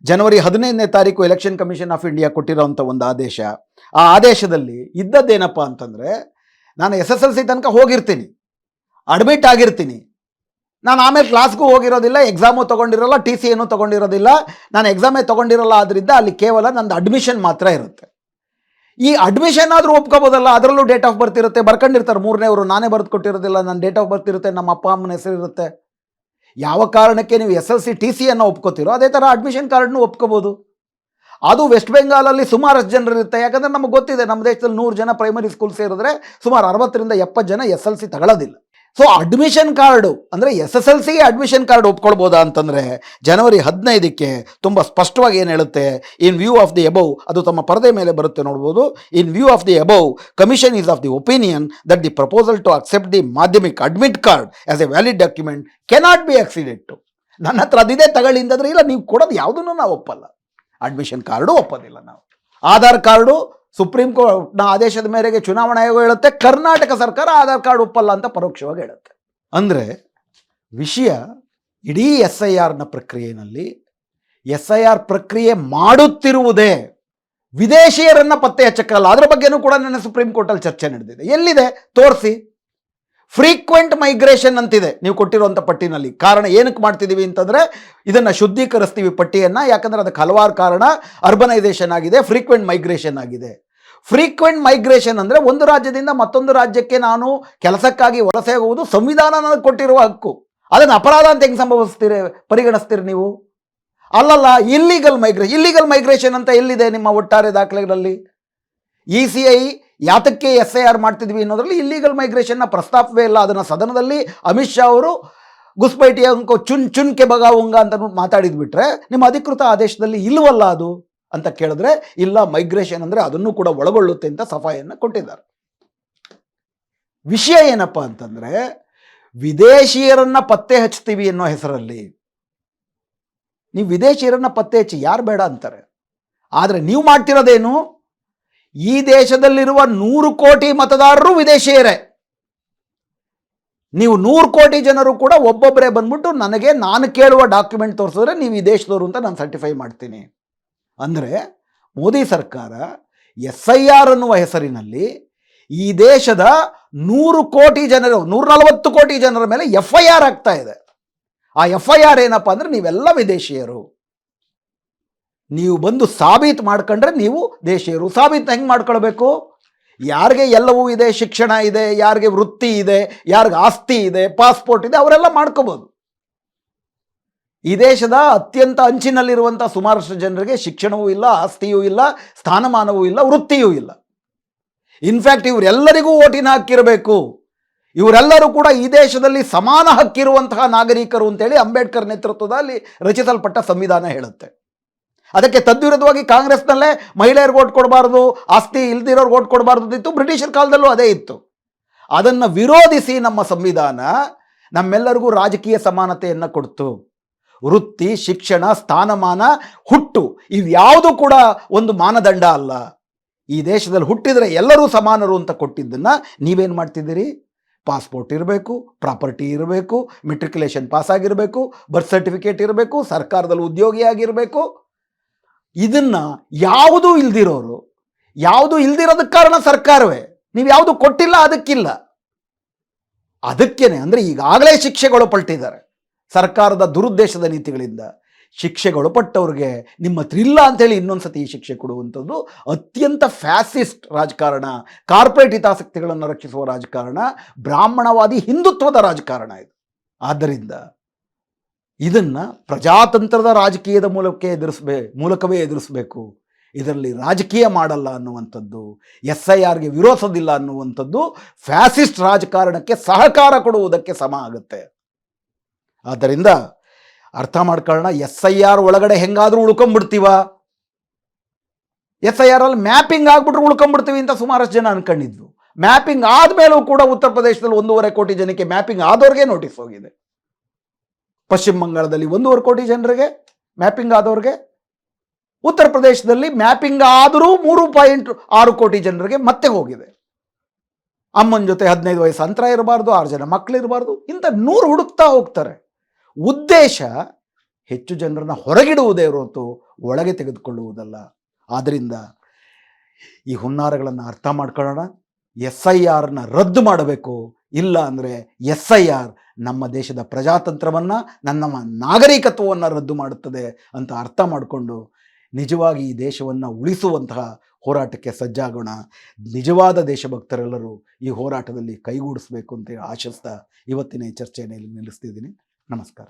ಜನವರಿ 15 ಎಲೆಕ್ಷನ್ ಕಮಿಷನ್ ಆಫ್ ಇಂಡಿಯಾ ಕೊಟ್ಟಿರೋಂಥ ಒಂದು ಆದೇಶ. ಆ ಆದೇಶದಲ್ಲಿ ಇದ್ದದ್ದೇನಪ್ಪ ಅಂತಂದರೆ, ನಾನು SSLC ತನಕ ಹೋಗಿರ್ತೀನಿ, ಅಡ್ಮಿಟ್ ಆಗಿರ್ತೀನಿ, ನಾನು ಆಮೇಲೆ ಕ್ಲಾಸ್ಗೂ ಹೋಗಿರೋದಿಲ್ಲ, ಎಕ್ಸಾಮು ತೊಗೊಂಡಿರೋಲ್ಲ, TC ಏನೂ ತೊಗೊಂಡಿರೋದಿಲ್ಲ, ನಾನು ಎಕ್ಸಾಮೇ ತೊಗೊಂಡಿರೋಲ್ಲ. ಆದ್ದರಿಂದ ಅಲ್ಲಿ ಕೇವಲ ನಂದು ಅಡ್ಮಿಷನ್ ಮಾತ್ರ ಇರುತ್ತೆ. ಈ ಅಡ್ಮಿಷನ್ ಆದರೂ ಒಪ್ಕೋಬೋದಲ್ಲ, ಅದರಲ್ಲೂ ಡೇಟ್ ಆಫ್ ಬರ್ತ್ ಇರುತ್ತೆ, ಬರ್ಕೊಂಡಿರ್ತಾರೆ 3ನೇವರು, ನಾನೇ ಬರೆದು ಕೊಟ್ಟಿರೋದಿಲ್ಲ, ನನ್ನ ಡೇಟ್ ಆಫ್ ಬರ್ತ್ ಇರುತ್ತೆ, ನಮ್ಮ ಅಪ್ಪ ಅಮ್ಮನ ಹೆಸರು ಇರುತ್ತೆ. ಯಾವ ಕಾರಣಕ್ಕೆ ನೀವು SLC TC ಒಪ್ಕೋತೀರೋ ಅದೇ ಥರ ಅಡ್ಮಿಷನ್ ಕಾರ್ಡ್ನು ಒಪ್ಕೋಬೋದು. ಅದು ವೆಸ್ಟ್ ಬೆಂಗಾಲಲ್ಲಿ ಸುಮಾರಷ್ಟು ಜನರು ಇರುತ್ತೆ. ಯಾಕಂದರೆ ನಮಗೆ ಗೊತ್ತಿದೆ, ನಮ್ಮ ದೇಶದಲ್ಲಿ 100 ಜನ ಪ್ರೈಮರಿ ಸ್ಕೂಲ್ ಸೇರಿದ್ರೆ ಸುಮಾರು 60ರಿಂದ 70 ಜನ SLC ತಗೊಳ್ಳೋದಿಲ್ಲ. ಸೊ ಅಡ್ಮಿಷನ್ ಕಾರ್ಡು ಅಂದರೆ SSLCಗೆ ಅಡ್ಮಿಷನ್ ಕಾರ್ಡ್ ಒಪ್ಕೊಳ್ಬೋದಾ ಅಂತಂದರೆ ಜನವರಿ 15ಕ್ಕೆ ತುಂಬ ಸ್ಪಷ್ಟವಾಗಿ ಏನು ಹೇಳುತ್ತೆ, in view of the above, ಅದು ತಮ್ಮ ಪರದೆ ಮೇಲೆ ಬರುತ್ತೆ ನೋಡ್ಬೋದು. In view of the above, commission is of the opinion that the proposal to accept the Madhyamik admit card as a valid document cannot be acceded to. ನನ್ನ ಹತ್ರ ಅದಿದೆ ತಗೊಳ್ಳಿ ಅಂತಂದರೆ, ಇಲ್ಲ ನೀವು ಕೊಡೋದು ಯಾವುದನ್ನು ನಾವು ಒಪ್ಪಲ್ಲ. ಅಡ್ಮಿಷನ್ ಕಾರ್ಡು ಒಪ್ಪೋದಿಲ್ಲ ನಾವು. ಆಧಾರ್ ಕಾರ್ಡು ಸುಪ್ರೀಂ ಕೋರ್ಟ್ನ ಆದೇಶದ ಮೇರೆಗೆ ಚುನಾವಣಾ ಆಯೋಗ ಹೇಳುತ್ತೆ, ಕರ್ನಾಟಕ ಸರ್ಕಾರ ಆಧಾರ್ ಕಾರ್ಡ್ ಒಪ್ಪಲ್ಲ ಅಂತ ಪರೋಕ್ಷವಾಗಿ ಹೇಳುತ್ತೆ. ಅಂದರೆ ವಿಷಯ ಇಡೀ SIRನ ಪ್ರಕ್ರಿಯೆಯಲ್ಲಿ SIR ಪ್ರಕ್ರಿಯೆ ಮಾಡುತ್ತಿರುವುದೇ ವಿದೇಶಿಯರನ್ನು ಪತ್ತೆ ಹಚ್ಚಕ್ಕಲ್ಲ. ಅದರ ಬಗ್ಗೆನೂ ಕೂಡ ನನ್ನ ಸುಪ್ರೀಂ ಕೋರ್ಟಲ್ಲಿ ಚರ್ಚೆ ನಡೆದಿದೆ. ಎಲ್ಲಿದೆ ತೋರಿಸಿ. ಫ್ರೀಕ್ವೆಂಟ್ ಮೈಗ್ರೇಷನ್ ಅಂತಿದೆ ನೀವು ಕೊಟ್ಟಿರುವಂಥ ಪಟ್ಟಿನಲ್ಲಿ. ಕಾರಣ ಏನಕ್ಕೆ ಮಾಡ್ತಿದ್ದೀವಿ ಅಂತಂದರೆ ಇದನ್ನು ಶುದ್ಧೀಕರಿಸ್ತೀವಿ ಪಟ್ಟಿಯನ್ನು. ಯಾಕಂದರೆ ಅದಕ್ಕೆ ಹಲವಾರು ಕಾರಣ. ಅರ್ಬನೈಸೇಷನ್ ಆಗಿದೆ, ಫ್ರೀಕ್ವೆಂಟ್ ಮೈಗ್ರೇಷನ್ ಆಗಿದೆ. ಫ್ರೀಕ್ವೆಂಟ್ ಮೈಗ್ರೇಷನ್ ಅಂದರೆ ಒಂದು ರಾಜ್ಯದಿಂದ ಮತ್ತೊಂದು ರಾಜ್ಯಕ್ಕೆ ನಾನು ಕೆಲಸಕ್ಕಾಗಿ ವಲಸೆ ಹೋಗುವುದು ಸಂವಿಧಾನ ನನಗೆ ಕೊಟ್ಟಿರುವ ಹಕ್ಕು. ಅದನ್ನು ಅಪರಾಧ ಅಂತ ಹೆಂಗೆ ಪರಿಗಣಿಸ್ತೀರಿ ನೀವು? ಅಲ್ಲಲ್ಲ, ಇಲ್ಲಿಗಲ್ ಮೈಗ್ರೇಷನ್ ಅಂತ ಎಲ್ಲಿದೆ ನಿಮ್ಮ ಒಟ್ಟಾರೆ ದಾಖಲೆಗಳಲ್ಲಿ? ECI ಯಾತಕ್ಕೆ SIR ಮಾಡ್ತಿದ್ವಿ ಅನ್ನೋದ್ರಲ್ಲಿ ಇಲ್ಲಿಗಲ್ ಮೈಗ್ರೇಷನ್ನ ಪ್ರಸ್ತಾಪವೇ ಇಲ್ಲ. ಅದನ್ನು ಸದನದಲ್ಲಿ ಅಮಿತ್ ಶಾ ಅವರು ಗುಸ್ಪೈಟಿ ಅಂಕೋ ಚುನ್ಕೆ ಬಗಾವಂಗ ಅಂತ ಮಾತಾಡಿದ್ಬಿಟ್ರೆ ನಿಮ್ಮ ಅಧಿಕೃತ ಆದೇಶದಲ್ಲಿ ಇಲ್ವಲ್ಲ ಅದು ಅಂತ ಕೇಳಿದ್ರೆ, ಇಲ್ಲ ಮೈಗ್ರೇಷನ್ ಅಂದರೆ ಅದನ್ನು ಕೂಡ ಒಳಗೊಳ್ಳುತ್ತೆ ಅಂತ ಸಫಾಯಿಯನ್ನು ಕೊಟ್ಟಿದ್ದಾರೆ. ವಿಷಯ ಏನಪ್ಪ ಅಂತಂದರೆ, ವಿದೇಶಿಯರನ್ನು ಪತ್ತೆ ಹಚ್ತೀವಿ ಅನ್ನೋ ಹೆಸರಲ್ಲಿ ನೀವು ವಿದೇಶಿಯರನ್ನು ಪತ್ತೆ ಹಚ್ಚಿ ಯಾರು ಬೇಡ ಅಂತಾರೆ. ಆದರೆ ನೀವು ಮಾಡ್ತಿರೋದೇನು, ಈ ದೇಶದಲ್ಲಿರುವ 100 ಕೋಟಿ ಮತದಾರರು ವಿದೇಶಿಯರೇ. ನೀವು 100 ಕೋಟಿ ಜನರು ಕೂಡ ಒಬ್ಬೊಬ್ಬರೇ ಬಂದ್ಬಿಟ್ಟು ನನಗೆ ನಾನು ಕೇಳುವ ಡಾಕ್ಯುಮೆಂಟ್ ತೋರಿಸಿದ್ರೆ ನೀವು ಈ ದೇಶದವರು ಅಂತ ನಾನು ಸರ್ಟಿಫೈ ಮಾಡ್ತೀನಿ ಅಂದರೆ, ಮೋದಿ ಸರ್ಕಾರ SIR ಅನ್ನುವ ಹೆಸರಿನಲ್ಲಿ ಈ ದೇಶದ 100 ಕೋಟಿ ಜನರು 140 ಕೋಟಿ ಜನರ ಮೇಲೆ FIR ಆಗ್ತಾ ಇದೆ. ಆ FIR ಏನಪ್ಪ ಅಂದರೆ ನೀವೆಲ್ಲ ವಿದೇಶಿಯರು. ನೀವು ಬಂದು ಸಾಬೀತು ಮಾಡ್ಕೊಂಡ್ರೆ ನೀವು ದೇಶೀಯರು. ಸಾಬೀತು ಹೆಂಗೆ ಮಾಡ್ಕೊಳ್ಬೇಕು? ಯಾರಿಗೆ ಎಲ್ಲವೂ ಇದೆ, ಶಿಕ್ಷಣ ಇದೆ, ಯಾರಿಗೆ ವೃತ್ತಿ ಇದೆ, ಯಾರಿಗೆ ಆಸ್ತಿ ಇದೆ, ಪಾಸ್ಪೋರ್ಟ್ ಇದೆ, ಅವರೆಲ್ಲ ಮಾಡ್ಕೋಬೋದು. ಈ ದೇಶದ ಅತ್ಯಂತ ಅಂಚಿನಲ್ಲಿರುವಂಥ ಸುಮಾರಷ್ಟು ಜನರಿಗೆ ಶಿಕ್ಷಣವೂ ಇಲ್ಲ, ಆಸ್ತಿಯೂ ಇಲ್ಲ, ಸ್ಥಾನಮಾನವೂ ಇಲ್ಲ, ವೃತ್ತಿಯೂ ಇಲ್ಲ. ಇನ್ಫ್ಯಾಕ್ಟ್ ಇವರೆಲ್ಲರಿಗೂ ಓಟಿನ ಹಕ್ಕಿರಬೇಕು. ಇವರೆಲ್ಲರೂ ಕೂಡ ಈ ದೇಶದಲ್ಲಿ ಸಮಾನ ಹಕ್ಕಿರುವಂತಹ ನಾಗರಿಕರು ಅಂತೇಳಿ ಅಂಬೇಡ್ಕರ್ ನೇತೃತ್ವದಲ್ಲಿ ರಚಿಸಲ್ಪಟ್ಟ ಸಂವಿಧಾನ ಹೇಳುತ್ತೆ. ಅದಕ್ಕೆ ತದ್ವಿರುದ್ಧವಾಗಿ ಕಾಂಗ್ರೆಸ್ನಲ್ಲೇ ಮಹಿಳೆಯರಿಗೆ ಓಟ್ ಕೊಡಬಾರ್ದು, ಆಸ್ತಿ ಇಲ್ದಿರೋರ್ಗೆ ಓಟ್ ಕೊಡಬಾರ್ದು ಇತ್ತು. ಬ್ರಿಟಿಷರ ಕಾಲದಲ್ಲೂ ಅದೇ ಇತ್ತು. ಅದನ್ನು ವಿರೋಧಿಸಿ ನಮ್ಮ ಸಂವಿಧಾನ ನಮ್ಮೆಲ್ಲರಿಗೂ ರಾಜಕೀಯ ಸಮಾನತೆಯನ್ನು ಕೊಡ್ತು. ವೃತ್ತಿ, ಶಿಕ್ಷಣ, ಸ್ಥಾನಮಾನ, ಹುಟ್ಟು ಇವ್ಯಾವುದು ಕೂಡ ಒಂದು ಮಾನದಂಡ ಅಲ್ಲ. ಈ ದೇಶದಲ್ಲಿ ಹುಟ್ಟಿದರೆ ಎಲ್ಲರೂ ಸಮಾನರು ಅಂತ ಕೊಟ್ಟಿದ್ದನ್ನು ನೀವೇನು ಮಾಡ್ತಿದ್ದೀರಿ? ಪಾಸ್ಪೋರ್ಟ್ ಇರಬೇಕು, ಪ್ರಾಪರ್ಟಿ ಇರಬೇಕು, ಮೆಟ್ರಿಕ್ಯುಲೇಷನ್ ಪಾಸ್ ಆಗಿರಬೇಕು, ಬರ್ತ್ ಸರ್ಟಿಫಿಕೇಟ್ ಇರಬೇಕು, ಸರ್ಕಾರದಲ್ಲಿ ಉದ್ಯೋಗಿಯಾಗಿರಬೇಕು. ಇದನ್ನು ಯಾವುದೂ ಇಲ್ದಿರೋರು, ಯಾವುದು ಇಲ್ದಿರೋದಕ್ಕೆ ಕಾರಣ ಸರ್ಕಾರವೇ. ನೀವು ಯಾವುದು ಕೊಟ್ಟಿಲ್ಲ ಅದಕ್ಕಿಲ್ಲ. ಅದಕ್ಕೇನೆ ಅಂದರೆ ಈಗಾಗಲೇ ಶಿಕ್ಷೆಗೊಳಪಟ್ಟಿದ್ದಾರೆ ಸರ್ಕಾರದ ದುರುದ್ದೇಶದ ನೀತಿಗಳಿಂದ. ಶಿಕ್ಷೆಗೊಳಪಟ್ಟವ್ರಿಗೆ ನಿಮ್ಮ ಹತ್ರ ಇಲ್ಲ ಅಂಥೇಳಿ ಇನ್ನೊಂದ್ಸತಿ ಈ ಶಿಕ್ಷೆ ಕೊಡುವಂಥದ್ದು ಅತ್ಯಂತ ಫ್ಯಾಸಿಸ್ಟ್ ರಾಜಕಾರಣ, ಕಾರ್ಪೊರೇಟ್ ಹಿತಾಸಕ್ತಿಗಳನ್ನು ರಕ್ಷಿಸುವ ರಾಜಕಾರಣ, ಬ್ರಾಹ್ಮಣವಾದಿ ಹಿಂದುತ್ವದ ರಾಜಕಾರಣ ಇದು. ಆದ್ದರಿಂದ ಇದನ್ನು ಪ್ರಜಾತಂತ್ರದ ರಾಜಕೀಯದ ಮೂಲಕವೇ ಎದುರಿಸಬೇಕು. ಇದರಲ್ಲಿ ರಾಜಕೀಯ ಮಾಡಲ್ಲ ಅನ್ನುವಂಥದ್ದು, SIRಗೆ ವಿರೋಧಿಸೋದಿಲ್ಲ ಅನ್ನುವಂಥದ್ದು ಫ್ಯಾಸಿಸ್ಟ್ ರಾಜಕಾರಣಕ್ಕೆ ಸಹಕಾರ ಕೊಡುವುದಕ್ಕೆ ಸಮ ಆಗುತ್ತೆ. ಆದ್ದರಿಂದ ಅರ್ಥ ಮಾಡ್ಕೊಳ್ಳೋಣ. SIR ಒಳಗಡೆ ಹೆಂಗಾದರೂ ಉಳ್ಕೊಂಡ್ಬಿಡ್ತೀವ, SIR ಅಲ್ಲಿ ಮ್ಯಾಪಿಂಗ್ ಆಗ್ಬಿಟ್ರೆ ಉಳ್ಕೊಂಡ್ಬಿಡ್ತೀವಿ ಅಂತ ಸುಮಾರಷ್ಟು ಜನ ಅನ್ಕೊಂಡಿದ್ವು. ಮ್ಯಾಪಿಂಗ್ ಆದಮೇಲೂ ಕೂಡ ಉತ್ತರ ಪ್ರದೇಶದಲ್ಲಿ 1.5 ಕೋಟಿ ಜನಕ್ಕೆ ಮ್ಯಾಪಿಂಗ್ ಆದವ್ರಿಗೆ ನೋಟಿಸ್ ಹೋಗಿದೆ. ಪಶ್ಚಿಮ ಬಂಗಾಳದಲ್ಲಿ 1.5 ಕೋಟಿ ಜನರಿಗೆ ಮ್ಯಾಪಿಂಗ್ ಆದವ್ರಿಗೆ, ಉತ್ತರ ಪ್ರದೇಶದಲ್ಲಿ ಮ್ಯಾಪಿಂಗ್ ಆದರೂ 3.6 ಕೋಟಿ ಜನರಿಗೆ ಮತ್ತೆ ಹೋಗಿದೆ. ಅಮ್ಮನ ಜೊತೆ 15 ವಯಸ್ಸು ಅಂತರ ಇರಬಾರ್ದು, 6 ಜನ ಮಕ್ಕಳಿರಬಾರ್ದು, ಇಂಥ 100 ಹುಡುಕ್ತಾ ಹೋಗ್ತಾರೆ. ಉದ್ದೇಶ ಹೆಚ್ಚು ಜನರನ್ನು ಹೊರಗಿಡುವುದೇ ಹೊರತು ಒಳಗೆ ತೆಗೆದುಕೊಳ್ಳುವುದಲ್ಲ. ಆದ್ದರಿಂದ ಈ ಹುನ್ನಾರಗಳನ್ನು ಅರ್ಥ ಮಾಡ್ಕೊಳ್ಳೋಣ. SIRನ ರದ್ದು ಮಾಡಬೇಕು. ಇಲ್ಲ ಅಂದರೆ SIR ನಮ್ಮ ದೇಶದ ಪ್ರಜಾತಂತ್ರವನ್ನು, ನಮ್ಮ ನಾಗರಿಕತ್ವವನ್ನು ರದ್ದು ಮಾಡುತ್ತದೆ ಅಂತ ಅರ್ಥ ಮಾಡಿಕೊಂಡು ನಿಜವಾಗಿ ಈ ದೇಶವನ್ನು ಉಳಿಸುವಂತಹ ಹೋರಾಟಕ್ಕೆ ಸಜ್ಜಾಗೋಣ. ನಿಜವಾದ ದೇಶಭಕ್ತರೆಲ್ಲರೂ ಈ ಹೋರಾಟದಲ್ಲಿ ಕೈಗೂಡಿಸಬೇಕು ಅಂತ ಆಶಿಸ್ತಾ ಇವತ್ತಿನ ಈ ಚರ್ಚೆಯನ್ನು ಇಲ್ಲಿ ನಿಲ್ಲಿಸ್ತಿದ್ದೀನಿ. ನಮಸ್ಕಾರ.